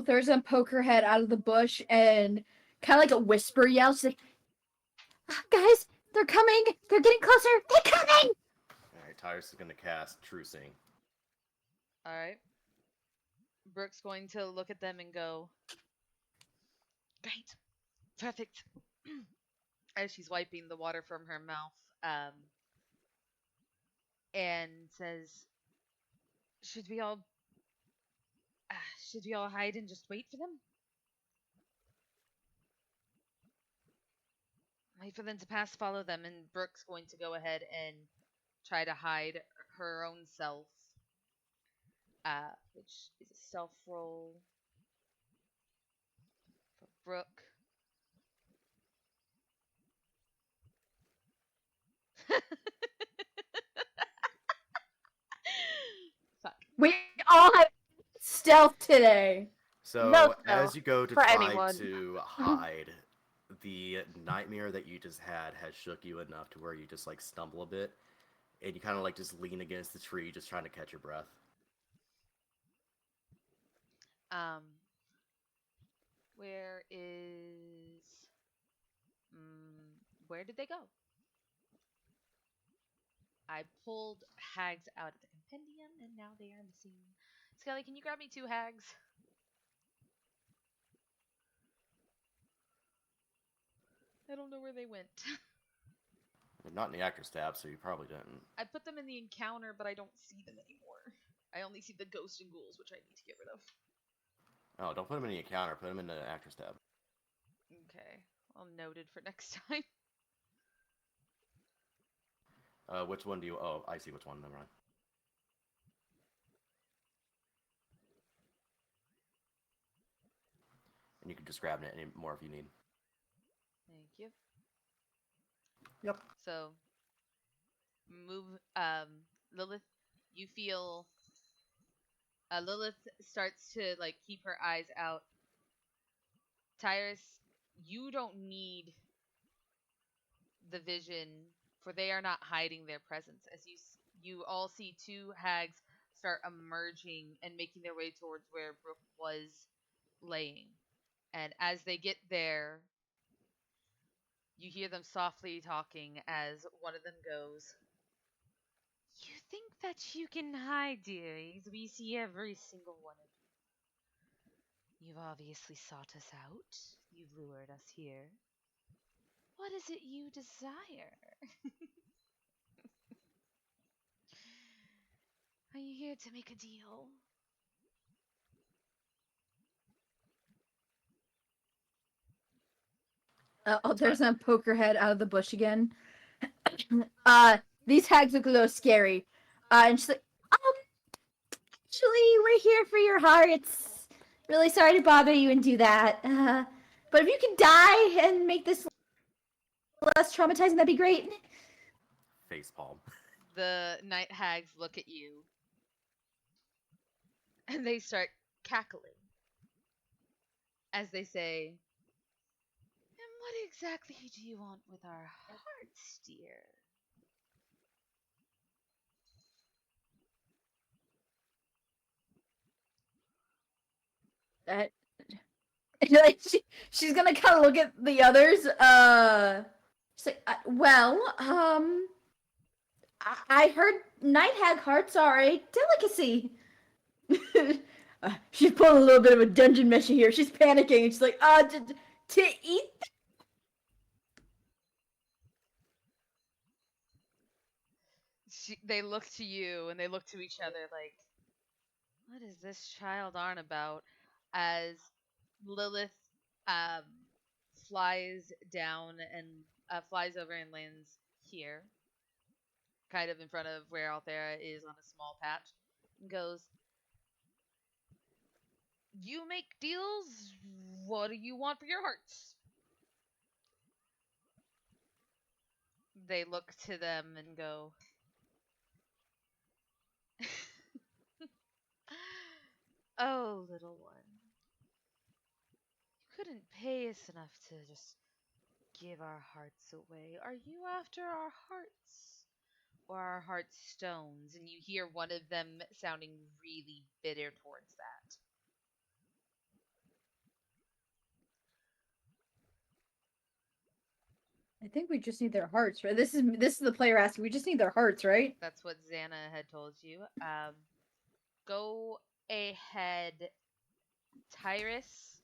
E: There's a poke her head out of the bush and kind of like a whisper yell. She's like, guys, they're coming. They're getting closer. They're coming.
F: All right, Tyrus is going to cast True Seeing.
A: All right. Brooke's going to look at them and go, great, perfect. As she's wiping the water from her mouth, and says, should we all hide and just wait for them? Wait for them to pass, follow them, and Brooke's going to go ahead and try to hide her own self, which is a stealth roll for Brooke. Fuck.
E: We all have stealth today.
F: So
D: No
F: as
D: stealth
F: you go to
D: for
F: try
D: anyone.
F: to hide, the nightmare that you just had has shook you enough to where you just like stumble a bit, and you kind of like just lean against the tree, just trying to catch your breath.
A: Where did they go? I pulled hags out of the compendium, and now they are missing. Skelly, can you grab me 2 hags? I don't know where they went.
F: They're not in the actor's tab, so you probably didn't.
A: I put them in the encounter, but I don't see them anymore. I only see the ghosts and ghouls, which I need to get rid of.
F: Oh, don't put them in the encounter. Put them in the actor's tab.
A: Okay. Well, noted for next time.
F: Which one do you... Oh, I see which one. Never mind. And you can just grab any more if you need.
A: Thank you.
F: Yep.
A: So, Lilith, you feel... Lilith starts to, like, keep her eyes out. Tyrus, you don't need the vision, for they are not hiding their presence. As you all see 2 hags start emerging and making their way towards where Brooke was laying. And as they get there, you hear them softly talking as one of them goes, "You think that you can hide, dearies? We see every single one of you. You've obviously sought us out. You've lured us here. What is it you desire? Are you here to make a deal?"
E: There's a poker head out of the bush again. These hags look a little scary. And she's like, actually, we're here for your hearts. Really sorry to bother you and do that. But if you can die and make this less traumatizing, that'd be great.
F: Facepalm.
A: The night hags look at you. And they start cackling as they say, "And what exactly do you want with our hearts, dear?"
E: That like she's gonna kind of look at the others. She's like, well, I heard night hag hearts are a delicacy. She's pulling a little bit of a dungeon measure here. She's panicking. She's like, to eat.
A: They look to you and they look to each other like, what is this child on about? As Lilith um, flies down and flies over and lands here, kind of in front of where Althera is on a small patch, and goes, "You make deals. What do you want for your hearts?" They look to them and go, "Oh, little one, you couldn't pay us enough to just give our hearts away. Are you after our hearts or our heart stones?" And you hear one of them sounding really bitter towards that.
E: I think we just need their hearts, right? This is the player asking. We just need their hearts, right?
A: That's what Xana had told you. Go ahead, Tyrus,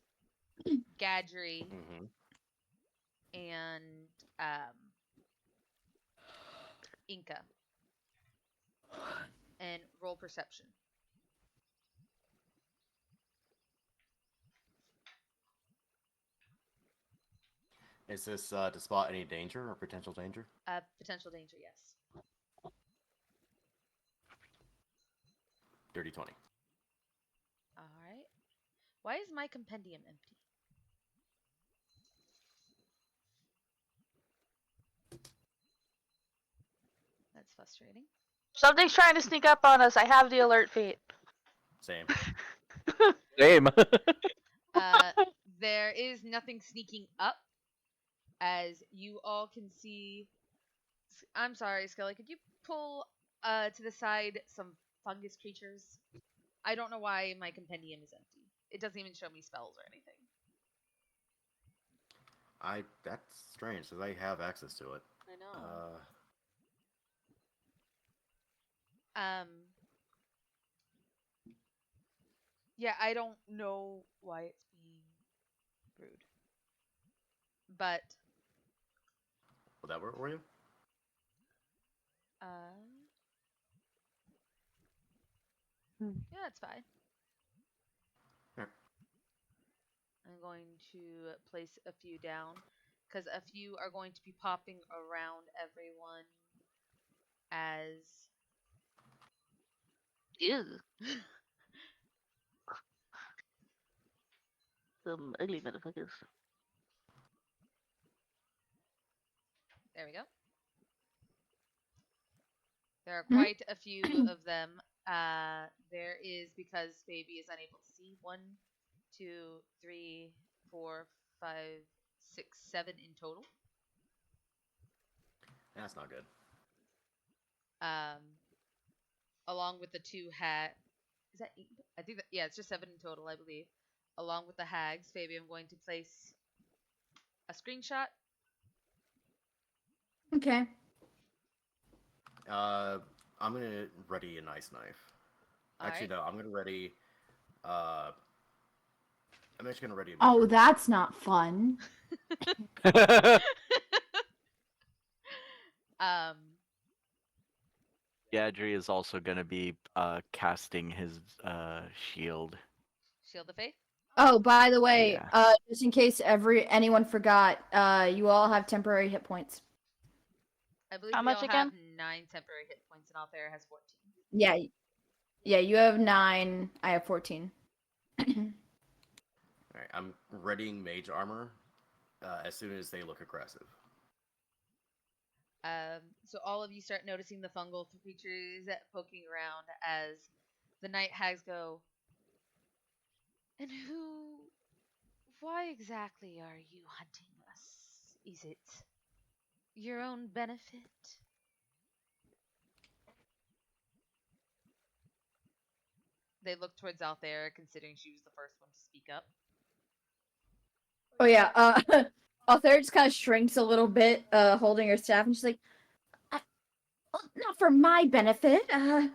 A: Gadry,
F: Mm-hmm.
A: and um, Inca, and roll perception.
F: Is this to spot any danger or potential danger?
A: Potential danger, yes.
F: Dirty 20.
A: All right. Why is my compendium empty? That's frustrating.
D: Something's trying to sneak up on us. I have the alert feed.
F: Same.
G: Same.
A: There is nothing sneaking up, as you all can see. I'm sorry, Skelly. Could you pull to the side some fungus creatures? I don't know why my compendium is empty. It doesn't even show me spells or anything.
F: That's strange, because I have access to it.
A: I know. Yeah, I don't know why it's being brewed. But
F: Will that work for you?
A: yeah, it's fine.
F: Sure.
A: I'm going to place a few down because a few are going to be popping around everyone as
D: Ew. Some ugly motherfuckers.
A: there we go. There are quite a few of them. There is, because Baby is unable to see, 1, 2, 3, 4, 5, 6, 7 in total.
F: That's not good.
A: Along with the 2 hat. Is that 8? I think that, yeah, it's just 7 in total, I believe. Along with the hags, Fabi, I'm going to place a screenshot.
E: Okay.
F: I'm gonna ready an ice knife. Actually,
A: Alright.
F: no. I'm gonna ready. I'm actually gonna ready.
E: Oh, that's not fun.
G: Gadri is also gonna be casting his shield.
A: Shield of Faith.
E: Oh, by the way,
G: Yeah.
E: just in case anyone forgot, you all have temporary hit points.
A: I believe
D: How
A: we
D: much
A: all
D: again?
A: have 9 temporary hit points, and Althera has 14.
E: Yeah, you have 9. I have 14.
F: Alright, I'm readying mage armor as soon as they look aggressive.
A: So all of you start noticing the fungal creatures poking around as the night hags go, And why exactly are you hunting us? Is it your own benefit? They look towards Althea, considering she was the first one to speak up.
E: Oh yeah, Althea just kind of shrinks a little bit, holding her staff, and she's like, well, not for my benefit. You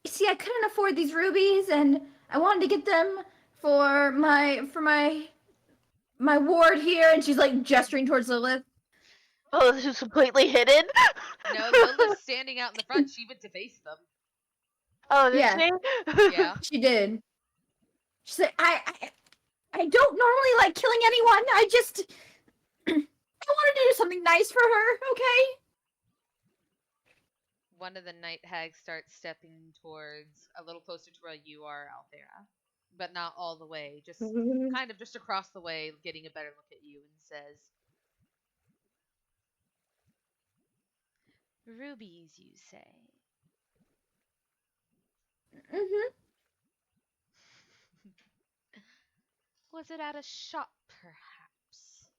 E: see, I couldn't afford these rubies, and I wanted to get them for my ward here. And she's like gesturing towards Lilith.
D: Oh, this is completely hidden.
A: No, Lilith's standing out in the front. She went to face them.
D: Oh, did
E: Yeah.
D: she?
A: Yeah.
E: She did. She's like, I don't normally like killing anyone. I just I want to do something nice for her. Okay.
A: One of the night hags starts stepping towards a little closer to where you are, Althea, but not all the way. Just kind of just across the way, getting a better look at you, and says, "Rubies, you say?"
E: Mhm.
A: Was it at a shop, perhaps?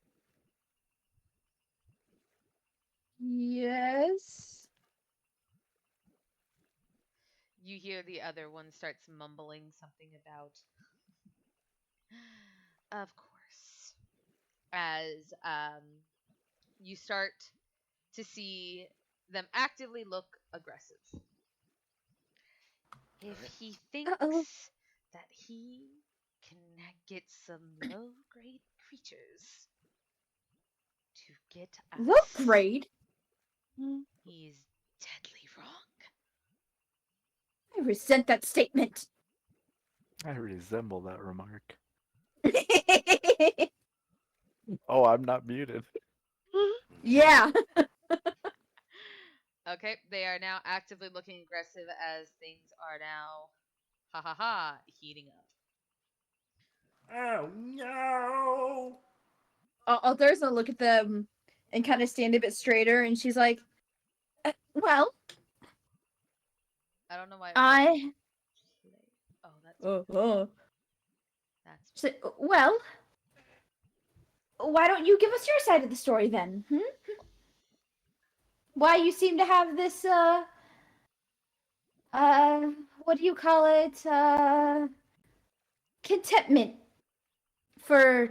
E: Yes.
A: You hear the other one starts mumbling something about, of course, as you start to see them actively look aggressive. If he
E: Uh-oh.
A: thinks that he can get some low-grade creatures to get us,
E: Low grade.
A: he is deadly wrong.
E: I resent that statement.
G: I resemble that remark. Oh, I'm not muted.
E: Yeah.
A: Okay, they are now actively looking aggressive as things are now, heating up.
F: Oh no!
E: Althera's gonna look at them and kind of stand a bit straighter, and she's like, well,
A: I don't know why.
E: I.
A: Oh, that's that's
E: She's like, well, why don't you give us your side of the story then? Why you seem to have this, what do you call it? Contentment for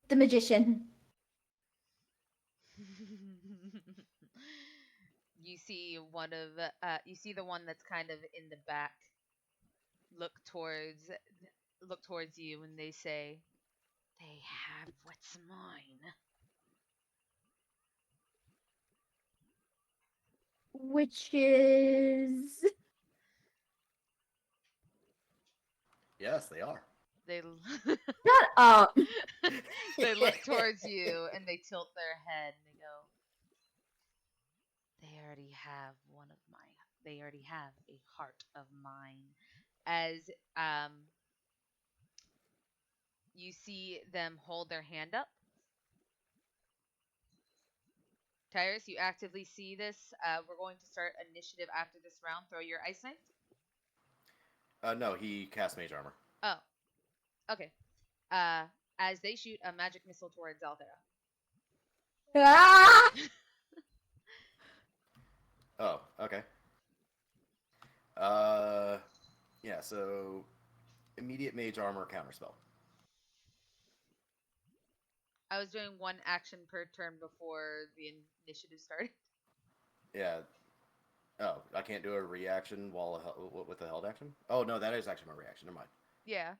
E: the magician.
A: You see you see the one that's kind of in the back look towards you, and they say, "They have what's mine."
E: Which is.
F: Yes, they are.
A: They
E: Shut up!
A: they look towards you and they tilt their head and they go, "They already have one of mine. They already have a heart of mine." As you see them hold their hand up. Tyrus, you actively see this. We're going to start initiative after this round. Throw your ice knife.
F: No, he cast mage armor.
A: Oh, okay. As they shoot a magic missile towards Althea.
E: Ah!
F: Oh, okay. Yeah, so immediate mage armor counterspell.
A: I was doing one action per turn before the initiative started.
F: Yeah. Oh, I can't do a reaction with a held action? Oh, no, that is actually my reaction. Never mind.
A: Yeah.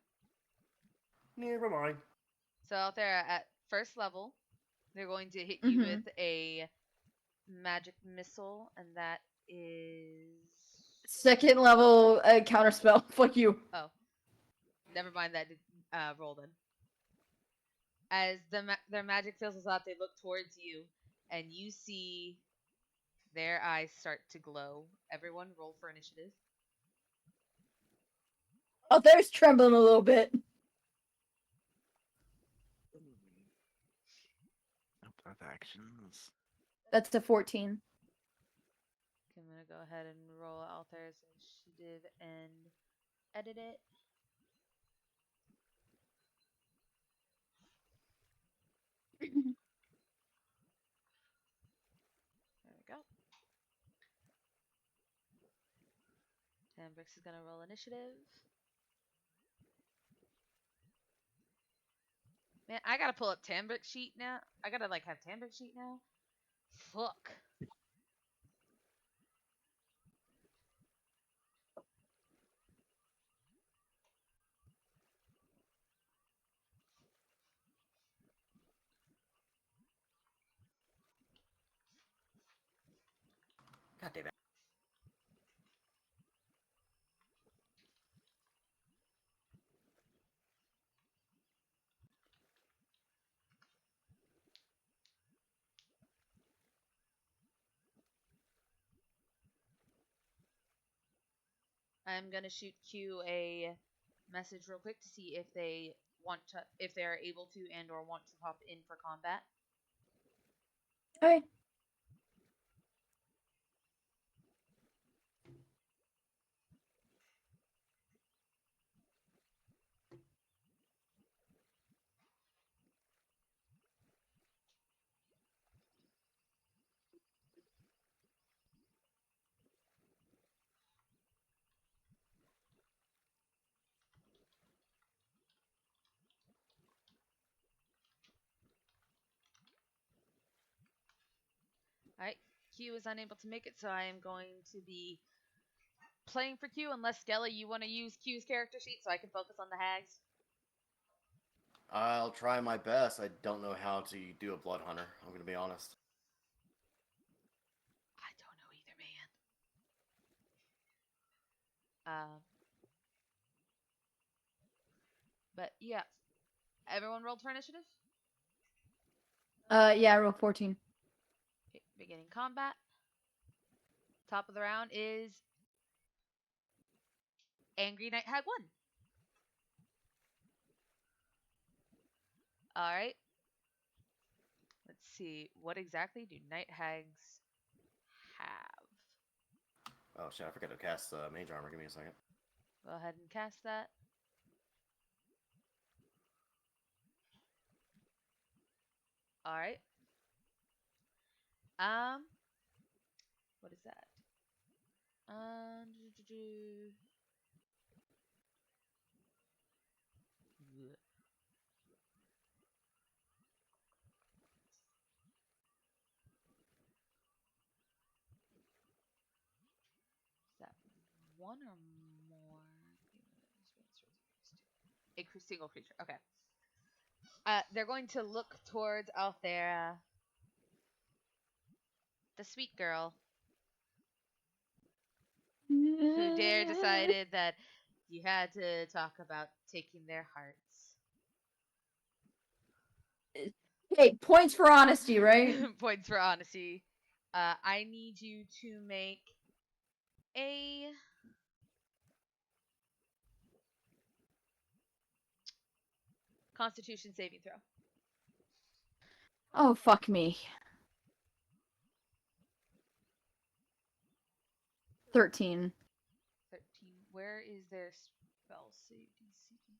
F: Never mind.
A: So Althea, at first level, they're going to hit you with a magic missile, and that is...
E: Second level counterspell. Fuck you.
A: Oh. Never mind that roll then. As their magic fizzles out, they look towards you, and you see their eyes start to glow. Everyone, roll for initiative.
E: Althera's trembling a little bit.
G: Actions.
E: That's a 14.
A: I'm going to go ahead and roll Althera's initiative and edit it. There we go. Tambrix is gonna roll initiative. Man, I gotta pull up Tambrix sheet now. I gotta like have Tambrix sheet now. Fuck.
H: God damn it.
A: I'm gonna shoot Q a message real quick to see if they want to, if they are able to and or want to pop in for combat.
E: Okay.
A: Alright, Q is unable to make it, so I am going to be playing for Q unless Skelly, you want to use Q's character sheet so I can focus on the hags.
F: I'll try my best. I don't know how to do a blood hunter. I'm gonna be honest.
A: I don't know either, man. But yeah, everyone rolled for initiative.
E: Yeah, I rolled 14.
A: Okay, beginning combat. Top of the round is Angry Night Hag 1. Alright. Let's see. What exactly do Night Hags have?
F: Oh shit! I forgot to cast mage armor. Give me a second.
A: Go ahead and cast that. Alright. What is that? Is that one or more? A single creature. Okay. They're going to look towards Althera, the sweet girl, who decided that you had to talk about taking their hearts.
E: Hey, points for honesty, right?
A: Points for honesty. I need you to make a Constitution saving throw.
E: Oh, fuck me. 13.
A: 13. Where is their spell save DC?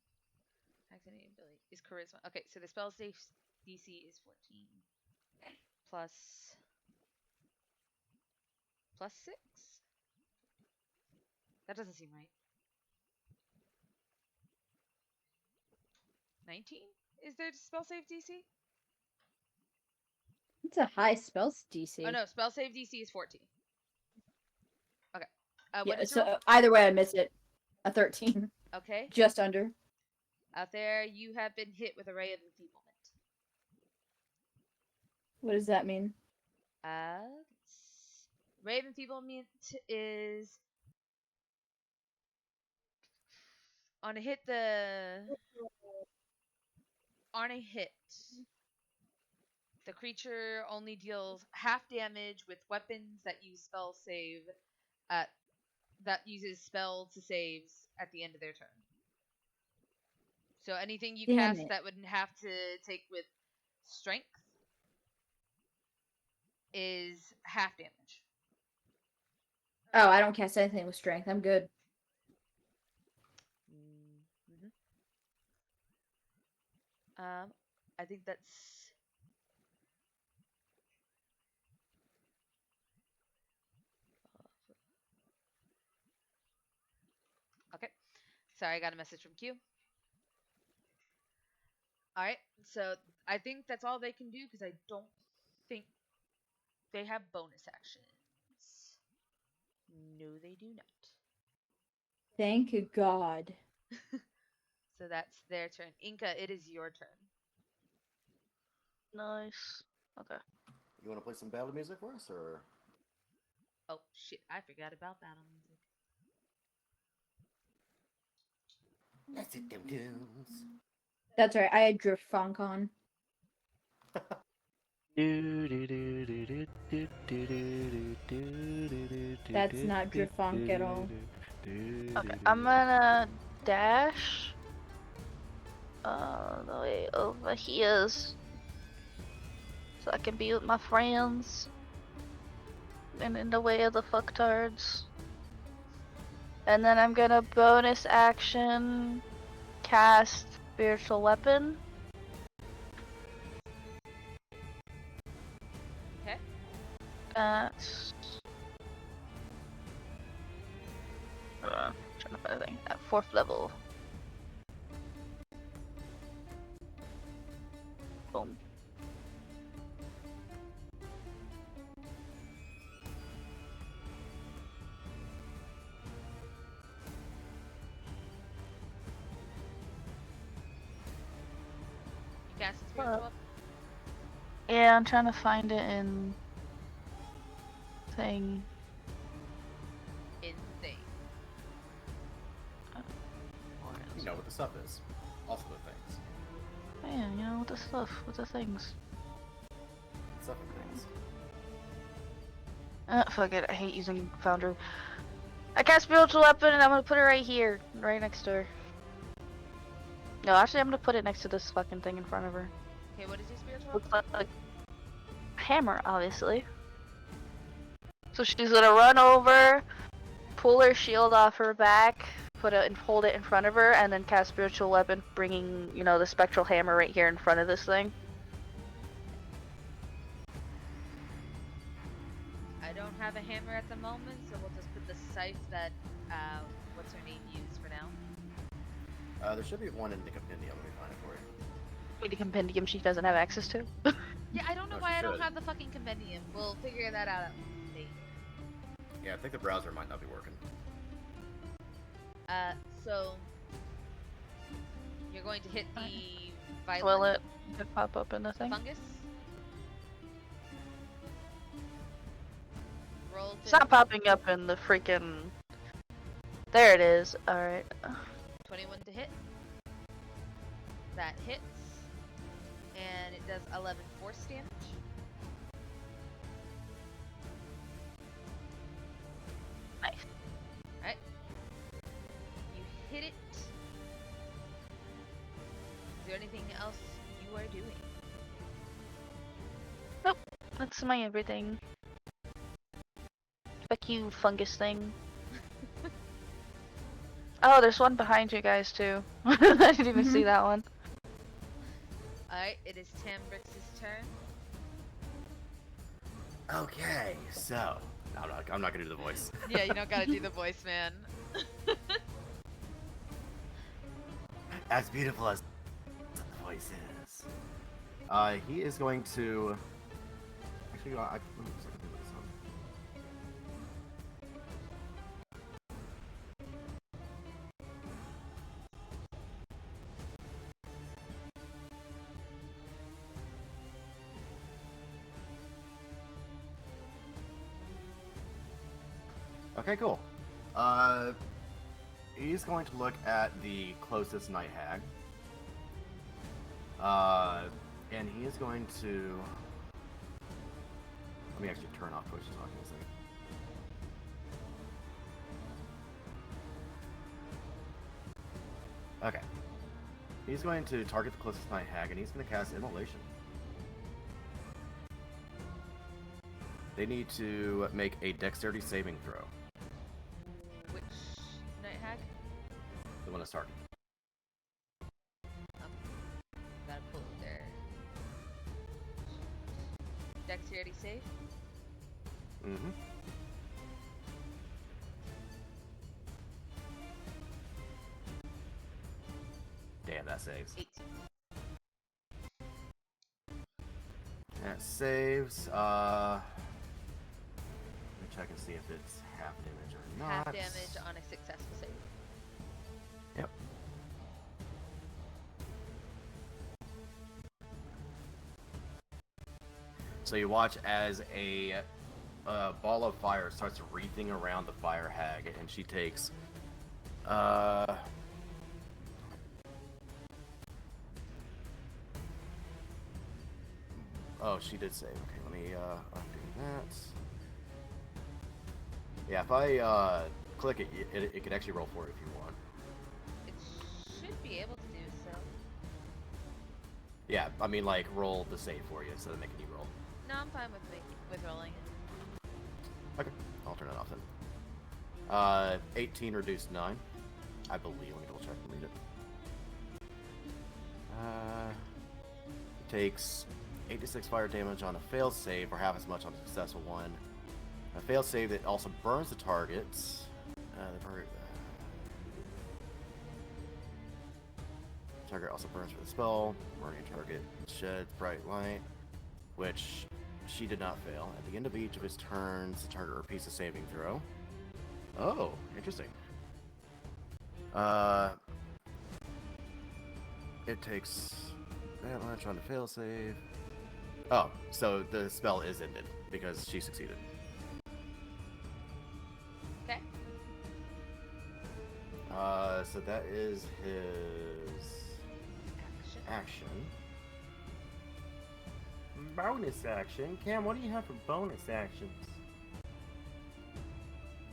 A: Accident ability is charisma. Okay, so the spell save DC is 14 plus 6. That doesn't seem right. 19 is their spell save DC?
E: It's a high spells DC.
A: Oh no, spell save DC is 14. Okay.
E: Yeah,
A: What is
E: so
A: your
E: either way, I miss it. A 13.
A: Okay.
E: Just under.
A: Out there, you have been hit with a ray of enfeeblement.
E: What does that mean?
A: Ray of enfeeblement is on a hit. On a hit, the creature only deals half damage with weapons that use spell save. That uses spell to saves at the end of their turn. So anything you cast that wouldn't have to take with strength is half damage.
E: Oh, I don't cast anything with strength. I'm good.
A: I think that's Sorry, I got a message from Q. Alright, so I think that's all they can do because I don't think they have bonus actions. No, they do not.
E: Thank God.
A: So that's their turn. Inca, it is your turn.
D: Nice. Okay.
F: You want to play some battle music for us, or?
A: Oh shit, I forgot about battle music.
H: Let's hit them tunes.
E: That's right. I had Drift Funk on. That's not Drift Funk at all.
D: Okay, I'm gonna dash the way over here so I can be with my friends and in the way of the fucktards. And then I'm gonna bonus action cast Spiritual Weapon.
A: Okay.
D: That's trying to find a thing. At 4th level. Boom.
A: You cast a spiritual weapon?
D: Yeah, I'm trying to find it in thing.
A: Insane.
F: You know what the stuff is. Also the things.
D: Man, you know, with the stuff, with the things.
F: Stuff and things.
D: Fuck it, I hate using Foundry. I cast Spiritual Weapon and I'm gonna put it right here, right next to her. No, actually I'm gonna put it next to this fucking thing in front of her.
A: Okay, what is your spiritual
D: Looks
A: weapon?
D: like a hammer, obviously. So she's gonna run over, pull her shield off her back, put it and hold it in front of her, and then cast Spiritual Weapon, bringing, you know, the spectral hammer right here in front of this thing.
A: I don't have a hammer at the moment, so we'll just put the scythe that, what's her name used for now.
F: There should be one in the compendium. Let me find it for you.
D: The compendium she doesn't have access to.
A: Yeah, I don't know
F: Oh,
A: why
F: she
A: I don't
F: should.
A: have the fucking compendium. We'll figure that out later.
F: Yeah, I think the browser might not be working.
A: So you're going to hit the violet
D: Will it pop up in the thing?
A: fungus. Roll to
D: It's not popping up in the freaking... There it is. Alright.
A: 21 to hit. That hits. And it does 11 force damage.
D: Nice.
A: Alright. You hit it. Is there anything else you are doing?
D: That's my everything. Fuck you, fungus thing. Oh, there's one behind you guys too. I didn't even see that one.
A: Alright, it is Tambrix's turn.
F: Okay, so I'm not gonna do the voice.
A: Yeah, you don't gotta do the voice, man.
F: As beautiful as the voice is. He is going to. Actually, I can do this one. Okay, cool. He's going to look at the closest night hag. And he is going to. Let me actually turn off Twitch talking a second. Okay. He's going to target the closest night hag, and he's going to cast Immolation. They need to make a dexterity saving throw.
A: Which night hag?
F: The one that's targeted.
A: Gotta pull it there. Dexterity save?
F: and that saves.
A: 18.
F: That saves. Let me check and see if it's half damage or not.
A: Half damage on a successful save.
F: Yep. So you watch as a ball of fire starts wreathing around the fire hag, and she takes oh, she did save. Okay, let me undo that. Yeah, if I click it, it can actually roll for it if you want.
A: It should be able to do so.
F: Yeah, I mean, like, roll the save for you instead of making you roll.
A: No, I'm fine with rolling it.
F: Okay, I'll turn it off then. 18 reduced 9. I believe. Let me double check and read it. It takes 8 to 6 fire damage on a failed save, or half as much on a successful one. A failed save that also burns the target. Target also burns for the spell. Burning target sheds bright light, which she did not fail. At the end of each of his turns, the target repeats a saving throw. Oh, interesting. It takes that much on the fail save. Oh, so the spell is ended because she succeeded.
A: Okay.
F: So that is his action. Bonus action? Cam, what do you have for bonus actions?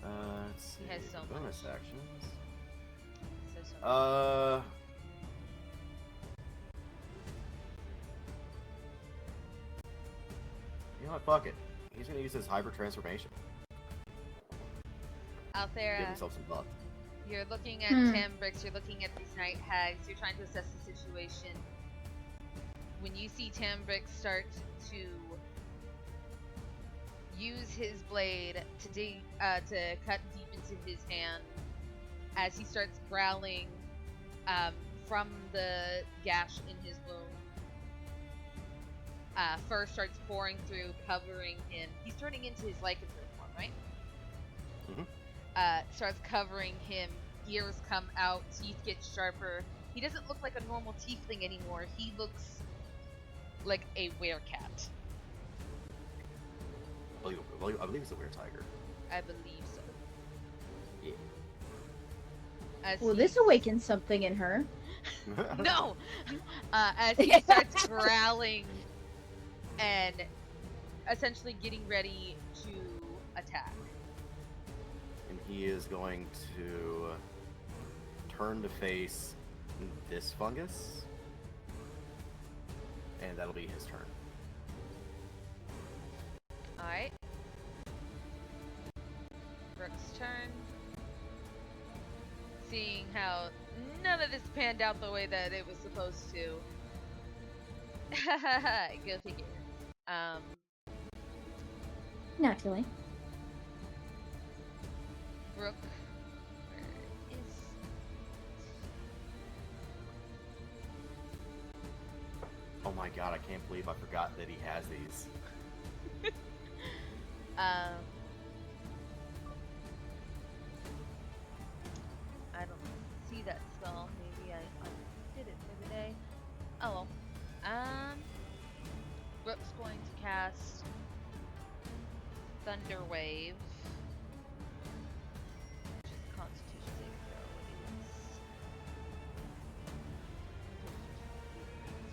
F: Let's see.
A: He has so
F: bonus
A: much.
F: actions.
A: So
F: You know what? Fuck it. He's gonna use his hyper transformation.
A: out there,
F: Give himself some buff.
A: you're looking at Tambrix, you're looking at these night hags, you're trying to assess the situation. When you see Tambrix start to use his blade to cut deep into his hand, as he starts growling from the gash in his wound, fur starts pouring through, covering him. He's turning into his lycanthrope form, right?
F: Mm-hmm.
A: Starts covering him. Ears come out, teeth get sharper. He doesn't look like a normal tiefling anymore. He looks like a werecat.
F: I believe it's a were-tiger.
A: I believe so.
F: Yeah.
A: As
E: Well,
A: he-
E: this awakens something in her.
A: No! As he starts growling and essentially getting ready to attack.
F: And he is going to turn to face this fungus. And that'll be his turn.
A: Alright. Brooks' turn. Seeing how none of this panned out the way that it was supposed to. Go figure.
E: Naturally.
A: Brooke, where is
F: Oh my god, I can't believe I forgot that he has these.
A: I don't see that spell. Maybe I did it for the day. Oh well. Brooke's going to cast Thunder Wave. Which is a Constitution saving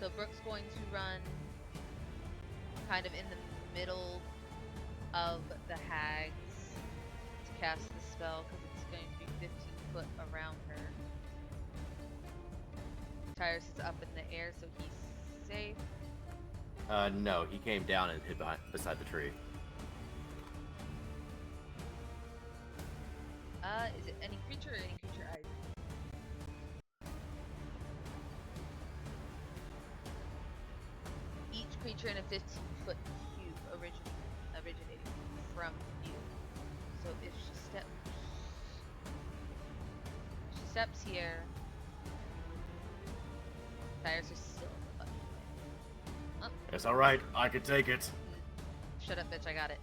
A: throw. So Brooke's going to run kind of in the middle of the hags to cast the spell because it's going to be 15 foot around her. Tyrus is up in the air, so he's safe.
F: No, he came down and hid beside the tree.
A: Is it any creature or any creature eyes? Each creature in a 15-foot cube originating from you. So if she steps here, Tires are still in the fucking way.
F: It's alright, I can take it.
A: Shut up, bitch, I got it.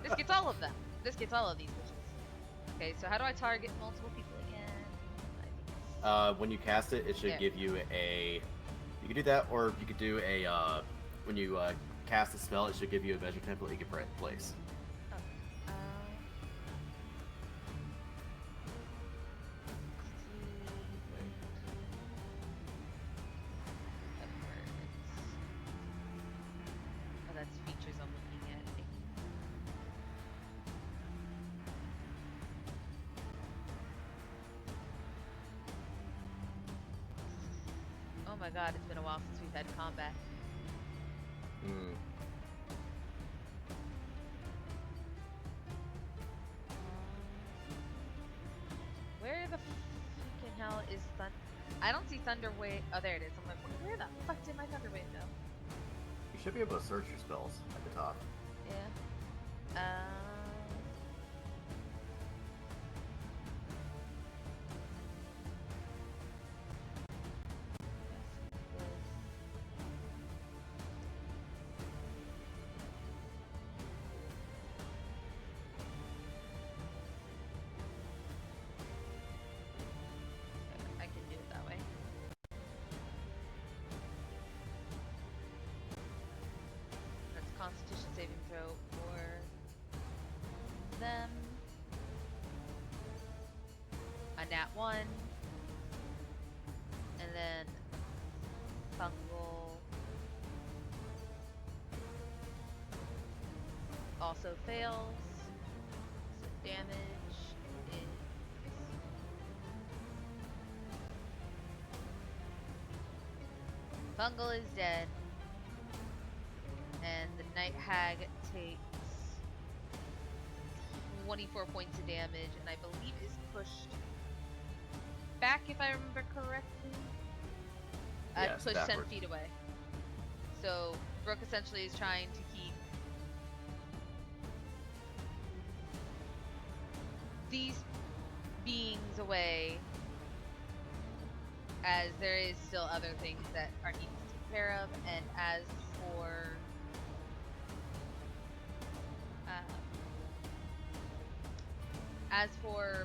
A: This gets all of them. This gets all of these bitches. Okay, so how do I target multiple people again? I think it's...
F: When you cast it, it should
A: There.
F: give you a. You could do that, or you could do a. When you cast a spell, it should give you a measure template you can place.
A: Oh, oh, that's features I'm looking at. Oh my god, it's been a while since we've had combat.
F: Hmm.
A: Where the freaking hell is Thunder? I don't see Thunder Wave. Oh, there it is. I'm like, where the fuck did my Thunder Wave go?
F: You should be able to search your spells at the top.
A: Yeah. I can do it that way. That's Constitution saving throw for them. A nat 1. And then fungal also fails. So damage is fungal is dead. And the Night Hag takes 24 points of damage, and I believe is pushed back, if I remember correctly.
F: Yes,
A: Pushed 10
F: backwards.
A: feet away. So Brooke essentially is trying to keep these beings away, as there is still other things that are needed to take care of. And as for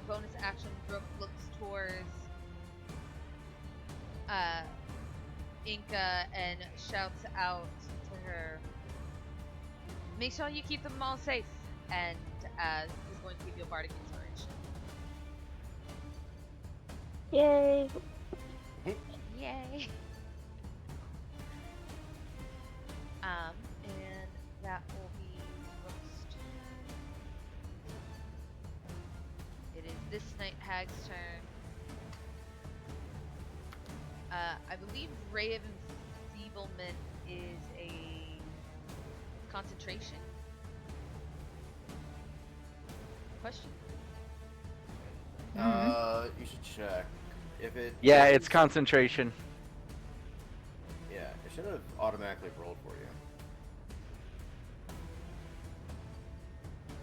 A: bonus action, Brooke looks towards Inca and shouts out to her, "Make sure you keep them all safe," and is going to give you a bardic inspiration.
D: Yay!
A: Yay! And that will be Brooke's turn. It is this Night Hag's turn. I believe Ray of Enfeeblement is a concentration? Question?
F: You should check. If it.
G: Yeah,
F: is-
G: it's concentration.
F: Yeah, it should have automatically rolled for you.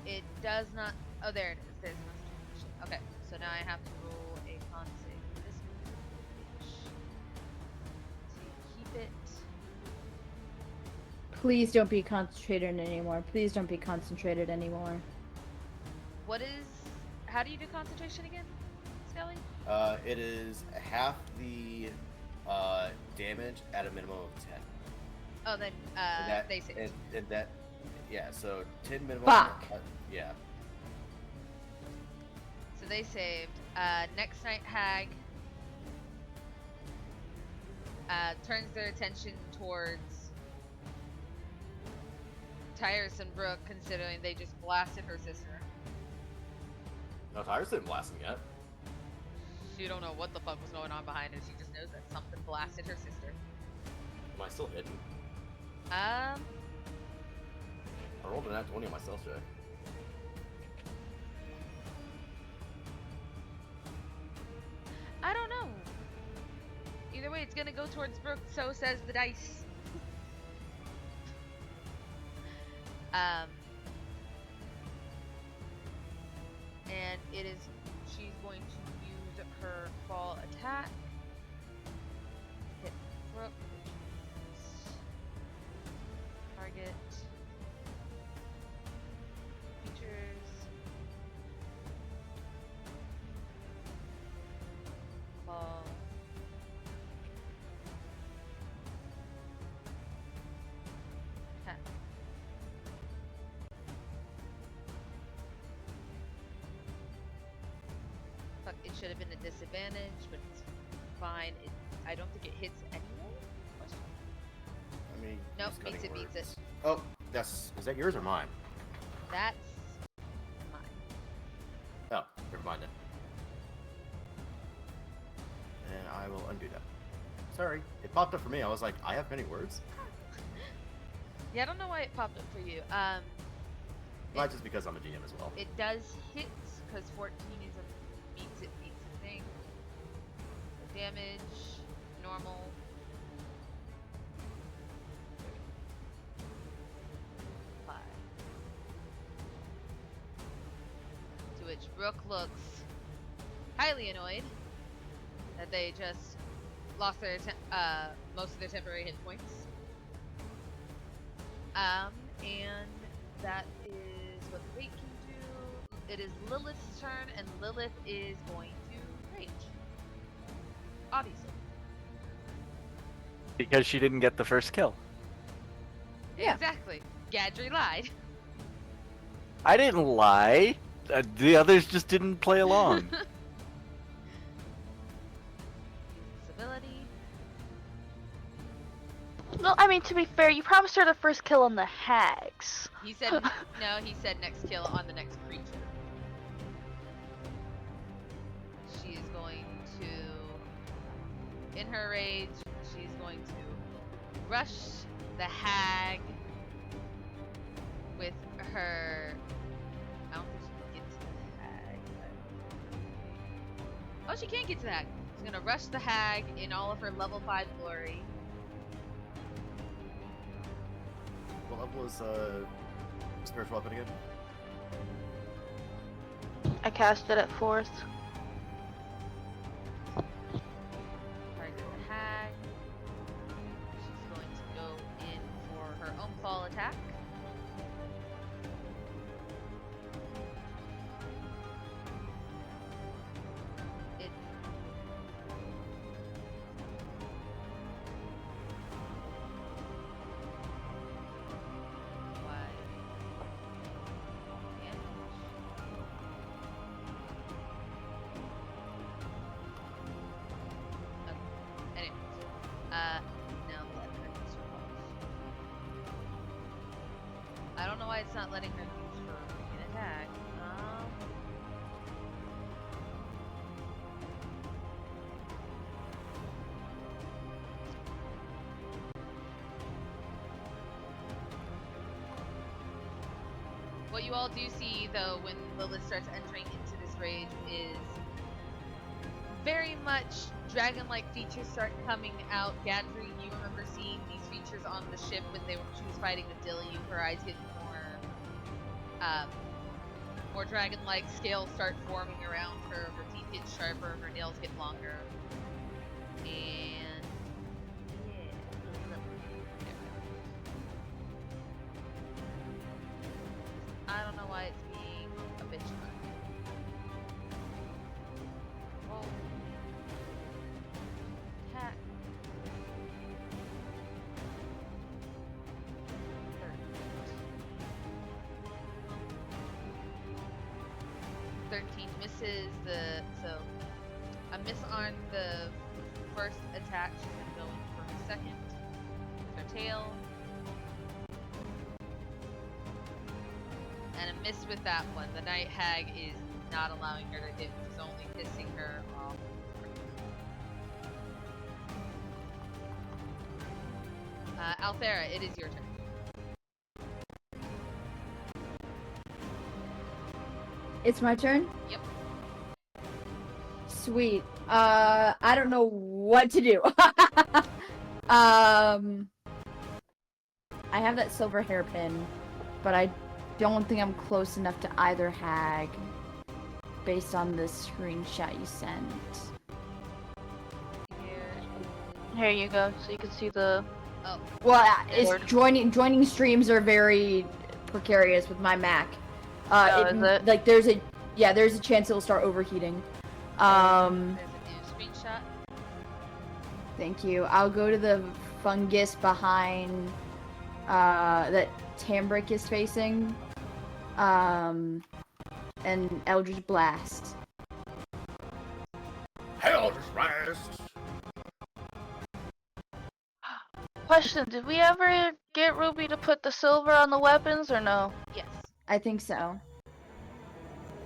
A: It does not. Oh, there it is. There's concentration. Okay, so now I have to roll a con save for this bitch. To keep it.
E: Please don't be concentrated anymore. Please don't be concentrated anymore.
A: What is. How do you do concentration again, Skelly?
F: It is half the damage at a minimum of 10.
A: Oh, then
F: And that,
A: they save.
F: and that, yeah. So 10 minimum.
E: Fuck.
F: Yeah.
A: So they saved. Next Night Hag turns their attention towards Tyrus and Brooke, considering they just blasted her sister.
F: No, Tyrus didn't blast him yet.
A: She don't know what the fuck was going on behind her. She just knows that something blasted her sister.
F: Am I still hidden?
A: Um,
F: I rolled an nat 20 on my stealth check.
A: I don't know. Either way, it's gonna go towards Brooke, so says the dice. And it is, she's going to use her fall attack. it should have been a disadvantage, but it's fine. I don't think it hits anyway. Question?
F: I mean,
A: Nope,
F: he's
A: beats
F: cutting
A: it, beats
F: words. Oh, is that yours or mine?
A: That's mine.
F: Oh, never mind then. And I will undo that. Sorry, it popped up for me. I was like, I have many words.
A: Yeah, I don't know why it popped up for you.
F: Not just because I'm a GM as well.
A: It does hit because 14 is a beats it thing. The damage, normal. Five. To which Brooke looks highly annoyed that they just lost their most of their temporary hit points. And that is what the bait can do. It is Lilith's turn, and Lilith is going to rage. Obviously.
G: Because she didn't get the first kill.
E: Yeah.
A: Exactly. Gadry lied.
G: I didn't lie. The others just didn't play along.
A: Disability.
D: Well, I mean, to be fair, you promised her the first kill on the hags.
A: He said no. He said next kill on the next creature. She is going to, in her rage, she's going to rush the hag with her. I don't think she can get to the hag. Oh, she can get to the hag. She's gonna rush the hag in all of her level 5 glory.
F: What level is spiritual weapon again?
D: I cast it at 4th.
A: Target the hag. She's going to go in for her own fall attack. It no, let her use her pulse. I don't know why it's not letting her use her an attack. What you all do see, though, when Lilith starts entering into this rage is very much dragon-like features start coming out. Gadri, you remember seeing these features on the ship when she was fighting with Dilly. Her eyes get more dragon-like. Scales start forming around her. Her teeth get sharper. Her nails get longer. And I don't know why it's being a bitch. Oh. Attack. 13 misses so a miss on the first attack. She's gonna go in for her second with her tail. And a miss with that one. The Night Hag is not allowing her to hit, which is only pissing her off. Althera, it is your turn.
E: It's my turn?
A: Yep.
E: Sweet. I don't know what to do. I have that silver hairpin, but I don't think I'm close enough to either hag based on the screenshot you sent.
D: Here you go, so you can see the.
A: Oh.
E: Well, it's
D: Lord.
E: joining streams are very precarious with my Mac.
D: Is it?
E: Like there's a chance it'll start overheating.
A: There's a new screenshot.
E: Thank you. I'll go to the fungus behind that Tambrick is facing. And Eldritch Blast.
F: best.
D: Question: did we ever get Ruby to put the silver on the weapons or no?
A: Yes.
E: I think so.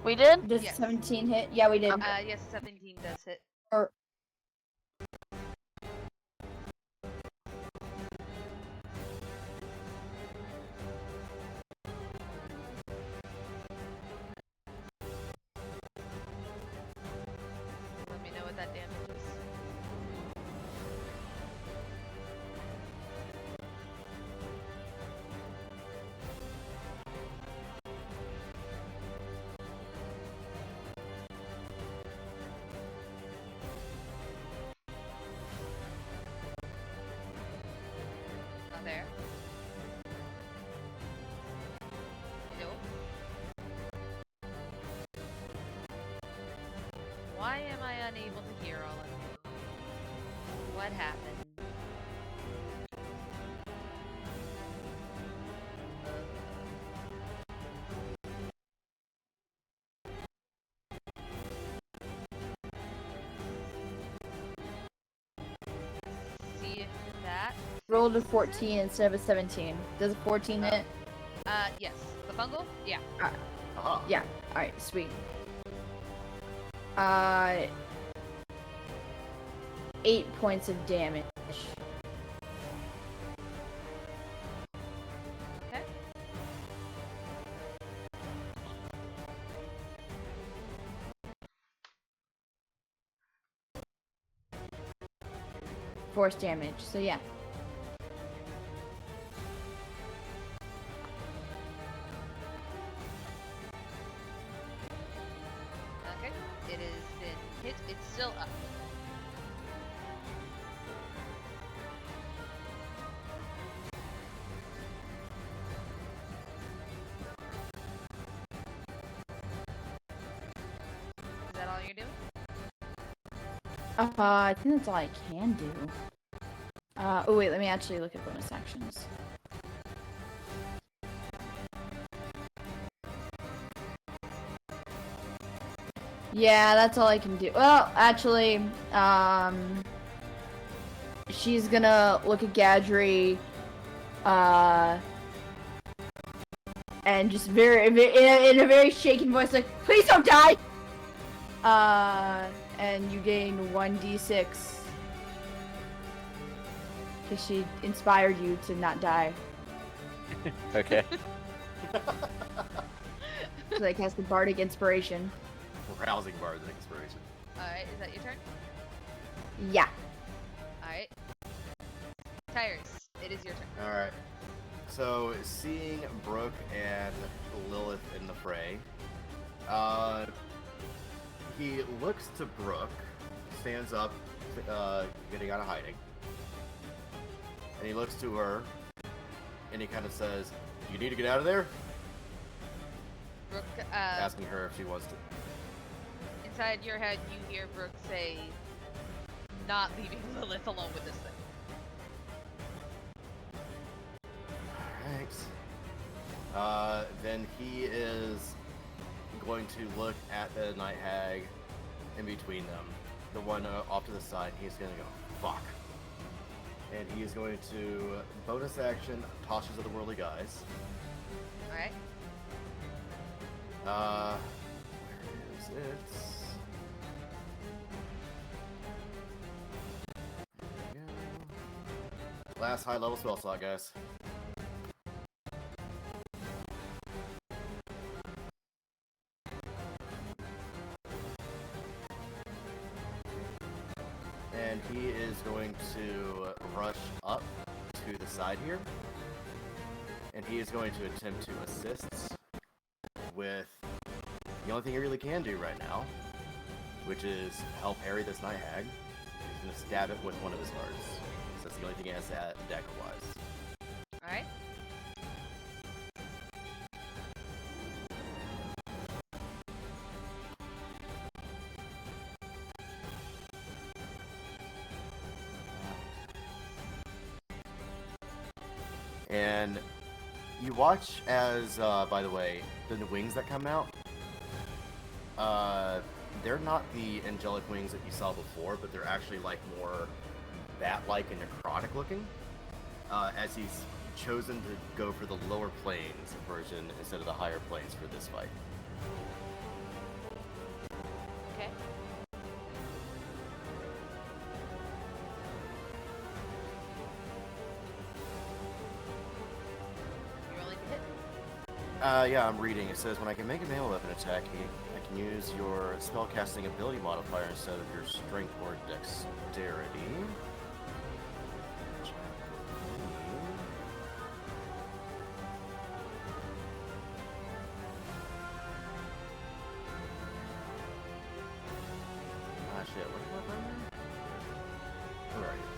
D: We did.
E: Does
A: Yes.
E: 17 hit? Yeah, we did.
A: Yes, 17 does hit.
E: Or
A: Let me know what that damage is. Not there. Nope. Why am I unable to hear all of you? What happened? See if that.
E: rolled a 14 instead of a 17. Does a 14 hit?
A: Yes. The fungal? Yeah.
F: Aha.
E: Yeah. Alright, sweet. 8 points of damage.
A: Okay.
E: Force damage. So yeah.
A: Okay. It has been hit. It's still up. Is that all you're doing?
E: I think that's all I can do. Oh wait, let me actually look at bonus actions. Yeah, that's all I can do. Well, actually, she's gonna look at Gadri, and just in a very shaken voice, like, please don't die! And you gain 1d6. Because she inspired you to not die.
G: Okay.
E: So they cast the Bardic Inspiration.
F: Rousing bards and inspiration.
A: Alright, is that your turn?
E: Yeah.
A: Alright. Tyrus, it is your turn.
F: Alright. So, seeing Brooke and Lilith in the fray, he looks to Brooke, stands up, getting out of hiding, and he looks to her, and he kind of says, "You need to get out of there?"
A: Brooke,
F: Asking her if she wants to.
A: inside your head, you hear Brooke say, not leaving Lilith alone with this thing.
F: Alright. Then he is going to look at the Night Hag in between them. The one off to the side. He's going to go, fuck. And he is going to bonus action Toshes of the Worldly Guys.
A: Alright.
F: Where is it? There we go. Last high level spell slot, guys. And he is going to rush up to the side here. And he is going to attempt to assist with the only thing he really can do right now, which is help harry this Night Hag. He's going to stab it with one of his darts. So that's the only thing he has to add deck-wise.
A: Alright.
F: And you watch as, by the way, the wings that come out, they're not the angelic wings that you saw before, but they're actually like more bat-like and necrotic looking. As he's chosen to go for the lower planes version instead of the higher planes for this fight.
A: Okay. You're rolling to hit.
F: Yeah, I'm reading. It says when I can make a melee weapon attack, I can use your spellcasting ability modifier instead of your strength or dexterity. Ah, shit. What did I find there? Where are you?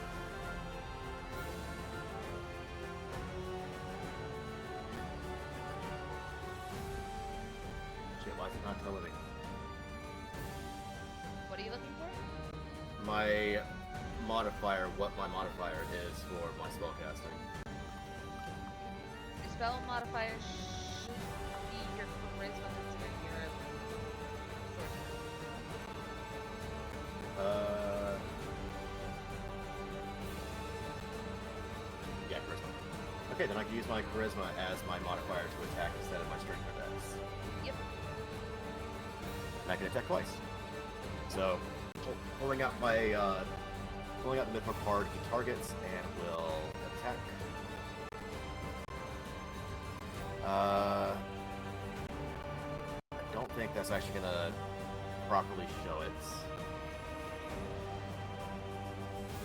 F: Shit, why is it not telling me?
A: What are you looking for?
F: My modifier, what my modifier is for my spellcasting.
A: Your spell modifier should be your charisma that's your hero.
F: Yeah, charisma. Okay, then I can use my charisma as my modifier to attack instead of my strength or dex.
A: Yep.
F: And I can attack twice. So, pulling out my, pulling out the Mythra card, he targets and will attack. I don't think that's actually gonna properly show it.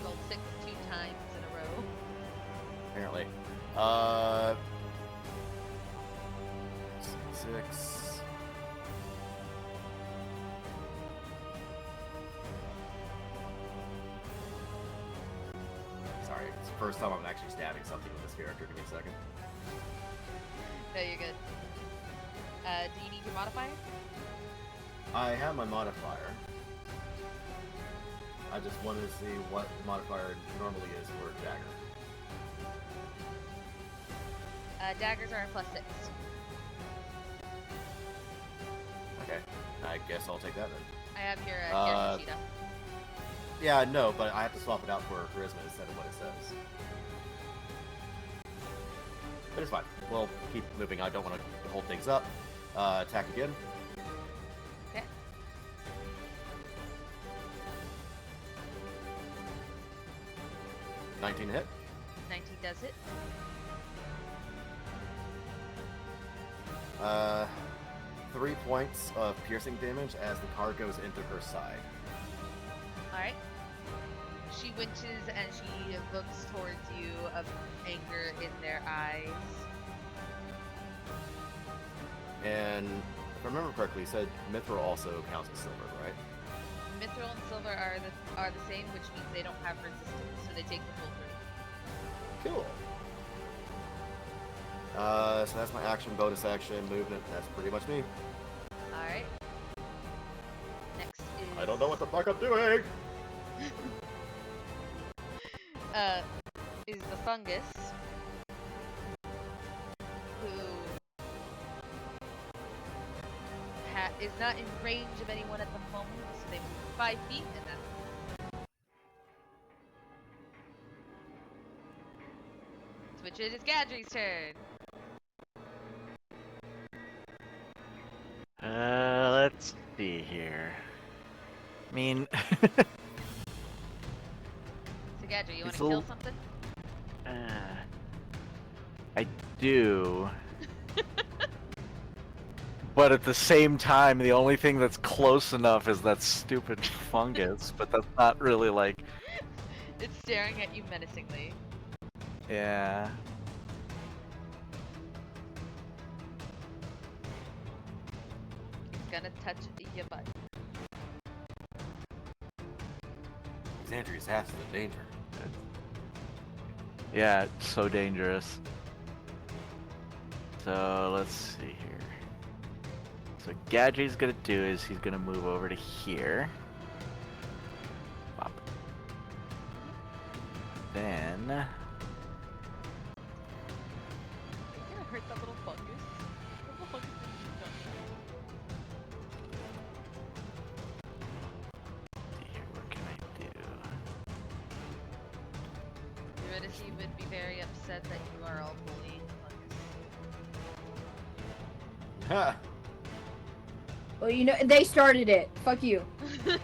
A: Roll 6 2 times in a row.
F: Apparently. 6. Sorry, it's the first time I'm actually stabbing something with this character. Give me a second.
A: No, you're good. Do you need your modifier?
F: I have my modifier. I just wanted to see what the modifier normally is for a dagger.
A: Daggers are a +6.
F: Okay, I guess I'll take that then.
A: I have your character sheet up.
F: Yeah, no, but I have to swap it out for charisma instead of what it says. But it's fine. We'll keep moving. I don't want to hold things up. Attack again.
A: Okay.
F: $19 hit.
A: 19 does it.
F: 3 points of piercing damage as the card goes into her side.
A: Alright. She winches and she looks towards you of anger in their eyes.
F: And if I remember correctly, you said Mithril also counts as silver, right?
A: Mithril and silver are the same, which means they don't have resistance, so they take the full 3.
F: Cool. So that's my action, bonus action, movement. That's pretty much me.
A: Alright. Next is...
F: I don't know what the fuck I'm doing!
A: is the fungus, who is not in range of anyone at the moment, so they move 5 feet, and that's... Which it is Gadry's turn.
G: Let's see here. I mean,
A: So Gadry, you want
G: It's
A: to
G: a
A: kill
G: l-
A: something?
G: I do. But at the same time, the only thing that's close enough is that stupid fungus, but that's not really like,
A: It's staring at you menacingly.
G: yeah.
A: It's gonna touch your butt.
F: Xandria's half the danger.
G: Yeah, it's so dangerous. So let's see here. So Gadry's gonna do is he's gonna move over to here. Pop. Then
A: Are you gonna hurt that little fungus? That little fungus didn't do nothing. Eurydice would be very upset that you are all bullying
F: Ha!
E: Well, you know, they started it. Fuck you.
A: Fungus.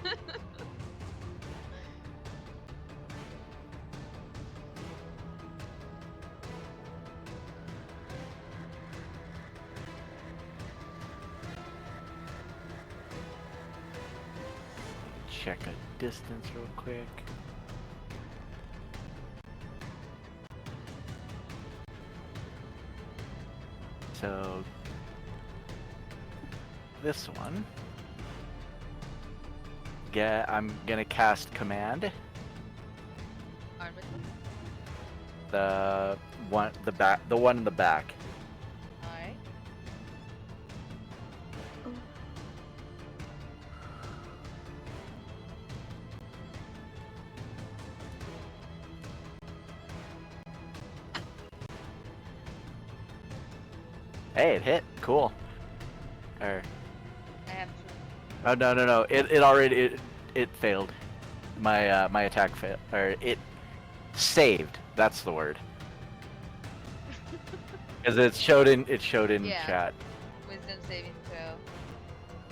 G: Check a distance real quick. So this one. Yeah, I'm gonna cast command.
A: Armed with them?
G: The one in the back.
A: Alright.
G: Hey, it hit. Cool. Or
A: I have to.
G: oh no. It already it failed. My attack failed. Or it saved. That's the word. Because it showed in
A: Yeah.
G: chat.
A: Wisdom saving throw.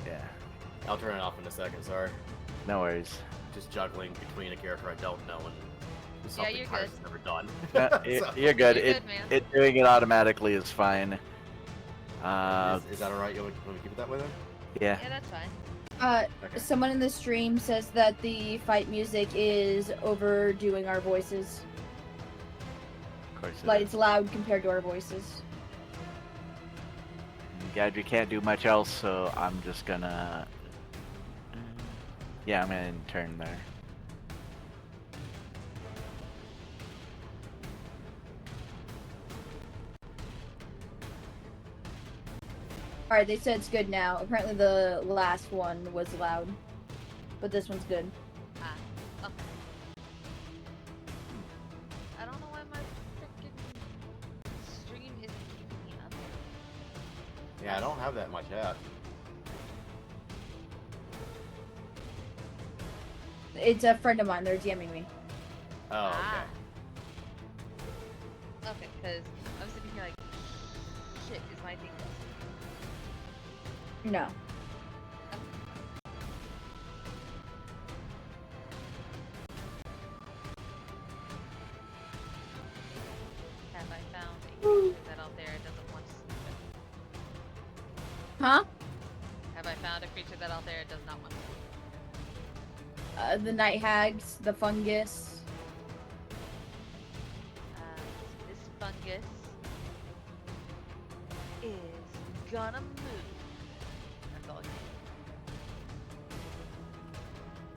G: Yeah.
F: I'll turn it off in a second, sorry.
G: No worries.
F: Just juggling between a character I don't know and something
A: you're
F: Tyrus
A: good.
F: has never done. So-
G: You're good.
A: You're good, man.
G: It doing it automatically is fine.
F: is that alright? You want me to keep it that way then?
G: Yeah.
A: Yeah, that's fine.
F: Okay.
E: Someone in the stream says that the fight music is overdoing our voices.
G: Of course.
E: Like it's loud compared to our voices.
G: Gadry can't do much else, so I'm just gonna. Yeah, I'm gonna turn there.
E: Alright, they said it's good now. Apparently the last one was loud. But this one's good.
A: Ah. Okay. I don't know why my freaking stream isn't keeping me up.
F: Yeah, I don't have that much app.
E: It's a friend of mine, they're DMing me.
F: Oh, okay.
A: Okay, because I'm sitting here like, shit, is my thing busted?
E: No.
A: Have I found a creature that out there doesn't want to sleep with?
E: Huh?
A: Have I found a creature that out there does not want to sleep?
E: The night hags, the fungus.
A: This fungus is gonna move. That's all I can do.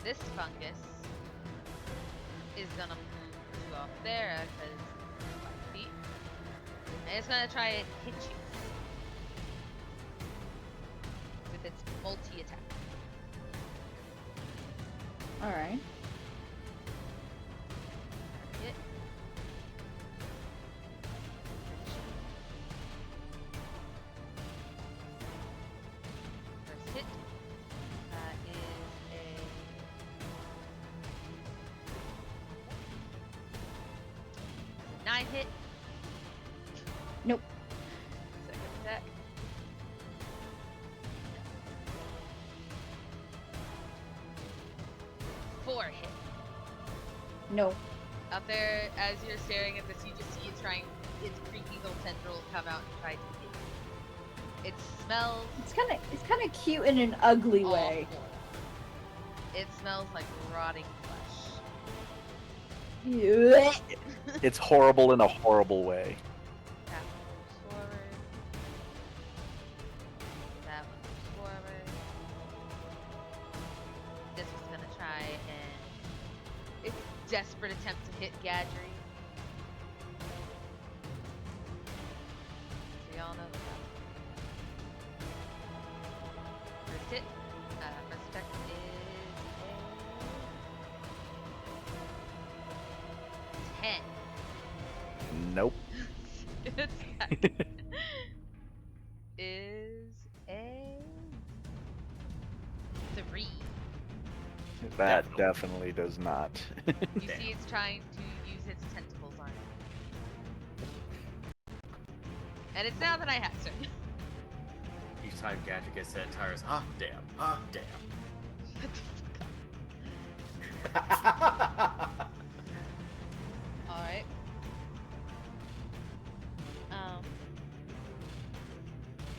A: This fungus is gonna move to off there because 5 feet. And it's gonna try and hit you with its multi-attack.
E: Alright.
A: Hit. First hit. That is a 9 hit.
E: Nope.
A: Second attack. Four hit.
E: No.
A: Out there, as you're staring at this, you just see it trying its creepy little tendrils come out and try to hit you. It smells
E: It's kinda cute in an ugly way.
A: awful. It smells like rotting flesh.
E: Blech.
G: It's horrible in a horrible way.
A: That one moves forward. That one moves forward. This one's gonna try and its desperate attempt to hit Gadry. We all know that. First hit. First attack is a 10.
G: Nope.
A: Attack is a 3.
G: That definitely does not.
A: You see it's trying to use its tentacles on it. And it's now that I have to.
F: Each time Gadget gets hit, Tyrus, ah, damn, ah, damn.
A: Alright.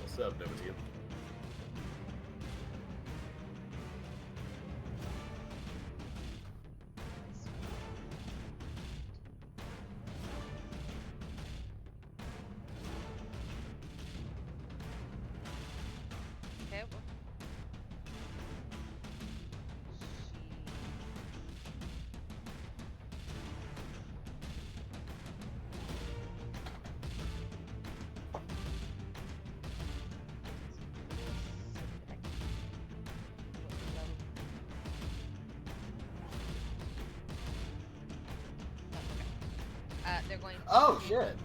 F: What's up, Novateal?
A: Okay, well. They're going to...
F: Oh, shit!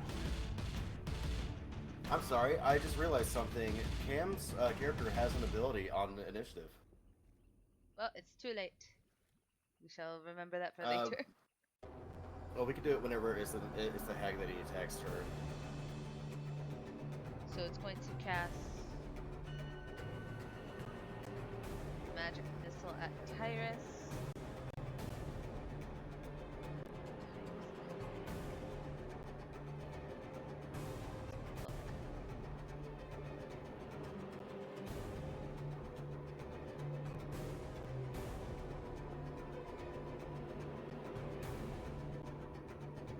F: I'm sorry, I just realized something. Cam's character has an ability on initiative.
A: Well, it's too late. We shall remember that for later.
F: Well, we can do it whenever it's the hag that he attacks her.
A: So it's going to cast Magic Missile at Tyrus.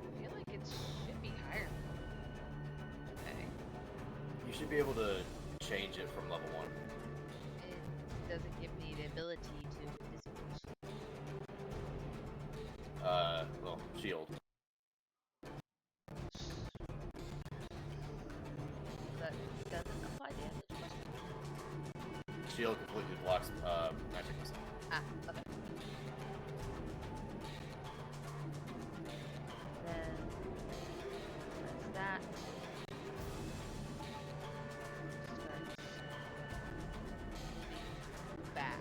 A: I feel like it should be higher. Okay.
F: You should be able to change it from level 1.
A: It doesn't give me the ability to disengage.
F: Well, shield.
A: That doesn't apply damage.
F: Shield completely blocks magic missile.
A: Ah, okay. Then that's that. Starts back.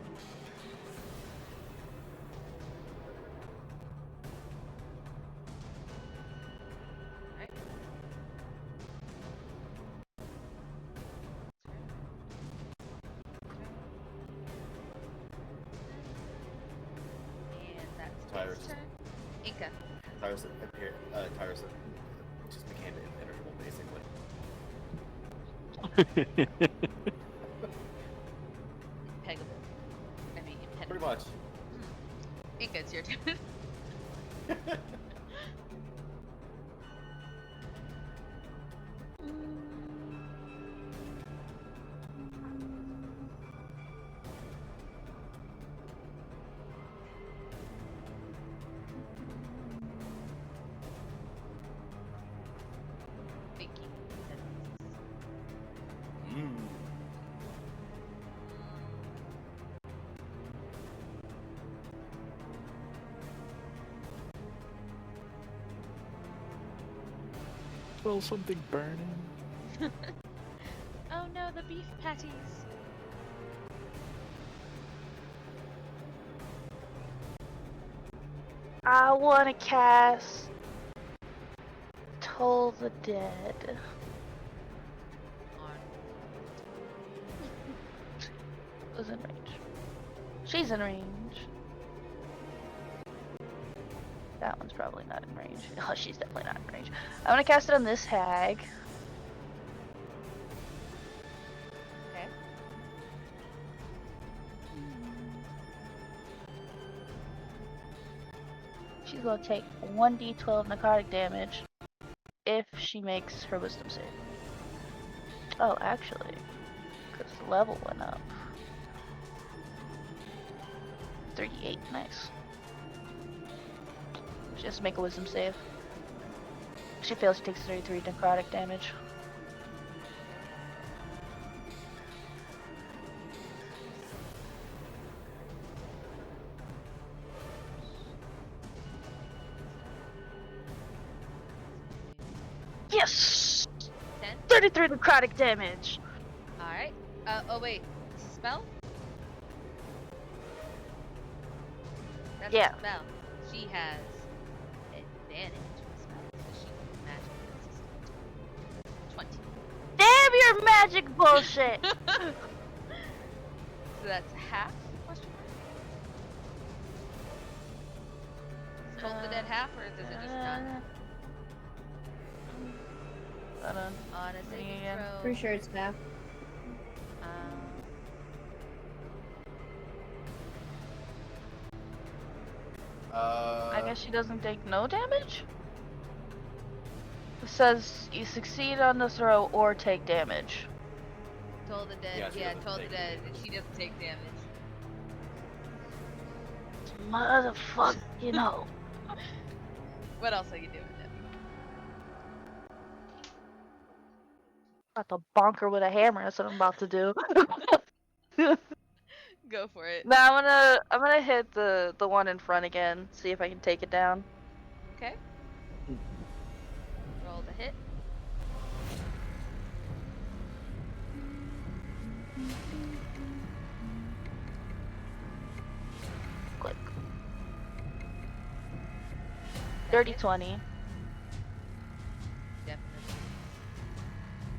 A: Right. And that's
F: Tyrus.
A: his turn. Inca.
F: Tyrus just became impenetrable, basically.
A: Impeccable. I mean, impenetrable.
F: Pretty much.
A: Inca, it's your turn. Thinking.
G: Well, something burning.
A: Oh no, the beef patties.
D: I want to cast Toll the Dead. Who's in range? She's in range. That one's probably not in range. Oh, she's definitely not in range. I want to cast it on this hag.
A: Okay.
D: She's gonna take 1d12 necrotic damage if she makes her wisdom save. Oh, actually, because the level went up. 38, nice. She has to make a wisdom save. If she fails, she takes 33 necrotic damage. Yes!
A: 10.
D: 33 necrotic damage!
A: Alright. Oh wait. It's a spell? That's
D: Yeah.
A: a spell. She has advantage.
D: magic bullshit.
A: So that's half? Question mark? Is Toll the Dead half, or does it just not?
D: Hold on.
A: On a saving
D: Yeah.
A: throw.
E: Pretty sure it's half.
D: I guess she doesn't take no damage? It says you succeed on the throw or take damage.
A: Toll the Dead.
F: Yeah, she
A: Yeah,
F: doesn't
A: Toll the
F: take
A: Dead.
F: damage.
A: She doesn't take damage.
D: Motherfucker, you know.
A: What else are you doing
D: About to bonk her with a hammer, that's what I'm about to do.
A: then? Go for it.
D: Now I'm gonna hit the one in front again, see if I can take it down.
A: Okay. Roll the hit.
D: Click.
A: That
D: Dirty
A: hits.
D: 20.
A: Definitely.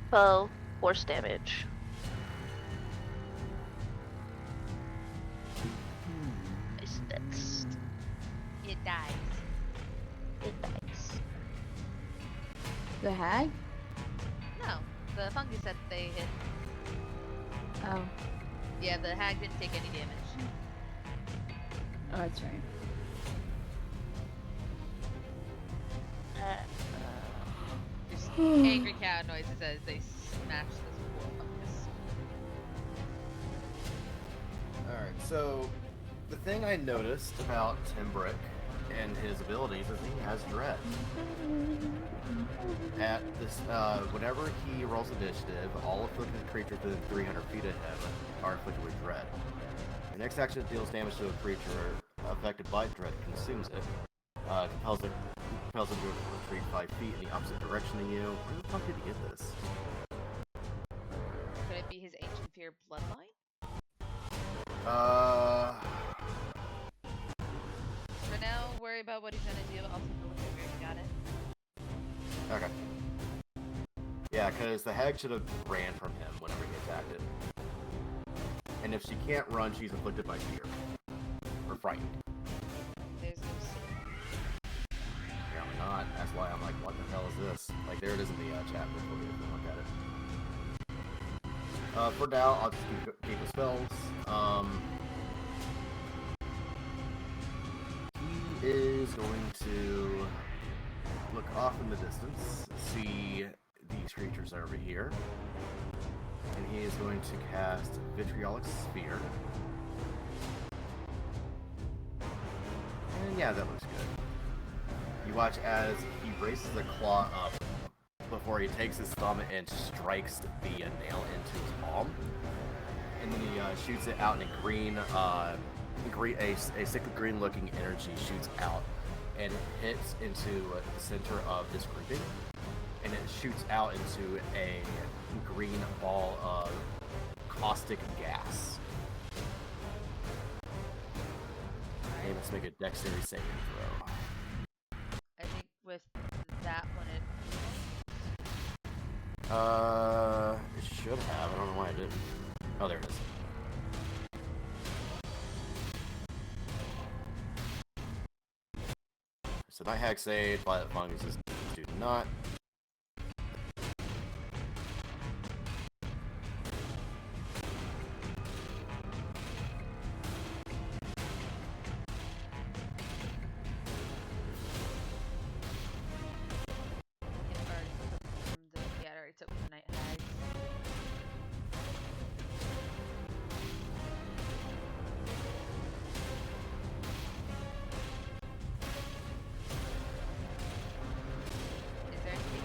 D: 12 force damage. Nice, that's
A: It dies.
D: it dies.
E: The hag?
A: No, the fungus said they hit.
E: Oh.
A: Yeah, the hag didn't take any damage.
E: Oh, that's right.
A: Just angry cow noises as they smash this poor fungus.
F: Alright, so the thing I noticed about Timbrick and his abilities is he has dread. At this, whenever he rolls initiative, all afflicted creatures within 300 feet of him are afflicted with dread. Your next action deals damage to a creature affected by dread, consumes it, compels him to retreat 5 feet in the opposite direction than you. Where the fuck did he get this?
A: Could it be his ancient fear bloodline? For now, worry about what he's gonna do. I'll take a look at where he got it.
F: Okay. Yeah, because the hag should have ran from him whenever he attacked it. And if she can't run, she's afflicted by fear. Or frightened.
A: There's no C.
F: Apparently not. That's why I'm like, what the hell is this? Like, there it is in the chat before you even look at it. For now, I'll just keep the spells. He is going to look off in the distance, see these creatures over here, and he is going to cast Vitriolic Sphere. And yeah, that looks good. You watch as he raises the claw up before he takes his thumb and strikes the nail into his palm, and then he shoots it out in a green, a sickly green-looking energy shoots out and hits into the center of this grouping, and it shoots out into a green ball of caustic gas. Okay, let's make a dexterity saving throw.
A: I think with that one,
F: It should have. I don't know why I didn't. Oh, there it is. So Night Hag saved, Violet Fungus do not.
A: it already took from the Night Hags. Is there anything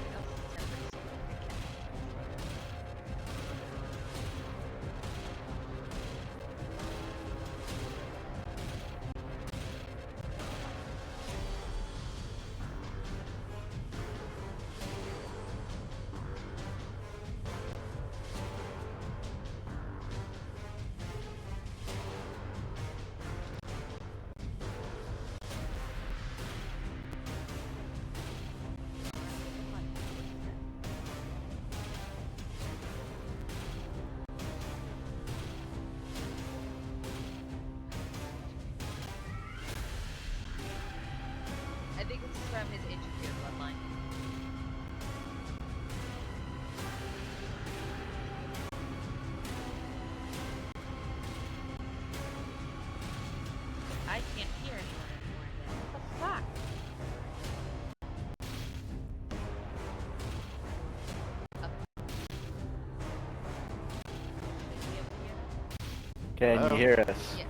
G: Can
F: Hello?
G: you hear us?
A: Yes.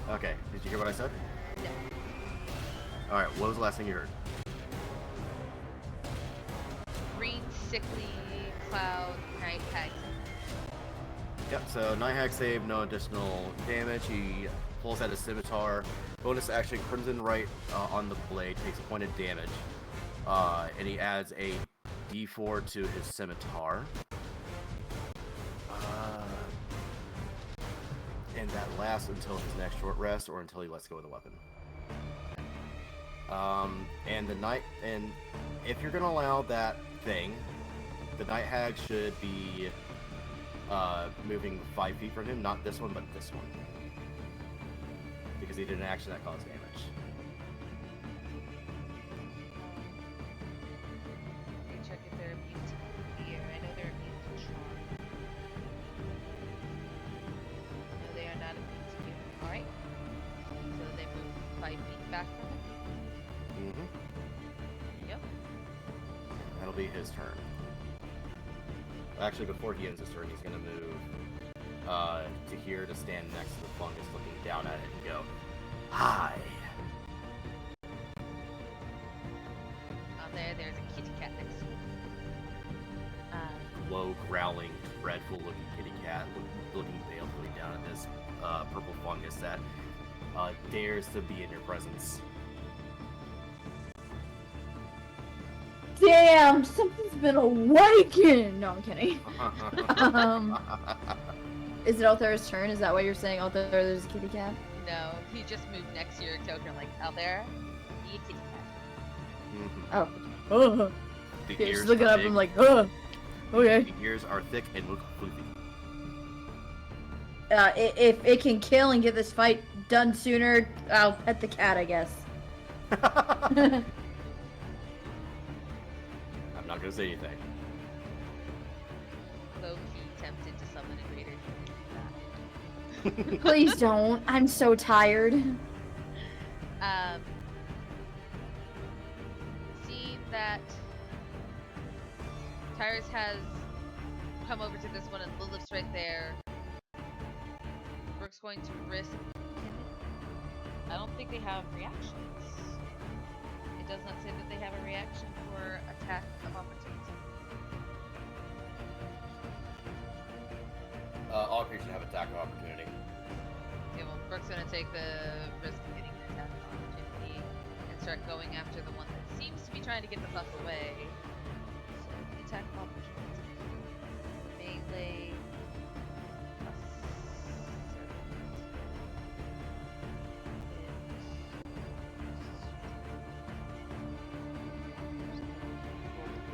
F: Okay. Did you hear what I said?
A: No.
F: All right. What was the last thing you heard?
A: Green, sickly, cloud, night hag.
F: Yep. So Night Hag save, no additional damage. He pulls out his scimitar. Bonus action, Crimson Right on the blade takes a point of damage, and he adds a D4 to his scimitar. And that lasts until his next short rest or until he lets go of the weapon. And if you're gonna allow that thing, the Night Hag should be moving 5 feet from him, not this one, but this one. Because he did an action that caused damage.
A: Let me check if they're immune to fear. I know they're immune to charm. No, they are not immune to fear. Alright. So they move 5 feet back from him.
F: Mm-hmm.
A: Yep.
F: That'll be his turn. Actually, before he ends his turn, he's gonna move to here to stand next to the fungus, looking down at it and go, "Hi."
A: There's a kitty cat next to him.
F: Low, growling, dreadful-looking kitty cat, looking balefully down at this purple fungus that dares to be in your presence.
E: Damn, something's been awakened. No, I'm kidding. Is it Altera's turn? Is that what you're saying? Altera, there's a kitty cat?
A: No, he just moved next to your token, like, out there. Be a kitty cat.
E: Oh. Oh.
F: The
E: Yeah,
F: ears
E: just looking
F: are
E: up
F: big.
E: and like, oh. Okay.
F: The ears are thick and look floofy.
E: If it can kill and get this fight done sooner, I'll pet the cat, I guess.
F: I'm not gonna say anything.
A: Low-key tempted to summon a greater cat.
E: Please don't. I'm so tired.
A: Seeing that Tyrus has come over to this one and Lilith's right there, Brooke's going to risk. I don't think they have reactions. It does not say that they have a reaction for attack of opportunity.
F: All creatures have attack of opportunity.
A: Okay, well, Brooke's gonna take the risk of getting an attack of opportunity and start going after the one that seems to be trying to get the fuck away. So, the attack of opportunity. Melee.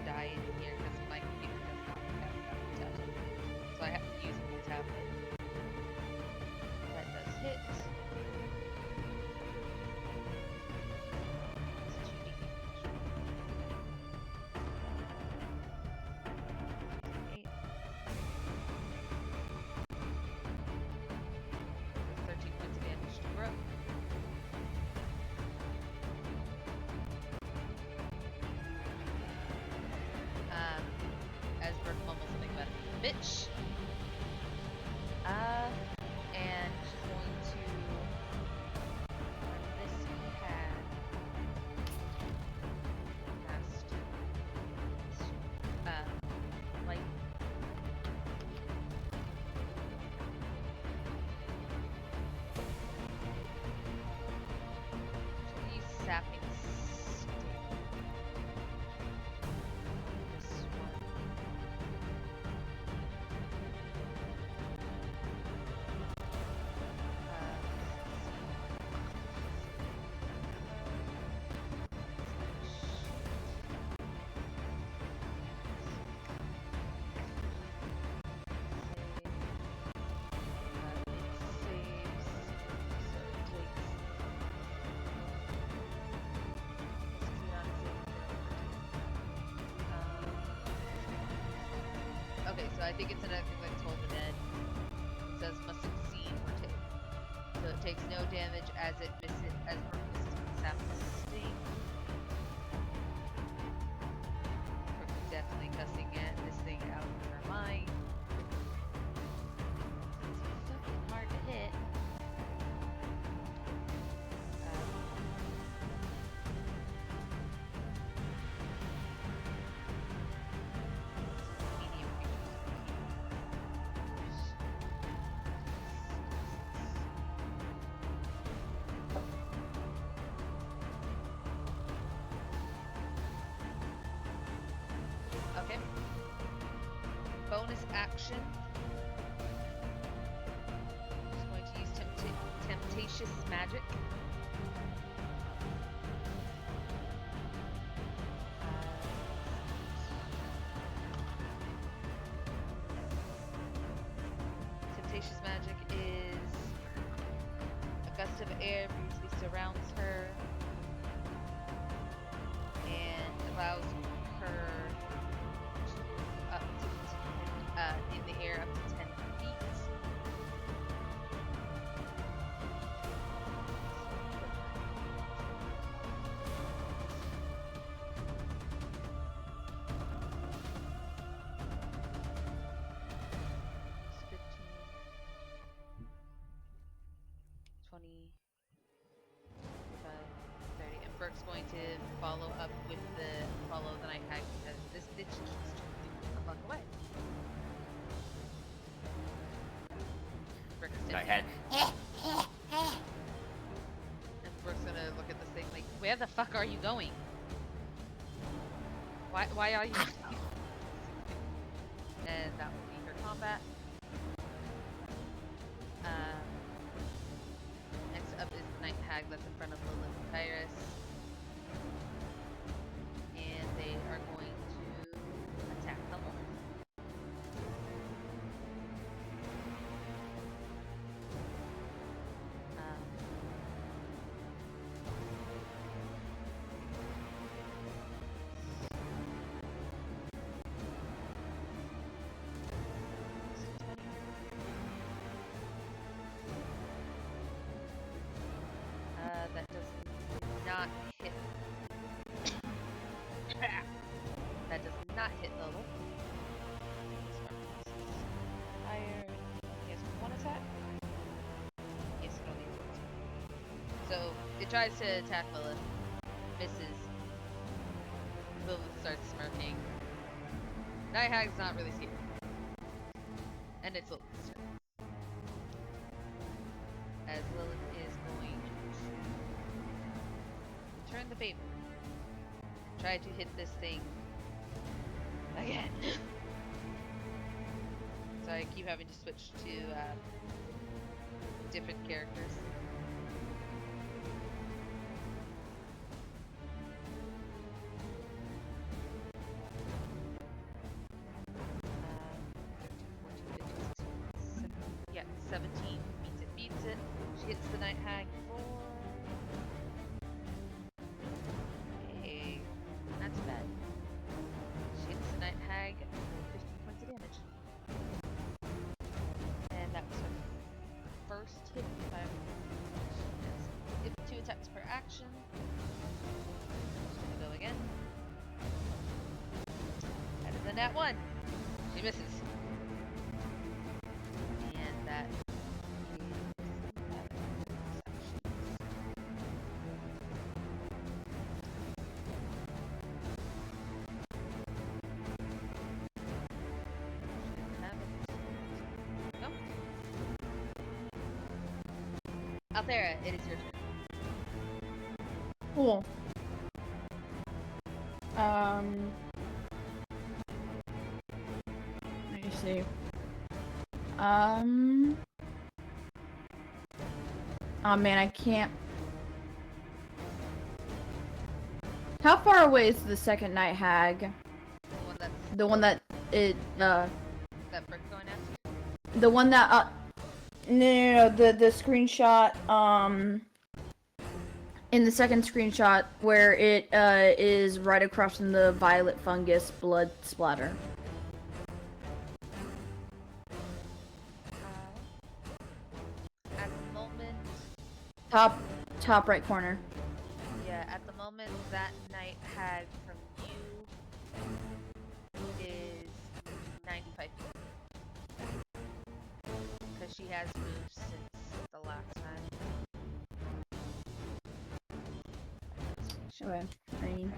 A: Die in here because my computer does not have that tablet. So I have to use the tablet. That does hit. It's 2d. 8. 13 points of damage to Brooke. As Brooke mumbles something about a bitch. And she's going to run this pad past light. She'll use sapping sting. This one. Okay, so I think it's another thing like Toll the Dead. It says must succeed or take. So it takes no damage as it misses as Brooke misses with Sapp's sting. Brooke is definitely cussing at this thing out of her mind. It's fucking bonus action, she's going to use Temptatious Magic. Temptatious Magic is a gust of air briefly surrounds her and allows her up to in the air up to 10 feet. It's 15, 20, 25, 30. And Burke's going to follow the night hag because this bitch keeps trying to fuck away. Burke is
F: Night
A: dead.
F: hag.
A: And Burke's gonna look at this thing like, where the fuck are you going? Why are you? And that will be her combat. Next up is the night hag that's in front of Lilith and Tyrus. And they are going to attack the wolf. That does not hit. That does not hit Lilith. Higher. He has one attack. Yes, it only has one. So it tries to attack Lilith. Misses. Lilith starts smirking. Night Hag's not really scared. And it's Lilith's turn. As Lilith is going to return the favor. Try to hit this thing again. So I keep having to switch to different characters. Yeah, 17 means it beats it. She hits the night hag for not too bad. She hits the night hag for 15 points of damage. And that was her first hit. She has 2 attacks per action. She's gonna go again. That is a nat 1. She misses. And that is Althera, it is your turn.
E: Cool. Let me see. Oh man, I can't. How far away is the second night hag? The one that it
A: That Brick going after?
E: the one that no, the screenshot in the second screenshot where it is right across from the violet fungus blood splatter.
A: At the moment,
E: Top right corner.
A: yeah, at the moment that night hag from you is 95 feet. Because she has moved since the last time.
E: Okay. I mean.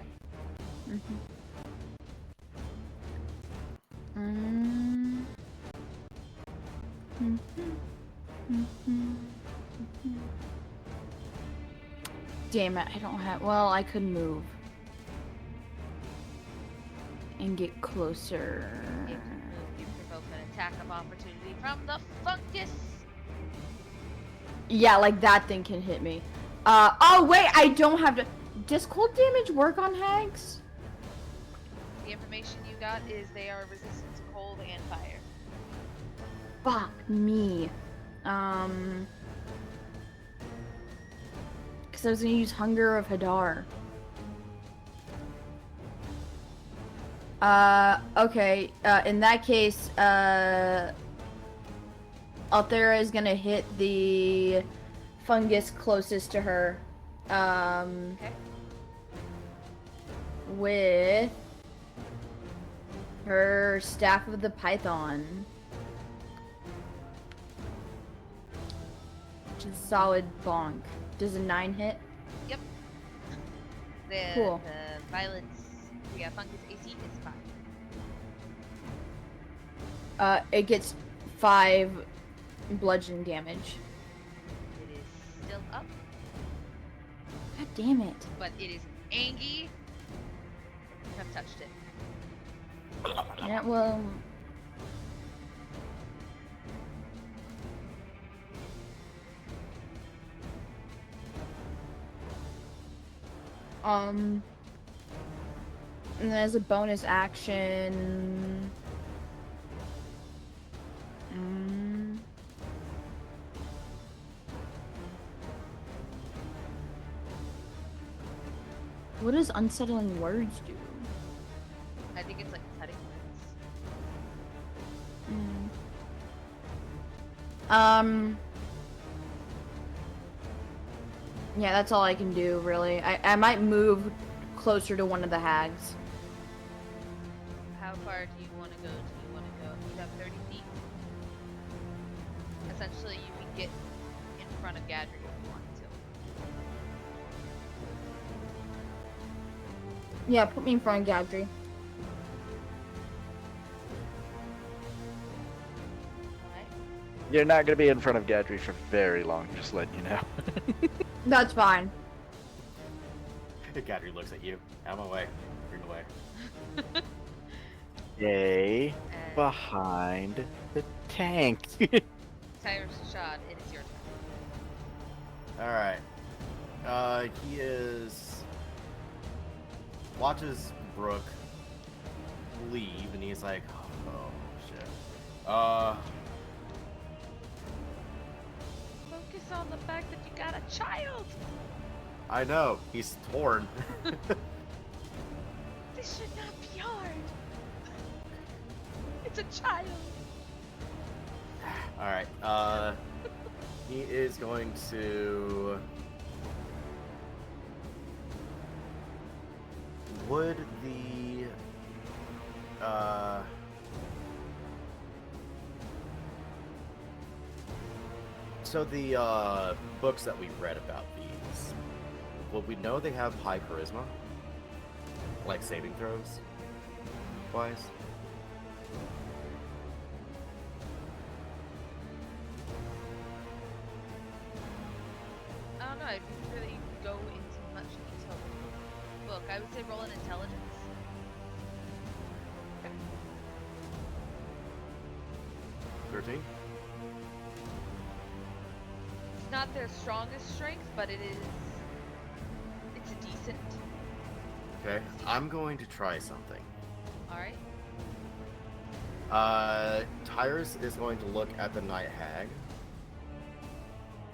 E: Damn it, I don't have. Well, I could move. And get closer.
A: If you move, you provoke attack of opportunity from the fungus.
E: Yeah, like that thing can hit me. Oh wait, I don't have to. Does cold damage work on hags?
A: The information you got is they are resistant to cold and fire.
E: Fuck me. Because I was gonna use Hunger of Hadar. Okay. In that case, Althera is gonna hit the fungus closest to her.
A: Okay.
E: With her Staff of the Python. Which is solid bonk. Does a 9 hit?
A: Yep.
E: Cool.
A: The violence, yeah, fungus AC is 5.
E: It gets 5 bludgeoning damage.
A: It is still up,
E: God damn it.
A: but it is angy. You have touched it.
E: Yeah, well. And as a bonus action. What does unsettling words do?
A: I think it's like cutting words.
E: Yeah, that's all I can do, really. I might move closer to one of the hags.
A: How far do you want to go? You have 30 feet. Essentially, you can get in front of Gadri if you want to.
E: Yeah, put me in front of Gadri.
A: Alright.
G: You're not gonna be in front of Gadri for very long, just letting you know.
E: That's fine.
F: Gadri looks at you. Out of my way. Bring away.
G: Yay.
A: And
G: Behind the tank.
A: Tyrus Shad, it is your turn.
F: Alright. He watches Brooke leave, and he's like, oh shit.
A: Focus on the fact that you got a child!
F: I know, he's torn.
A: This should not be hard! It's a child!
F: Alright, he is going to... Would the... So the books that we read about these, well, we know they have high charisma, like saving throws, wise.
A: I don't know, I didn't really go into much detail with the book. I would say roll an intelligence.
F: 13?
A: It's not their strongest strength, but it's a decent.
F: Okay, I'm going to try something.
A: Alright.
F: Tyrus is going to look at the Night Hag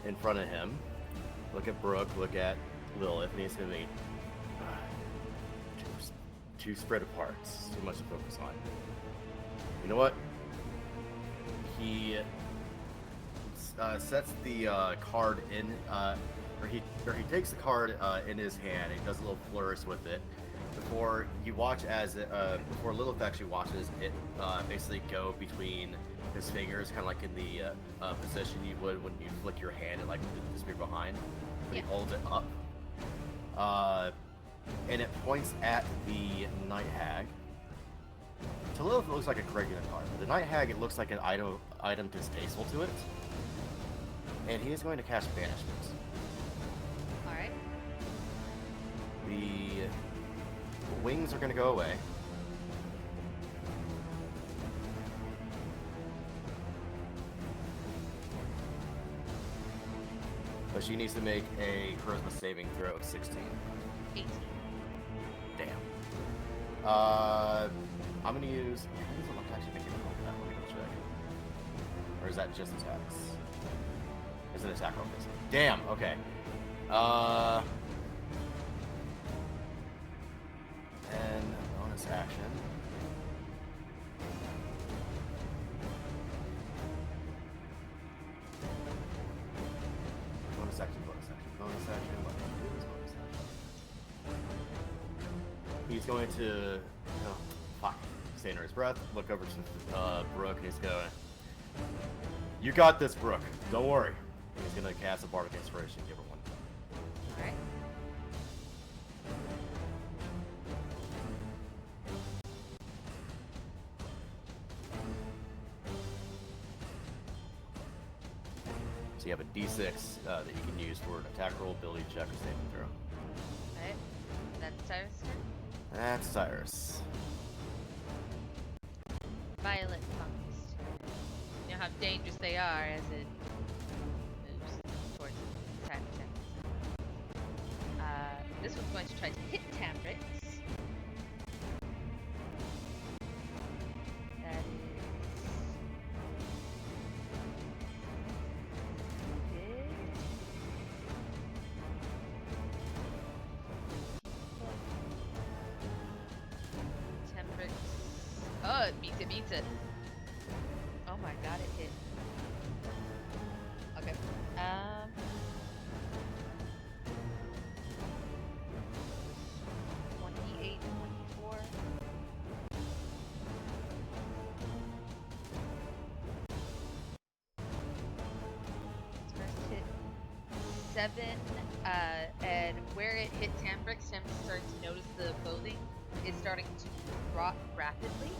F: in front of him. Look at Brooke, look at Lilith, and he's going to be too spread apart. It's too much to focus on. You know what? He sets the card in, or he takes the card in his hand. And he does a little flourish with it before you watch as before Lilith actually watches it basically go between his fingers, kind of like in the position you would when you flick your hand and like disappear behind. But he holds it up, and it points at the Night Hag. To Lilith, it looks like a regular card. The Night Hag, it looks like an item distasteful to it. And he is going to cast Banishment.
A: Alright.
F: The wings are going to go away. she needs to make a charisma saving throw of 16.
A: 18.
F: Damn. I'm gonna use. I'm actually thinking about that. Let me double check. Or is that just attacks? It's an attack roll. Damn. Okay. And bonus action. Bonus action. Bonus action. Bonus action. What do I do is bonus action. He's going to. Oh, fuck. Stay under his breath. Look over to Brooke, and he's going. You got this, Brooke. Don't worry. He's gonna cast a bardic inspiration. Give her one.
A: All right.
F: So you have a D6 that you can use for an attack roll, ability check, or saving throw.
A: Alright. That's Cyrus' turn.
F: That's Cyrus.
A: Violet fungus. You know how dangerous they are as it moves towards attack. This one's going to try to hit Tambrix. That is. Hit. Tambrix. Oh, it beats it. Oh my god, it hit. Okay. 28, 24. First hit 7, and where it hit Tambrix, Tim started to notice the clothing is starting to rot rapidly,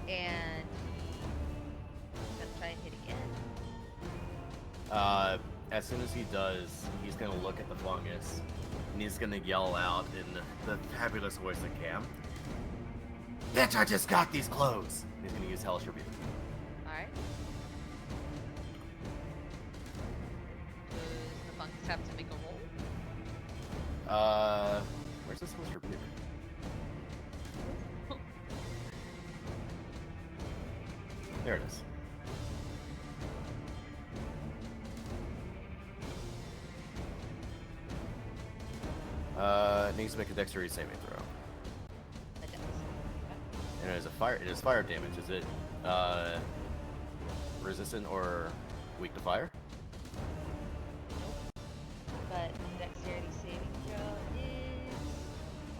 A: and he's gonna try and hit again.
F: As soon as he does, he's gonna look at the fungus, and he's gonna yell out in the fabulous voice of Cam. Bitch, I just got these clothes! And he's gonna use Hellish Rebuke.
A: Alright. Does the fungus have to make a roll?
F: Where's this Hellish Rebuke? There it is. It needs to make a dexterity saving throw.
A: It does.
F: And it is fire damage. Is it resistant or weak to fire?
A: Nope. But dexterity saving throw is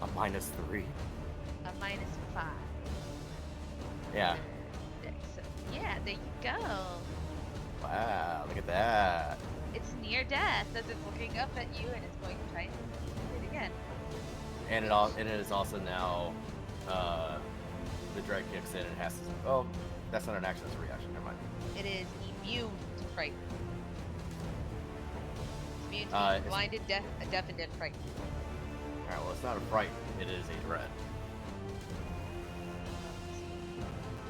F: A -3.
A: a -5.
F: Yeah.
A: Dex. So, yeah, there you go.
F: Wow, look at that.
A: It's near death as it's looking up at you and it's going to try and hit again.
F: And it is also now the dread kicks in and has to. Oh, that's not an action, that's a reaction. Never mind.
A: It is immune to fright. It's immune to
F: It's-
A: being blinded, deafened, and frightened.
F: Alright, well, it's not a fright, it is a dread.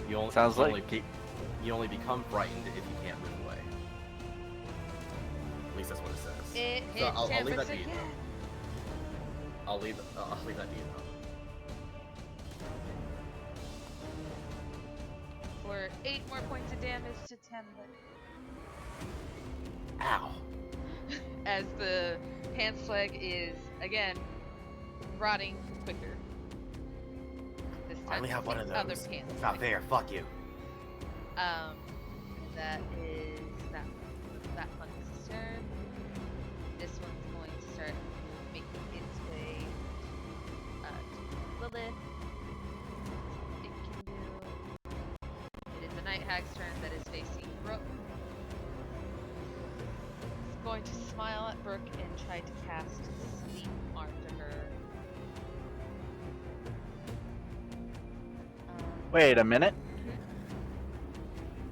F: You only,
G: Sounds
F: you
G: like
F: only, you only become frightened if you can't move away. At least that's what it says.
A: It
F: So
A: hits
F: I'll leave
A: Tambrix
F: that to you.
A: again.
F: I'll leave that to you.
A: For 8 more points of damage to Tambrix.
F: Ow.
A: As the pants leg is, again, rotting quicker. This time
F: I only have one of
A: it's other
F: those.
A: pants
F: It's not
A: leg.
F: fair, fuck you.
A: That is that fungus' turn. This one's going to start making its way to Lilith. It can do. It is the Night Hag's turn that is facing Brooke. It's going to smile at Brooke and try to cast Sleep onto her.
G: Wait a minute.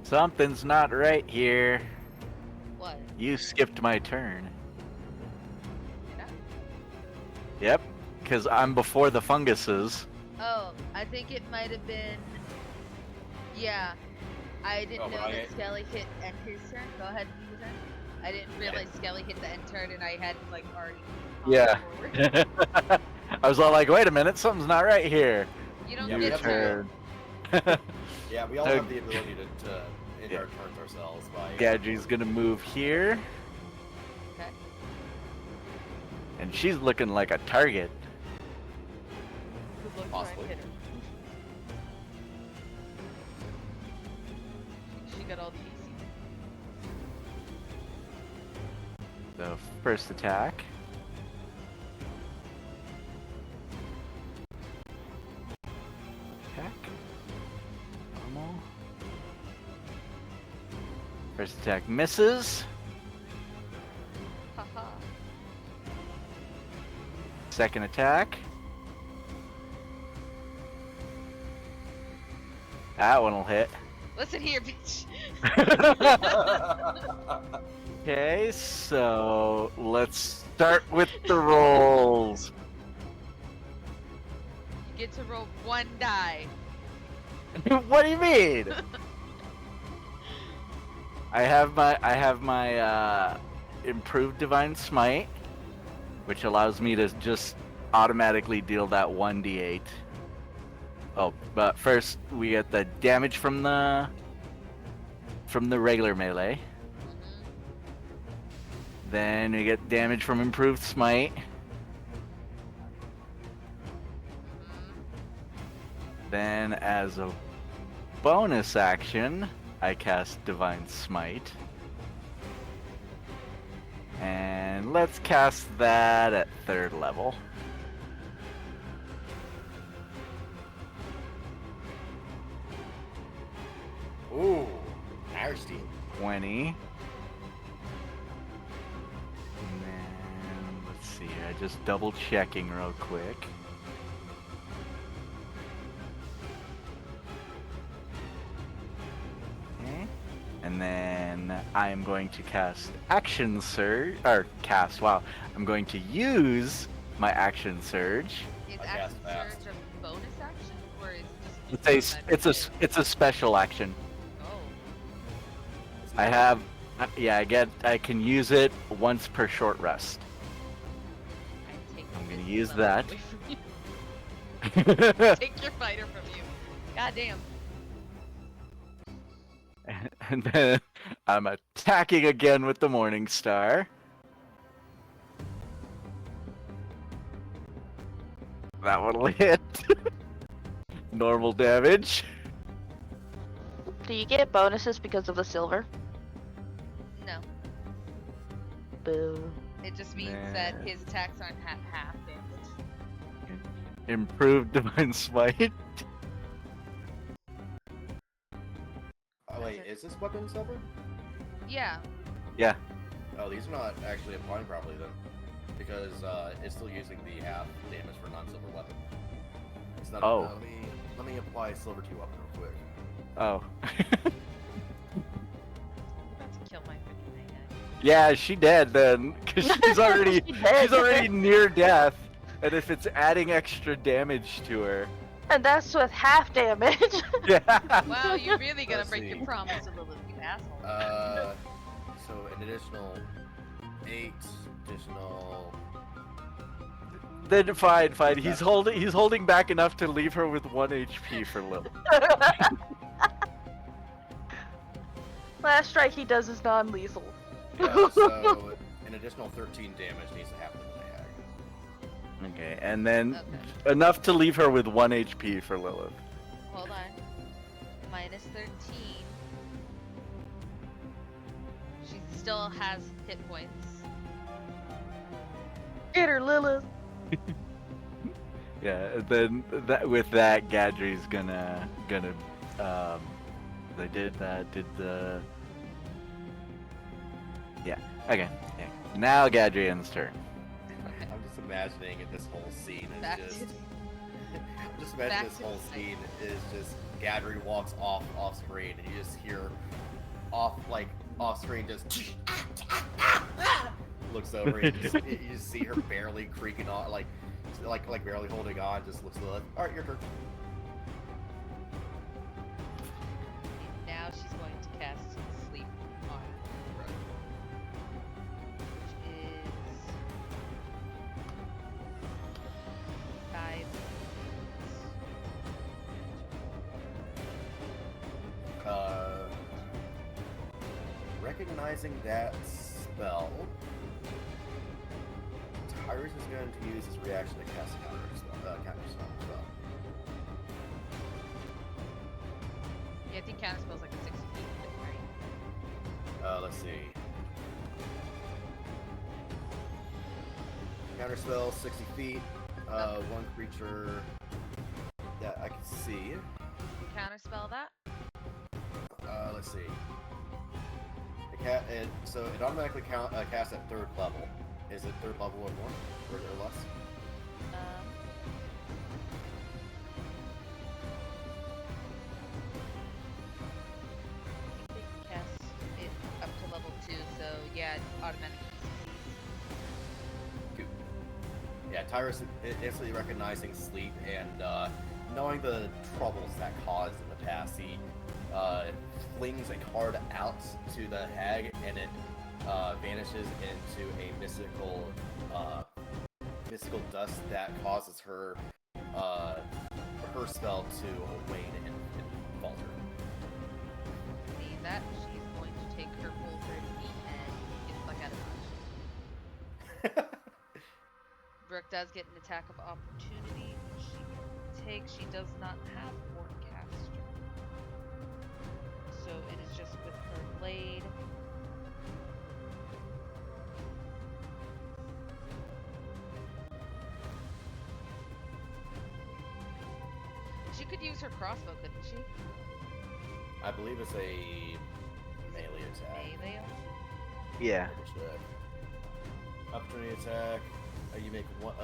G: Something's not right here.
A: What?
G: You skipped my turn.
A: Did I?
G: Yep, because I'm before the funguses.
A: Oh, I think it might have been. Yeah, I didn't
F: Oh,
A: know
F: but
A: that Skelly hit and his turn. Go ahead and do your turn. I didn't realize Skelly hit the end turn and I had like already.
G: Yeah.
A: Forward.
G: I was all like, wait a minute, something's not right here.
A: You don't
F: Yeah,
A: get
F: we
A: to.
G: turn.
F: Yeah, we all
G: So-
F: have the ability to end our turns ourselves by.
G: Gadry's gonna move here,
A: Okay.
G: and she's looking like a target.
A: Good luck trying to
F: Possibly.
A: hit her. She got all the easy.
G: The first attack. Attack. Normal. First attack misses.
A: Haha.
G: Second attack. That one will hit.
A: Listen here, bitch.
G: Okay, so let's start with the rolls.
A: You get to roll one die.
G: What do you mean? I have my improved divine smite, which allows me to just automatically deal that 1d8. Oh, but first we get the damage from the regular melee. Then we get damage from improved smite. Then as a bonus action, I cast Divine Smite. And let's cast that at 3rd level.
F: Ooh, nasty.
G: 20. And then, let's see here, just double checking real quick. Okay. And then I'm going to cast Action Surge, wow. I'm going to use my Action Surge.
A: Is
F: I
A: action
F: cast fast.
A: surge a bonus action or is it just
G: It's a special action.
A: Oh.
G: I can use it once per short rest. I'm gonna use that.
A: Take your fighter from you. God damn.
G: And then I'm attacking again with the Morning Star. That one will hit. Normal damage.
D: Do you get bonuses because of the silver?
A: No.
D: Boo.
A: It just means
G: Nah.
A: that his attacks aren't half damage.
G: Improved Divine Smite.
F: Oh wait, is this weapon silver?
A: Yeah.
G: Yeah.
F: Oh, these are not actually applying properly then, because it's still using the half damage for non-silver weapon. It's not.
G: Oh.
F: Let me apply silver to your weapon real quick.
G: Oh.
A: I'm about to kill my freaking guy.
G: Yeah, she dead then, because she's already
D: She dead.
G: she's already near death. And if it's adding extra damage to her,
D: And that's with half damage.
G: yeah.
A: Wow, you're really gonna
F: Let's
A: break
F: see.
A: your promise a little, you asshole.
F: So an additional 8 additional.
G: Then fine. He's holding back enough to leave her with 1 HP for Lil.
D: Last strike he does is non-lethal.
F: Yeah, so an additional 13 damage needs to happen to the hag.
G: Okay, and then
A: Okay.
G: enough to leave her with 1 HP for Lilith.
A: Hold on. Minus 13. She still has hit points.
D: Get her, Lilith.
G: Yeah, and then with that, Gadry's gonna they did the yeah. Okay. Yeah. Now Gadrian's turn.
A: Okay.
F: I'm just imagining this whole scene is
A: Back
F: just.
A: to
F: I'm just imagining
A: back
F: this
A: to
F: whole
A: the
F: scene is just Gadry walks off screen and you just hear off screen just looks over and you just see her barely creaking on like barely holding on, just looks a little. All right, your turn.
A: now she's going to cast sleep on Brooke.
F: recognizing that spell, Tyrus is going to use his reaction to cast counter spell as well.
A: Yeah, I think counter spell's like a 6 feet thing, right?
F: Let's see. Counter spell, 60 feet. One creature that I can see.
A: Counter spell that?
F: Let's see. So it automatically casts at 3rd level. Is it 3rd level or more? Or less?
A: I think they cast it up to level 2, so yeah, it's automatic.
F: Yeah, Tyrus instantly recognizing sleep and knowing the troubles that caused in the past, he flings a card out to the hag, and it vanishes into a mystical dust that causes her spell to wane and falter.
A: See that? She's going to take her full 30 feet and get the fuck out of dodge. Brooke does get an attack of opportunity, which she can take. She does not have Forecaster. So it is just with her blade. She could use her crossbow, couldn't she?
F: I believe it's a melee attack.
A: Melee?
G: Yeah.
F: Double check. Opportunity attack. You make one.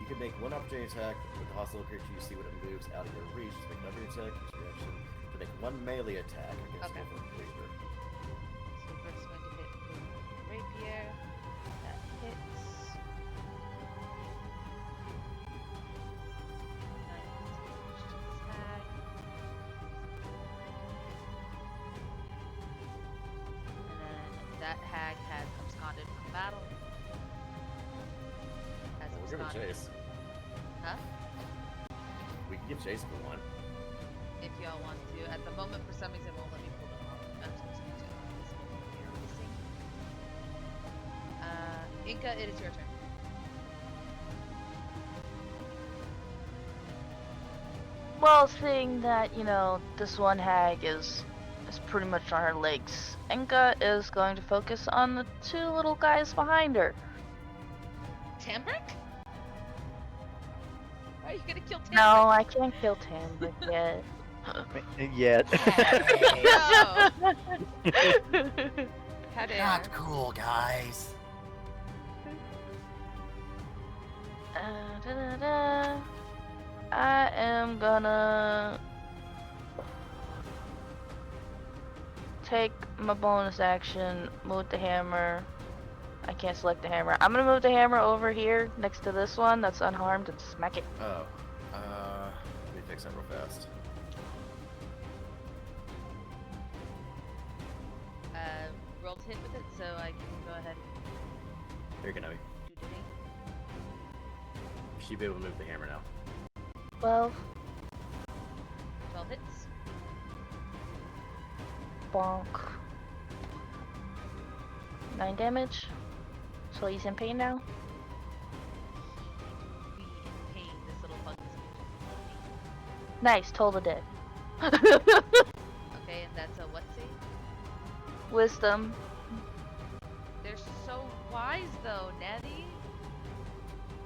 F: You can make one opportunity attack with the hostile creature you see when it moves out of your reach. Just make an opportunity attack. Use your reaction to make one melee attack against another creature.
A: So Brooke's going to hit with rapier. That hits. 9 attack. And then that hag has absconded from battle.
F: We'll give it chase.
A: Huh?
F: We can give chase if we want.
A: If y'all want to. At the moment, for some reason, it won't let me pull them off. I'm just going to Inca, it is your turn.
D: Well, seeing that, you know, this one hag is pretty much on her legs, Inca is going to focus on the 2 little guys behind her.
A: Tambrick? Are you gonna kill Tambrick?
D: No, I can't kill Tambrick yet.
G: Yet.
A: No! How dare.
H: Not cool, guys.
D: Da-da-da. I am gonna take my bonus action, move the hammer. I can't select the hammer. I'm gonna move the hammer over here next to this one that's unharmed and smack it.
F: Oh. Let me fix that real fast.
A: Roll to hit with it, so I can go ahead
F: Here you go, Navi.
A: and do the thing.
F: You should be able to move the hammer now.
D: 12.
A: 12 hits.
D: Bonk. 9 damage. So he's in pain now.
A: Be in pain. This little bug is
D: Nice, Tola dead.
A: okay, and that's a what save?
D: Wisdom.
A: They're so wise, though, Nettie.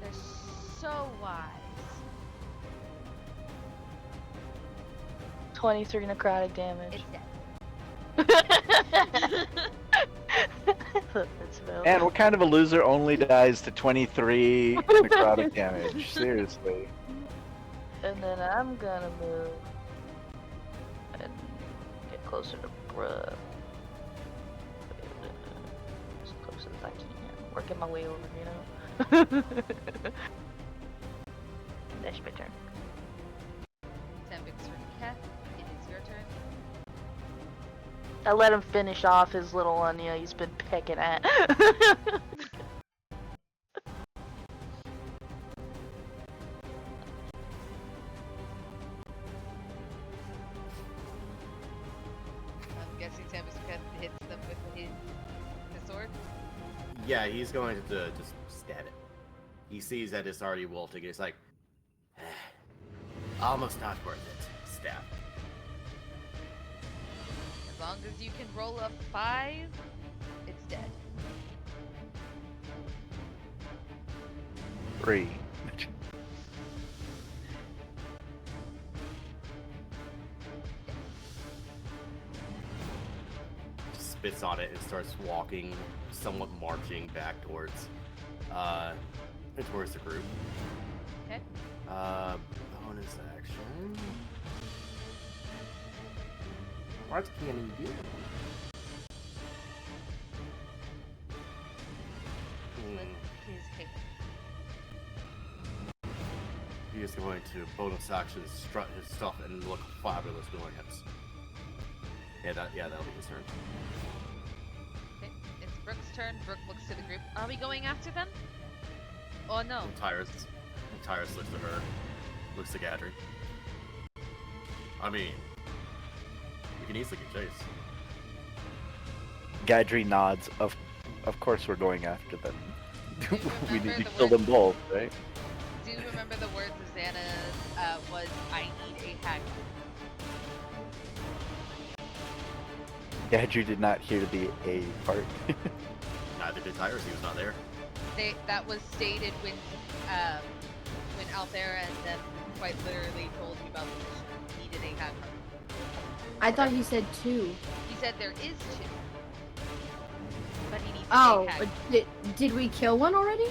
A: They're so wise.
D: 23 necrotic damage.
A: It's dead.
D: That's about
G: And what kind of a loser only dies to 23 necrotic damage? Seriously.
D: And then I'm gonna move and get closer to Brooke. As close as I can. Working my way over, you know? That's my turn.
A: Tembick's turn. Cat, it is your turn.
D: I let him finish off his little one, you know, he's been pecking at.
A: I'm guessing Tembick's cat hits them with his sword?
F: Yeah, he's going to just stab it. He sees that it's already wilting. He's like, almost not worth it. Stab.
A: As long as you can roll a 5, it's dead.
G: 3.
F: Spits on it and starts walking, somewhat marching back towards the group.
A: Okay.
F: Bonus action. What can he do?
A: With his kick.
F: He is going to bonus action strut his stuff and look fabulous doing it. That'll be his turn.
A: Okay, it's Brooke's turn. Brooke looks to the group. Are we going after them? Oh no.
F: And Tyrus looks to her, looks to Gadry. I mean, you can easily get chased.
G: Gadry nods. Of course we're going after them.
A: Do you
G: We need
A: remember
G: to
A: the
G: kill them
A: words-
G: both, right?
A: Do you remember the words of Xana was, I need a hag?
G: Gadry did not hear the A part.
F: Neither did Tyrus, he was not there.
A: That was stated when Althera and them quite literally told you about the mission. Needed a hag.
E: I thought he said 2.
A: He said there is 2. But he needs
E: Oh,
A: a hag.
E: did we kill one already?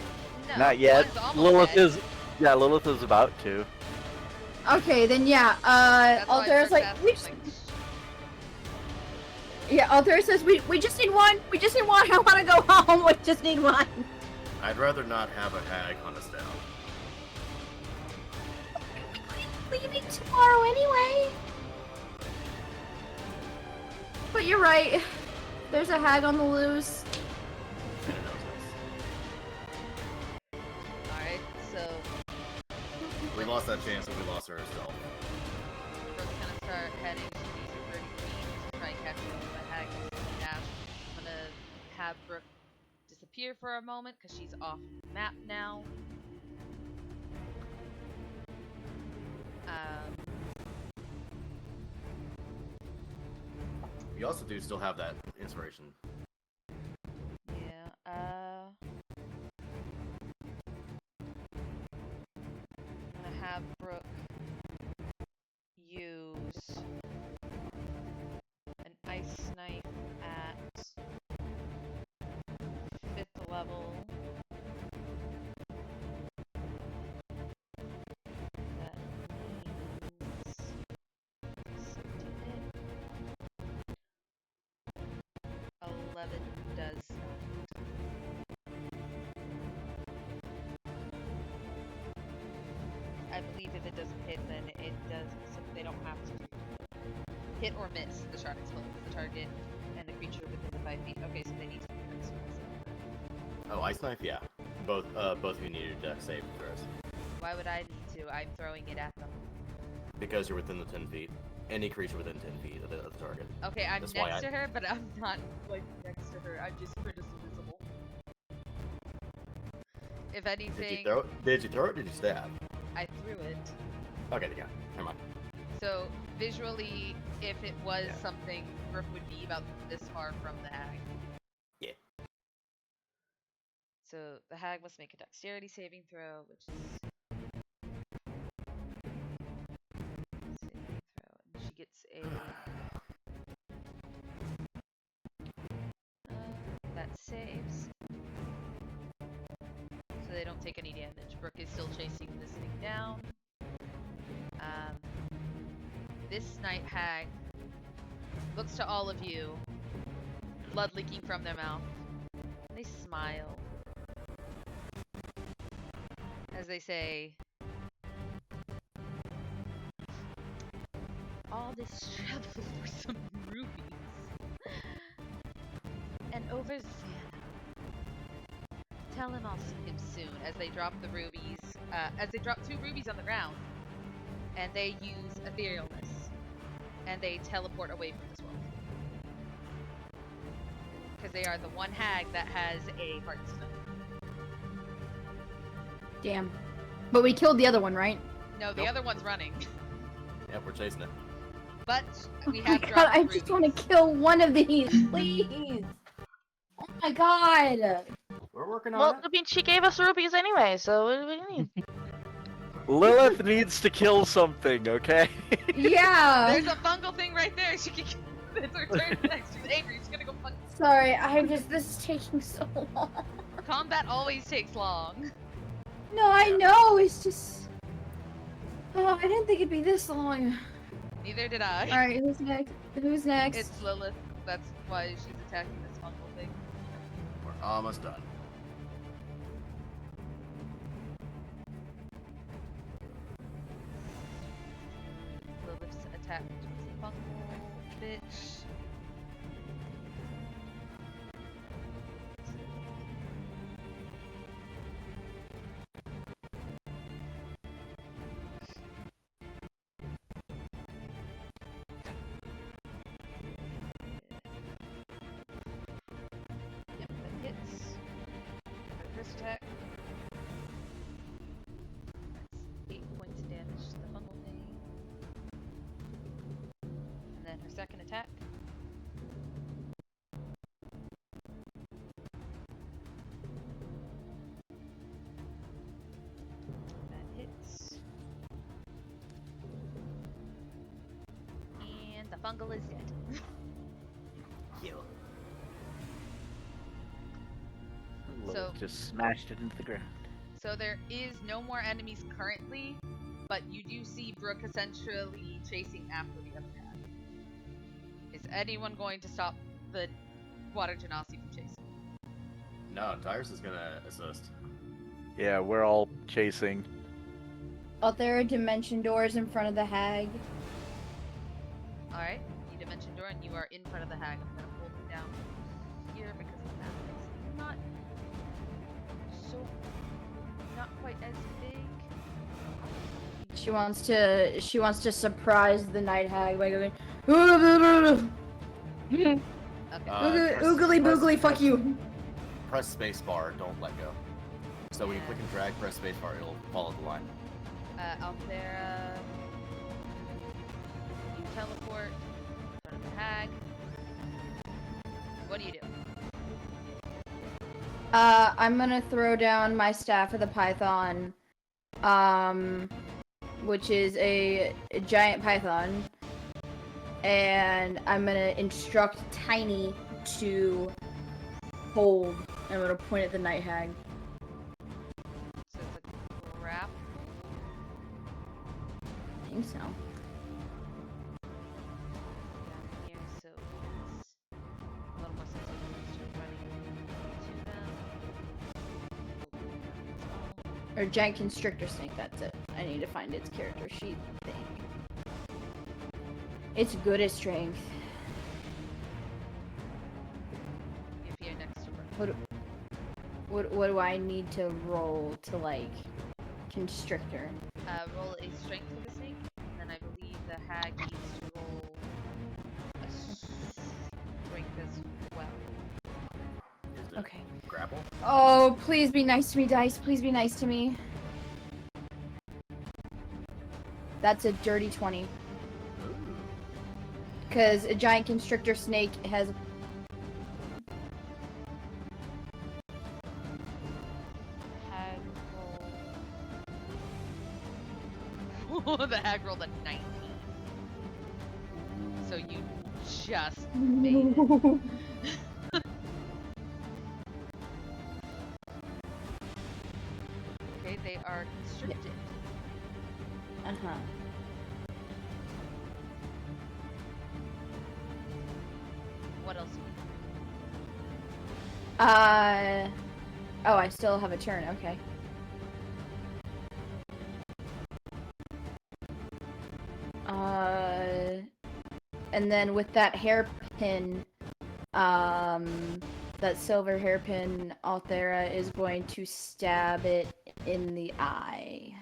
A: No,
G: Not yet.
A: one's almost
G: Lilith
A: dead.
G: Lilith is about to.
E: Okay, then yeah.
A: That's why
E: Althera's
A: Brooke
E: like,
A: asked
E: we
A: him,
E: just,
A: like,
E: yeah. Althera says we just need one. We just need one. I want to go home. We just need one.
F: I'd rather not have a hag hunt us down.
E: Leaving tomorrow anyway. But you're right. There's a hag on the loose.
F: And it knows this.
A: Alright, so
F: We lost that chance and we lost her herself.
A: Brooke's gonna start heading to these 30 feet to try and catch up with the hag dash. I'm gonna have Brooke disappear for a moment because she's off map now.
F: You also do still have that inspiration.
A: Yeah, I'm gonna have Brooke use an ice knife at 5th level. That means 11 does not. I believe if it doesn't hit, then it does. So they don't have to hit or miss the shard explodes the target and the creature within the 5 feet. Okay, so they need to be next to
F: Oh, ice knife, yeah. Both of you needed dex save throws
A: Why would I need to? I'm throwing it at them.
F: because you're within the 10 feet. Any creature within 10 feet of the target.
A: Okay, I'm
F: That's why
A: next
F: I-
A: to her, but I'm not like next to her. I'm just visible. If
F: Did you
A: anything,
F: throw it? Did you throw it? Or did you stab?
A: I threw it.
F: Okay, yeah. Never mind.
A: So visually, if it was
F: Yeah.
A: something, Brooke would be about this far from the hag.
F: Yeah.
A: So the hag must make a dexterity saving throw, which is saving throw, and she gets a that saves. So they don't take any damage. Brooke is still chasing this thing down. This night hag looks to all of you, blood leaking from their mouth. They smile as they say, all this trouble for some rubies. And over Xana. Tell him I'll see him soon. As they drop the rubies, as they drop 2 rubies on the ground, and they use etherealness, and they teleport away from this world. because they are the one hag that has a heartstone.
E: Damn. But we killed the other one, right?
A: No, the
F: Nope.
A: other one's running.
F: Yep, we're chasing it.
A: But we
E: Oh my
A: have
E: god,
A: dropped
E: I
A: the
E: just want to
A: rubies.
E: kill one of these, please. Oh my god.
F: We're working
D: Well,
F: on it.
D: I mean, she gave us rubies anyway, so what do we need?
G: Lilith needs to kill something, okay?
E: Yeah.
A: There's a fungal thing right there. She can. It's her turn next. She's angry. She's gonna go fuck.
E: Sorry, this is taking so long.
A: Combat always takes long.
E: No, I know, it's just... Oh, I didn't think it'd be this long.
A: Neither did I.
E: Alright, who's next? Who's next?
A: It's Lilith. That's why she's attacking this fungal thing.
F: We're almost done.
A: Lilith's attacked the fungal bitch. Yep, that hits. First attack. That's 8 points of damage to the fungal thing. And then her second attack. That hits. And the fungal is dead.
F: Kill.
G: Lilith just smashed it into the ground.
A: So there is no more enemies currently, but you do see Brooke essentially chasing after the other guy. Is anyone going to stop the Water Genasi from chasing?
F: No, Tyrus is gonna assist.
G: Yeah, we're all chasing.
E: Oh, there are dimension doors in front of the hag.
A: Alright, you dimension door and you are in front of the hag. I'm gonna hold it down here because the map is not quite as big.
E: She wants to surprise the night hag by going oogly
A: Okay.
E: boogly, fuck you.
F: Press spacebar, don't let go. So when you click and drag, press spacebar, it'll follow the line.
A: Althera, you teleport in front of the hag. What do you do?
E: I'm gonna throw down my staff of the python, which is a giant python, and I'm gonna instruct Tiny to hold. I'm gonna point at the night hag.
A: So it's a grab.
E: I think so.
A: Down here, so it's a little more sensitive to running to them.
E: Or giant constrictor snake. That's it. I need to find its character sheet thing. It's good at strength.
A: If you're next to Brooke.
E: What do I need to roll to like constrictor?
A: Roll a strength for the snake, and then I believe the hag needs to roll a strength as well.
F: Is it
E: Okay.
F: grapple?
E: Oh, please be nice to me, dice. Please be nice to me. That's a dirty 20.
F: Ooh.
E: Because a giant constrictor snake has...
A: Hag roll. The hag rolled a 19. So you just made it. Okay, they are constricted.
E: Uh-huh.
A: What else?
E: Oh, I still have a turn. Okay. And then with that hairpin, that silver hairpin, Althera is going to stab it in the eye.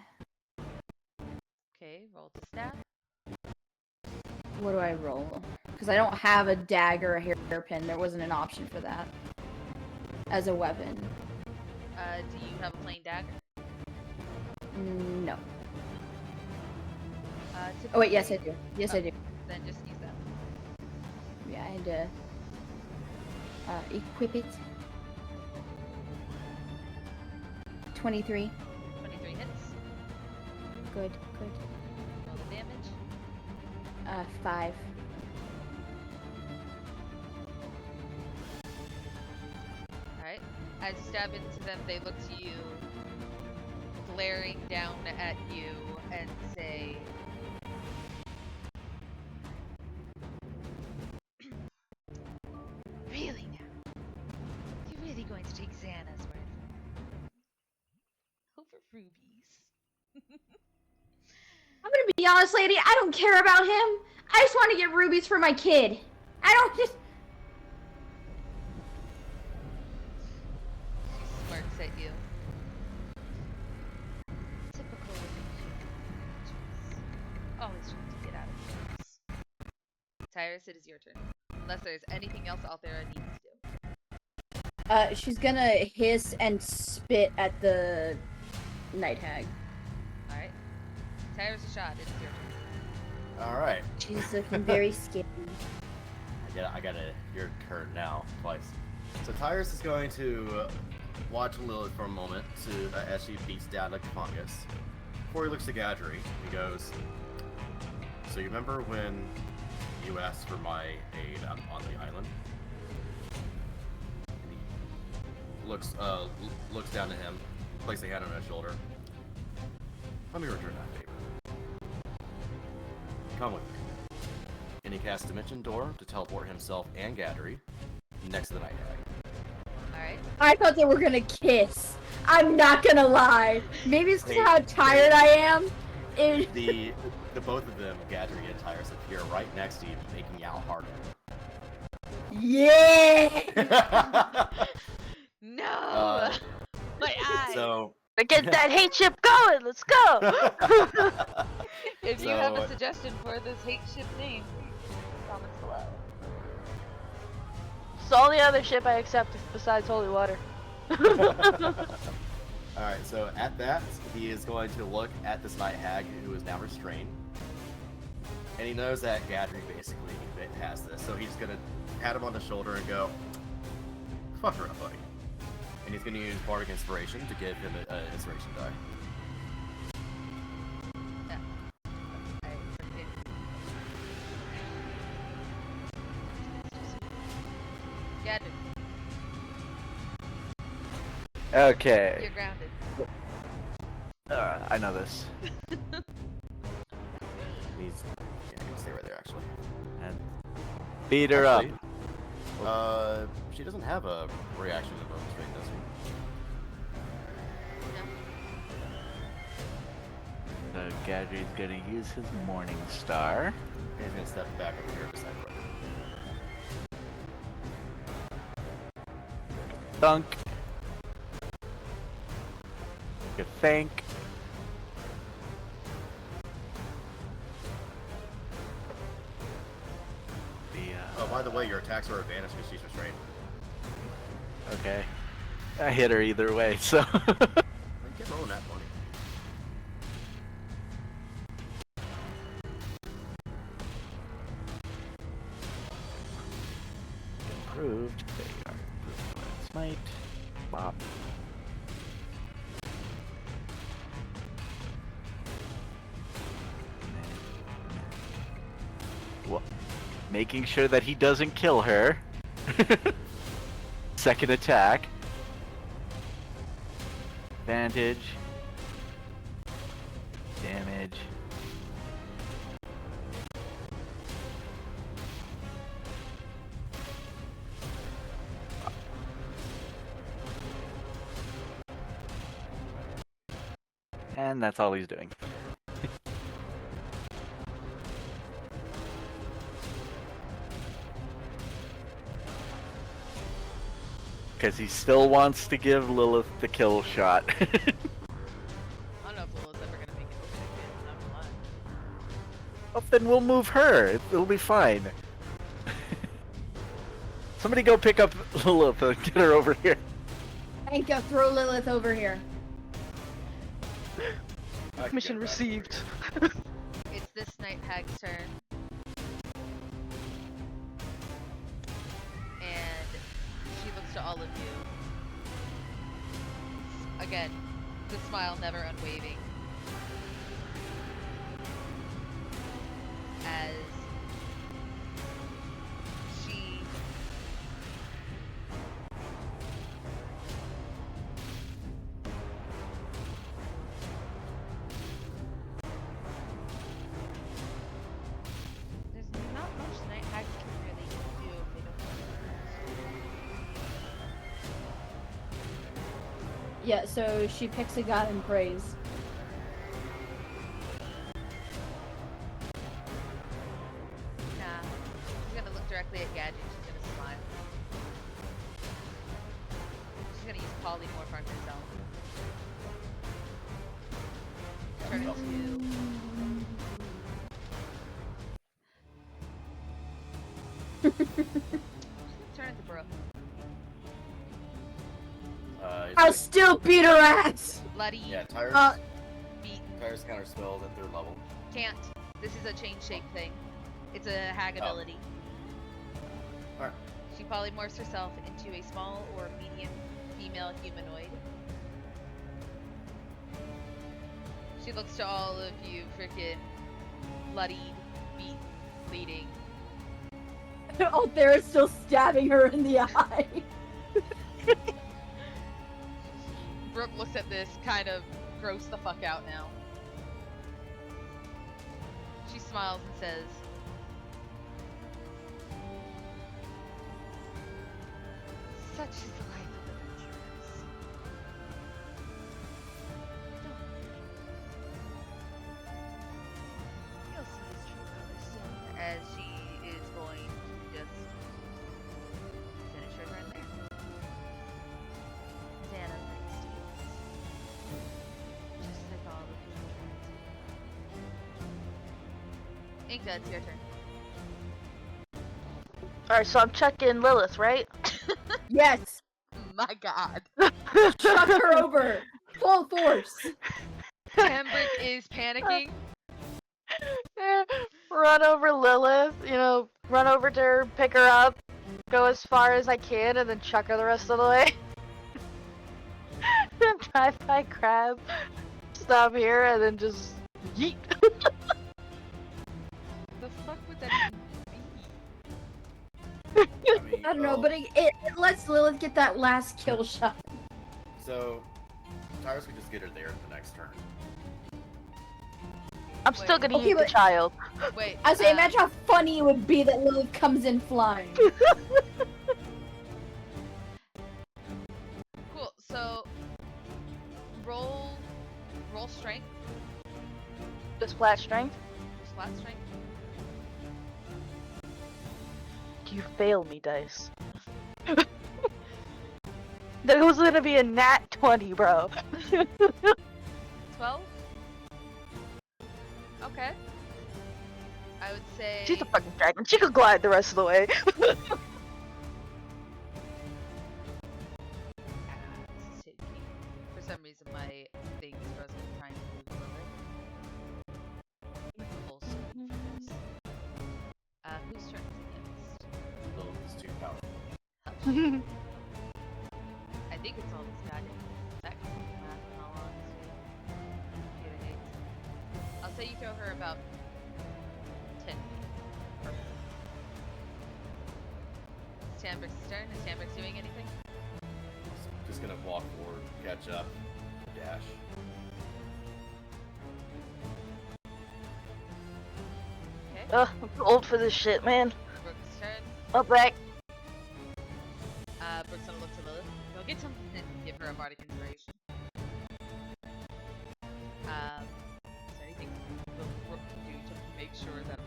A: Okay, roll to stab.
E: What do I roll? Because I don't have a dagger or hairpin. There wasn't an option for that as a weapon.
A: Do you have a plain dagger?
E: No.
A: Typically,
E: Oh wait, yes I do. Yes I do.
A: Then just use that.
E: Yeah, I had to equip it. 23.
A: 23 hits.
E: Good.
A: Roll the damage.
E: 5.
A: Alright. As you stab into them, they look to you, glaring down at you, and say, "Really now? You're really going to take Xana's word for it? Over rubies?"
C: I'm gonna be honest, lady. I don't care about him. I just want to get rubies for my kid. I don't just.
A: She smirks at you. Typical women. Always trying to get out of things. Tyrus, it is your turn. Unless there's anything else out there I need to do.
E: She's gonna hiss and spit at the night hag.
A: Alright. Tyrus Ashad, it is your turn.
F: All right.
E: She's looking very scared.
F: I gotta your turn now twice. So Tyrus is going to watch Lilith for a moment as she beats down like a fungus. Before he looks to Gadri, he goes, "So you remember when you asked for my aid on the island?" And he looks down to him, places a hand on his shoulder. "Let me return that favor. Come with me." And he casts Dimension Door to teleport himself and Gadri next to the night hag.
A: Alright.
E: I thought they were gonna kiss. I'm not gonna lie. Maybe it's 'cause how tired I am.
F: The both of them, Gadri and Tyrus, appear right next to you, making out harder.
E: Yeah.
A: No! My eye!
F: So
D: Get that hate ship going. Let's go.
A: If you have a
F: So-
A: suggestion for this hate ship name, please comments below.
D: It's the only other ship I accept besides Holy Water.
F: Alright, so at that, he is going to look at this night hag who is now restrained. And he knows that Gadri basically has this, so he's gonna pat him on the shoulder and go, "Fuck her up, buddy." And he's gonna use Bardic Inspiration to give him an inspiration die.
A: Gadri,
G: Okay.
A: you're grounded.
G: I know this.
F: He's gonna stay right there, actually.
G: And beat her up.
F: Actually, she doesn't have a reaction to bonus rate, does she?
A: No.
G: So Gadri's gonna use his Morning Star.
F: And he's gonna step back over here beside her.
G: Thunk. Good think.
F: Oh, by the way, your attacks are advantage because she's restrained.
G: Okay. I hit her either way, so.
F: Get rolling that money.
G: Improved. There you are. Improved smite. Bop. Well, making sure that he doesn't kill her. Second attack. Advantage. Damage. And that's all he's doing. Because he still wants to give Lilith the kill shot.
A: I don't know if Lilith's ever gonna make it over again, I'm not gonna lie.
G: Well, then we'll move her. It'll be fine. Somebody go pick up Lilith and get her over here.
E: Anka, throw Lilith over here.
F: I can
D: Mission
F: get back
D: received.
F: over
A: It's this night hag's turn. And she looks to all of you. Again, the smile never unwavering. As she there's not much night hags can really do if they don't know.
E: Yeah, so she picks a god and prays.
A: Nah. She's gonna look directly at Gadget. She's gonna smile. She's gonna use polymorph on herself. Turn into turn into Brooke.
E: I'll still beat her ass!
A: Bloody
F: Yeah, Tyrus.
A: beat.
F: Tyrus counter spells at 3rd level.
A: Can't. This is a change shape thing. It's a hag ability.
F: Alright.
A: She polymorphs herself into a small or medium female humanoid. She looks to all of you freaking bloodied, beat, bleeding.
E: Althera's still stabbing her in the eye.
A: Brooke looks at this, kind of grossed the fuck out now. She smiles and says, "Such is the life of adventurers. Don't worry. You'll see his true colors soon," as she is going to just finish her right there. Xana's next to you. Just like all of you. Inka, it's your turn.
D: Alright, so I'm checking Lilith, right?
E: Yes!
A: My god.
E: Chuck her over! Full force!
A: Tambrick is panicking.
D: Run over Lilith, run over to her, pick her up, go as far as I can, and then chuck her the rest of the way. Drive by Crab, stop here, and then just yeet.
A: The fuck would that even be?
F: I mean,
E: I don't know,
F: well,
E: but it lets Lilith get that last kill shot.
F: So, Tyrus could just get her there the next turn.
D: I'm still
A: Wait.
D: gonna
E: Okay,
D: use the
E: but-
D: child.
A: Wait.
E: I say, imagine how funny it would be that Lilith comes in flying.
A: Cool. So, roll strength,
D: Just flat strength.
A: flat strength.
D: You fail me, dice. That was gonna be a nat 20, bro.
A: 12. Okay. I would say.
D: She's a fucking dragon. She could glide the rest of the way.
A: This is taking- For some reason, my thing is frozen trying to move a little bit. Full screen for this. Whose turn is it next?
F: Lilith is too powerful.
A: I think it's all this goddamn effect math in all honesty. Computer hates. I'll say you throw her about 10 feet. Perfect. It's Tambrick's turn. Is Tambrick doing anything?
F: Just gonna walk forward, catch up, dash.
A: Okay.
D: Ugh, I'm too old for this shit, man.
A: Brooke's turn.
D: Up back.
A: Brooke's gonna look to Lilith. Go get something and give her a bardic inspiration. Is there anything Brooke can do to make sure that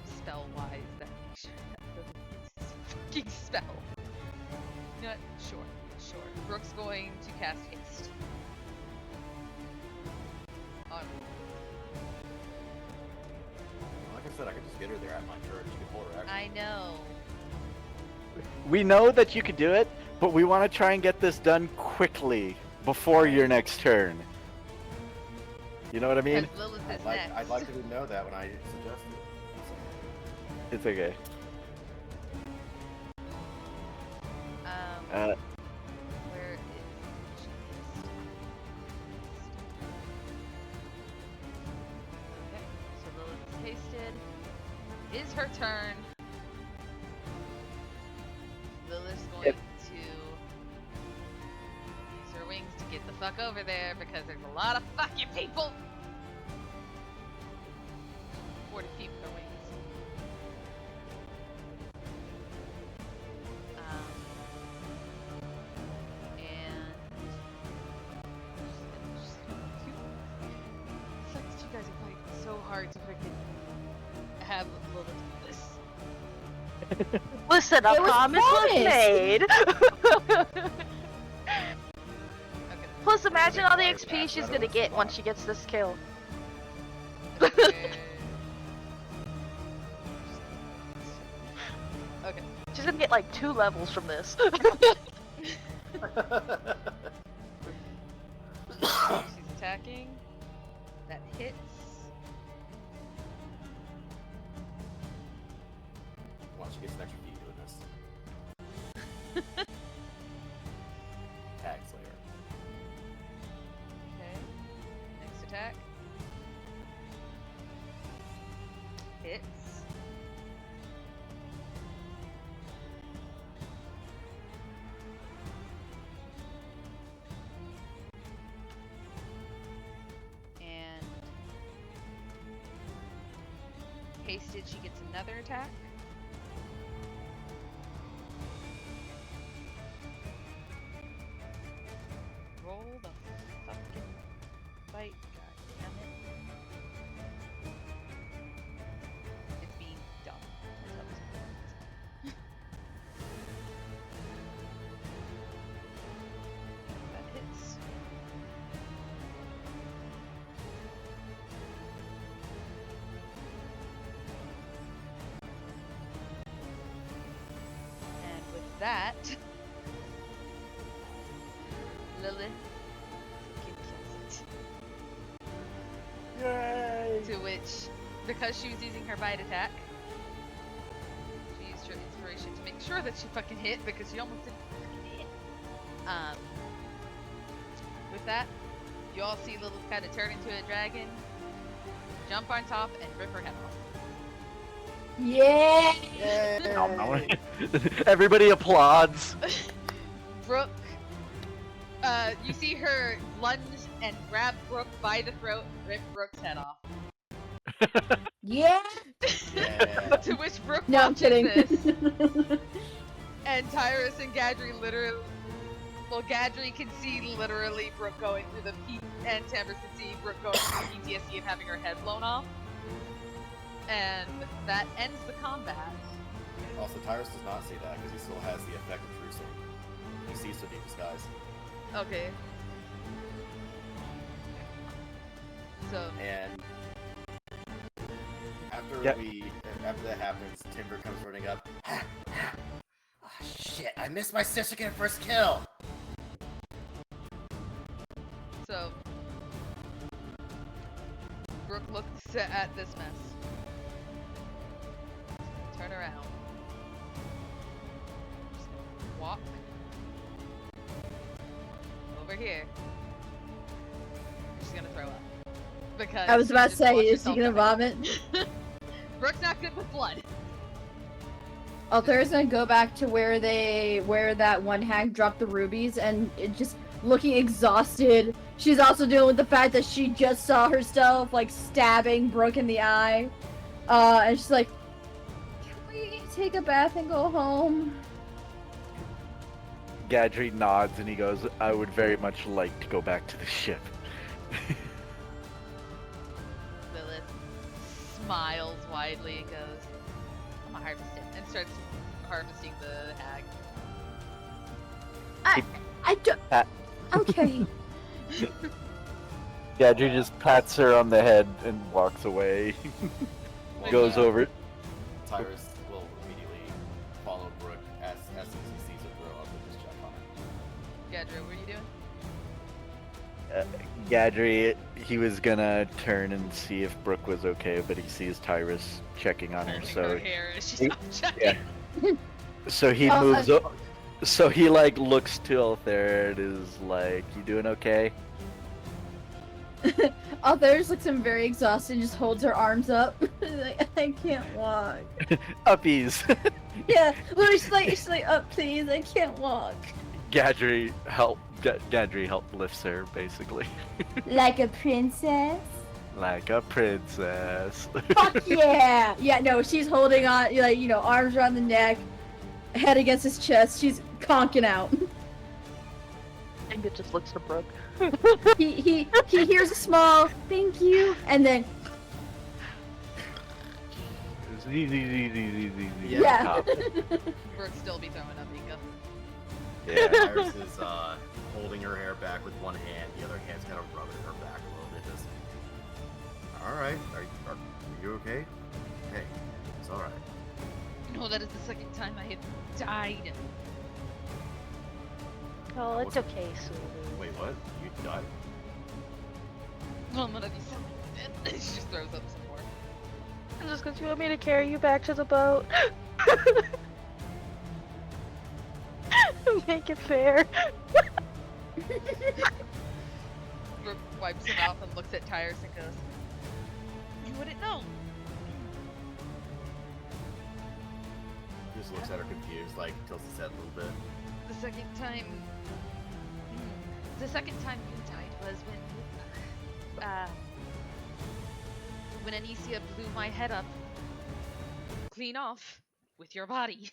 A: spell-wise that make sure that Lilith gets this fucking spell? You know what? Sure. Brooke's going to cast haste. On
F: Like I said, I could just get her there at my turn. She could hold her action.
A: I know.
G: we know that you could do it, but we want to try and get this done quickly before your next turn. You know what I mean?
A: Because Lilith is
F: I'd like
A: next.
F: to know that when I suggest it.
G: It's okay.
A: Where is she? Okay, so Lilith is hasted. Is her turn. Lilith's going
G: Yep.
A: to use her wings to get the fuck over there because there's a lot of fucking people. 40 feet with her wings. And sucks that you guys are fighting so hard to freaking have Lilith do this.
D: Listen, a
E: It was
D: promise was
E: promised.
D: made.
A: Okay.
D: Plus, imagine all the
F: Fire
D: XP
F: blast
D: she's
F: out of
D: gonna
F: the
D: get
F: spot.
D: once she gets this kill.
A: Okay.
D: She's gonna get like 2 levels from this.
A: She's attacking. That hits.
F: Watch, she gets an extra feet doing this. Tag Slayer.
A: Okay. Next attack. Hits. And hasted, she gets another attack. Roll the fucking fight, goddammit. It's being dumb. That's how this works. That hits. And with that, Lilith kills it.
G: Yay!
A: To which, because she was using her bite attack, she used her inspiration to make sure that she fucking hit because she almost didn't fucking hit. With that, you all see Lilith kind of turn into a dragon, jump on top, and rip her head off.
E: Yeah.
G: Everybody applauds.
A: Brooke, you see her lunge and grab Brooke by the throat and rip Brooke's head off.
E: Yeah.
F: Yeah.
A: To which Brooke
E: No, I'm
A: watches
E: kidding.
A: this, and Tyrus and Gadri literally, well, Gadri can see literally Brooke going through the and Tambers can see Brooke going through the PTSD of having her head blown off. And that ends the combat.
F: Also, Tyrus does not see that because he still has the effect of True Sword. He sees through the disguise.
A: Okay. So,
F: And after
G: Yep.
F: after that happens, Timber comes running up. Oh, shit! I missed my sister getting first kill.
A: so Brooke looks at this mess. Turn around. Walk over here. She's gonna throw up. Because
E: I was
A: she
E: about to
A: just
E: say,
A: watched
E: is he
A: herself
E: gonna
A: die.
E: vomit?
A: Brooke's not good with blood.
E: Althera's gonna go back to where that one hag dropped the rubies and it just looking exhausted. She's also dealing with the fact that she just saw herself like stabbing Brooke in the eye. And she's like, can we take a bath and go home?
G: Gadri nods and he goes, I would very much like to go back to the ship.
A: Lilith smiles widely and goes, I'm gonna harvest it, and starts harvesting the hag.
E: I don't.
G: Pat.
E: Okay.
G: Gadri just pats her on the head and walks away.
F: Well,
G: Goes over.
F: Tyrus will immediately follow Brooke as
A: Gadra, what are you doing?
G: Gadri, he was gonna turn and see if Brooke was okay, but he sees Tyrus checking on her,
A: Holding
G: so
A: her hair as she's
G: he-
A: not checking.
G: so he
E: Oh,
G: moves up. So he like looks to Althea and is like, "You doing okay?"
E: Althea looks him very exhausted and just holds her arms up. Like, I can't walk.
G: Uppies.
E: Yeah, literally, she's like, oh, please, I can't walk.
G: Gadri help lifts her basically,
E: Like a princess?
G: like a princess.
E: Fuck yeah! Yeah, no, she's holding on, like, arms around the neck, head against his chest. She's conking out.
D: And it just looks to Brooke.
E: He hears a small thank you, and then yeah.
A: Brooke still be throwing up, Inga.
F: Yeah, Tyrus is holding her hair back with one hand, the other hand's kind of rubbing her back a little bit. Just, all right, are you okay? Hey, it's all right.
A: No, that is the second time I have died.
D: Oh,
F: That
D: it's
F: wasn't-
D: okay, sweetie.
F: Wait, what? You died?
A: Oh, I'm gonna be so dead. She just throws up some more.
D: Just because you want me to carry you back to the boat. Make it fair.
A: Brooke wipes her mouth and looks at Tyrus and goes, "You wouldn't know."
F: Just looks at her confused, like tilts his head a little bit.
A: The second time you died was when Anicia blew my head up clean off with your body.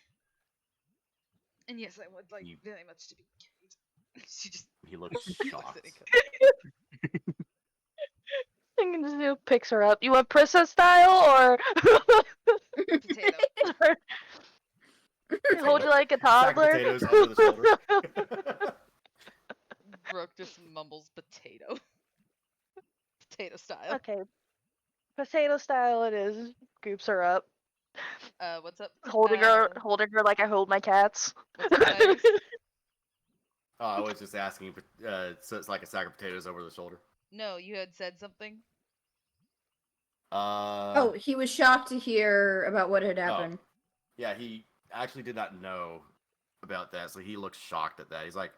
A: And yes, I would like
F: You-
A: very much to be carried. She just
F: He looks
A: looks
F: shocked.
A: at Inka.
D: Inga picks her up. You want princess style or
A: Potato.
D: hold you like a
F: Sack of
D: toddler?
F: potatoes over the shoulder.
A: Brooke just mumbles potato. Potato style.
D: Okay. Potato style it is. Scoops her up.
A: What's up?
D: Holding her like I hold my cats.
A: What's up, Tyrus?
F: Oh, I was just asking, so it's like a sack of potatoes over the shoulder.
A: No, you had said something.
E: Oh, he was shocked to hear about what had happened.
F: Yeah, he actually did not know about that, so he looks shocked at that. He's like,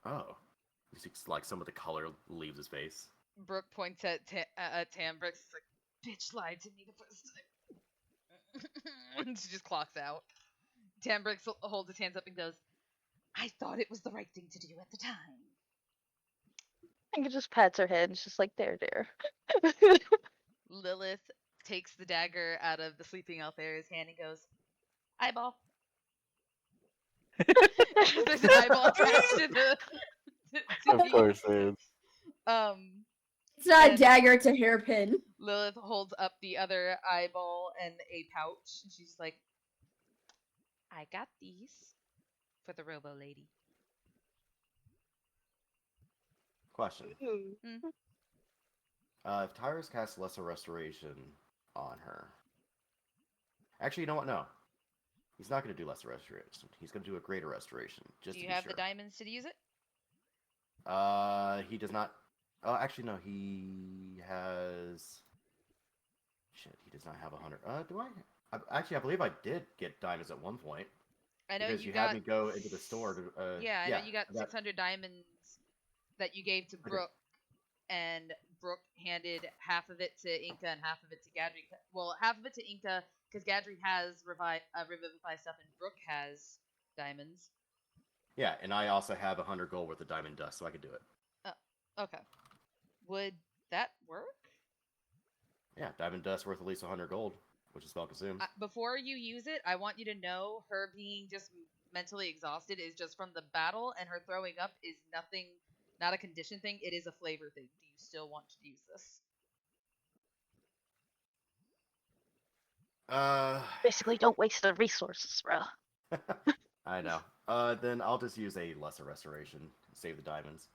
F: oh. He sees, like, some of the color leaves his face.
A: Brooke points at Tambrix. It's like, bitch lied to me the first time. And she just clocks out. Tambrix holds his hands up and goes, I thought it was the right thing to do at the time.
D: Inga just pats her head and she's like, there.
A: Lilith takes the dagger out of the sleeping Althera's hand and goes, eyeball. There's an eyeball attached to the.
G: Of course there is.
E: It's not a
A: and-
E: dagger, it's a hairpin.
A: Lilith holds up the other eyeball and a pouch, and she's like, I got these for the Robo Lady.
F: Question.
A: Mm.
F: If Tyrus casts Lesser Restoration on her... Actually, you know what? No. He's not going to do Lesser Restoration. He's going to do a Greater Restoration, just
A: Do
F: to
A: you
F: be
A: have
F: sure.
A: the diamonds to use it?
F: He does not... Oh, actually, no. He has... Shit, he does not have 100. Do I? Actually, I believe I did get diamonds at one point.
A: I know
F: Because
A: you
F: had
A: got.
F: me go into the store to...
A: Yeah, I know you got
F: that-
A: 600 diamonds that you gave to Brooke, and Brooke handed half of it to Inka and half of it to Gadri. Well, half of it to Inka because Gadri has revivify stuff, and Brooke has diamonds.
F: Yeah, and I also have 100 gold worth of diamond dust, so I could do it.
A: Okay. Would that work?
F: Yeah, diamond dust worth at least 100 gold, which is spell consumed.
A: Before you use it, I want you to know her being just mentally exhausted is just from the battle, and her throwing up is nothing, not a condition thing. It is a flavor thing. Do you still want to use this?
D: Basically, don't waste the resources, bro.
F: I know. Then I'll just use a lesser restoration, save the diamonds,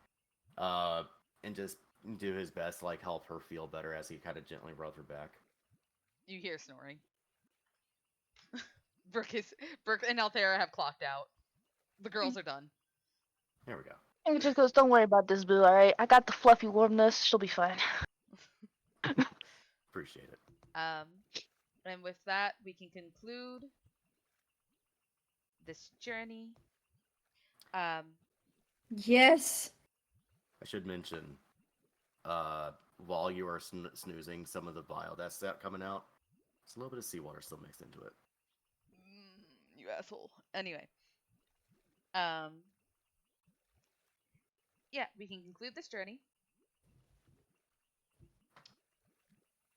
F: and just do his best to like help her feel better as he kind of gently rubs her back.
A: You hear snoring. Brooke and Althea have clocked out. The girls are done.
F: Here we go.
D: And it just goes, don't worry about this, boo, alright? I got the fluffy warmness. She'll be fine.
F: Appreciate it.
A: And with that, we can conclude this journey.
E: Yes.
F: I should mention, while you are snoozing, some of the biodeaths that coming out, there's a little bit of seawater still mixed into it.
A: You asshole. Anyway. Yeah, we can conclude this journey.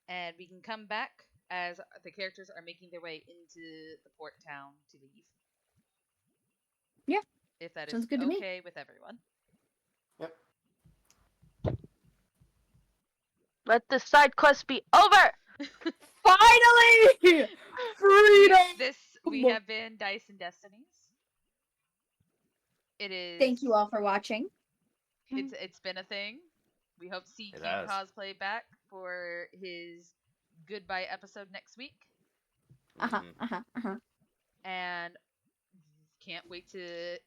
A: And we can come back as the characters are making their way into the port town to leave.
E: Yeah.
A: If that
E: Sounds
A: is
E: good to me.
A: okay with everyone.
F: Yep.
D: Let this side quest be over!
E: Finally! Freedom!
A: We have been Dice and Destinies. It is.
E: Thank you all for watching.
A: It's been a thing. We hope to see
F: It
A: King
F: has.
A: Cosplay back for his goodbye episode next week. And can't wait to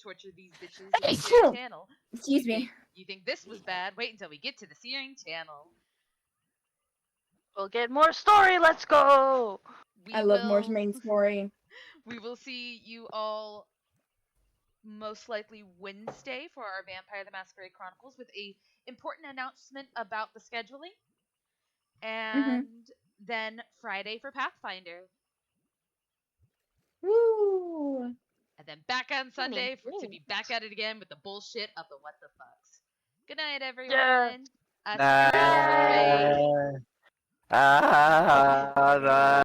A: torture these bitches in the Searing Channel.
E: Excuse me.
A: You think this was bad? Wait until we get to the Searing Channel.
D: We'll get more story, let's go!
E: I love more main story.
A: We will see you all most likely Wednesday for our Vampire the Masquerade Chronicles with a important announcement about the scheduling. And then Friday for Pathfinder.
E: Woo!
A: And then back on Sunday to be back at it again with the bullshit of the what the fucks. Good night, everyone.
G: Nah.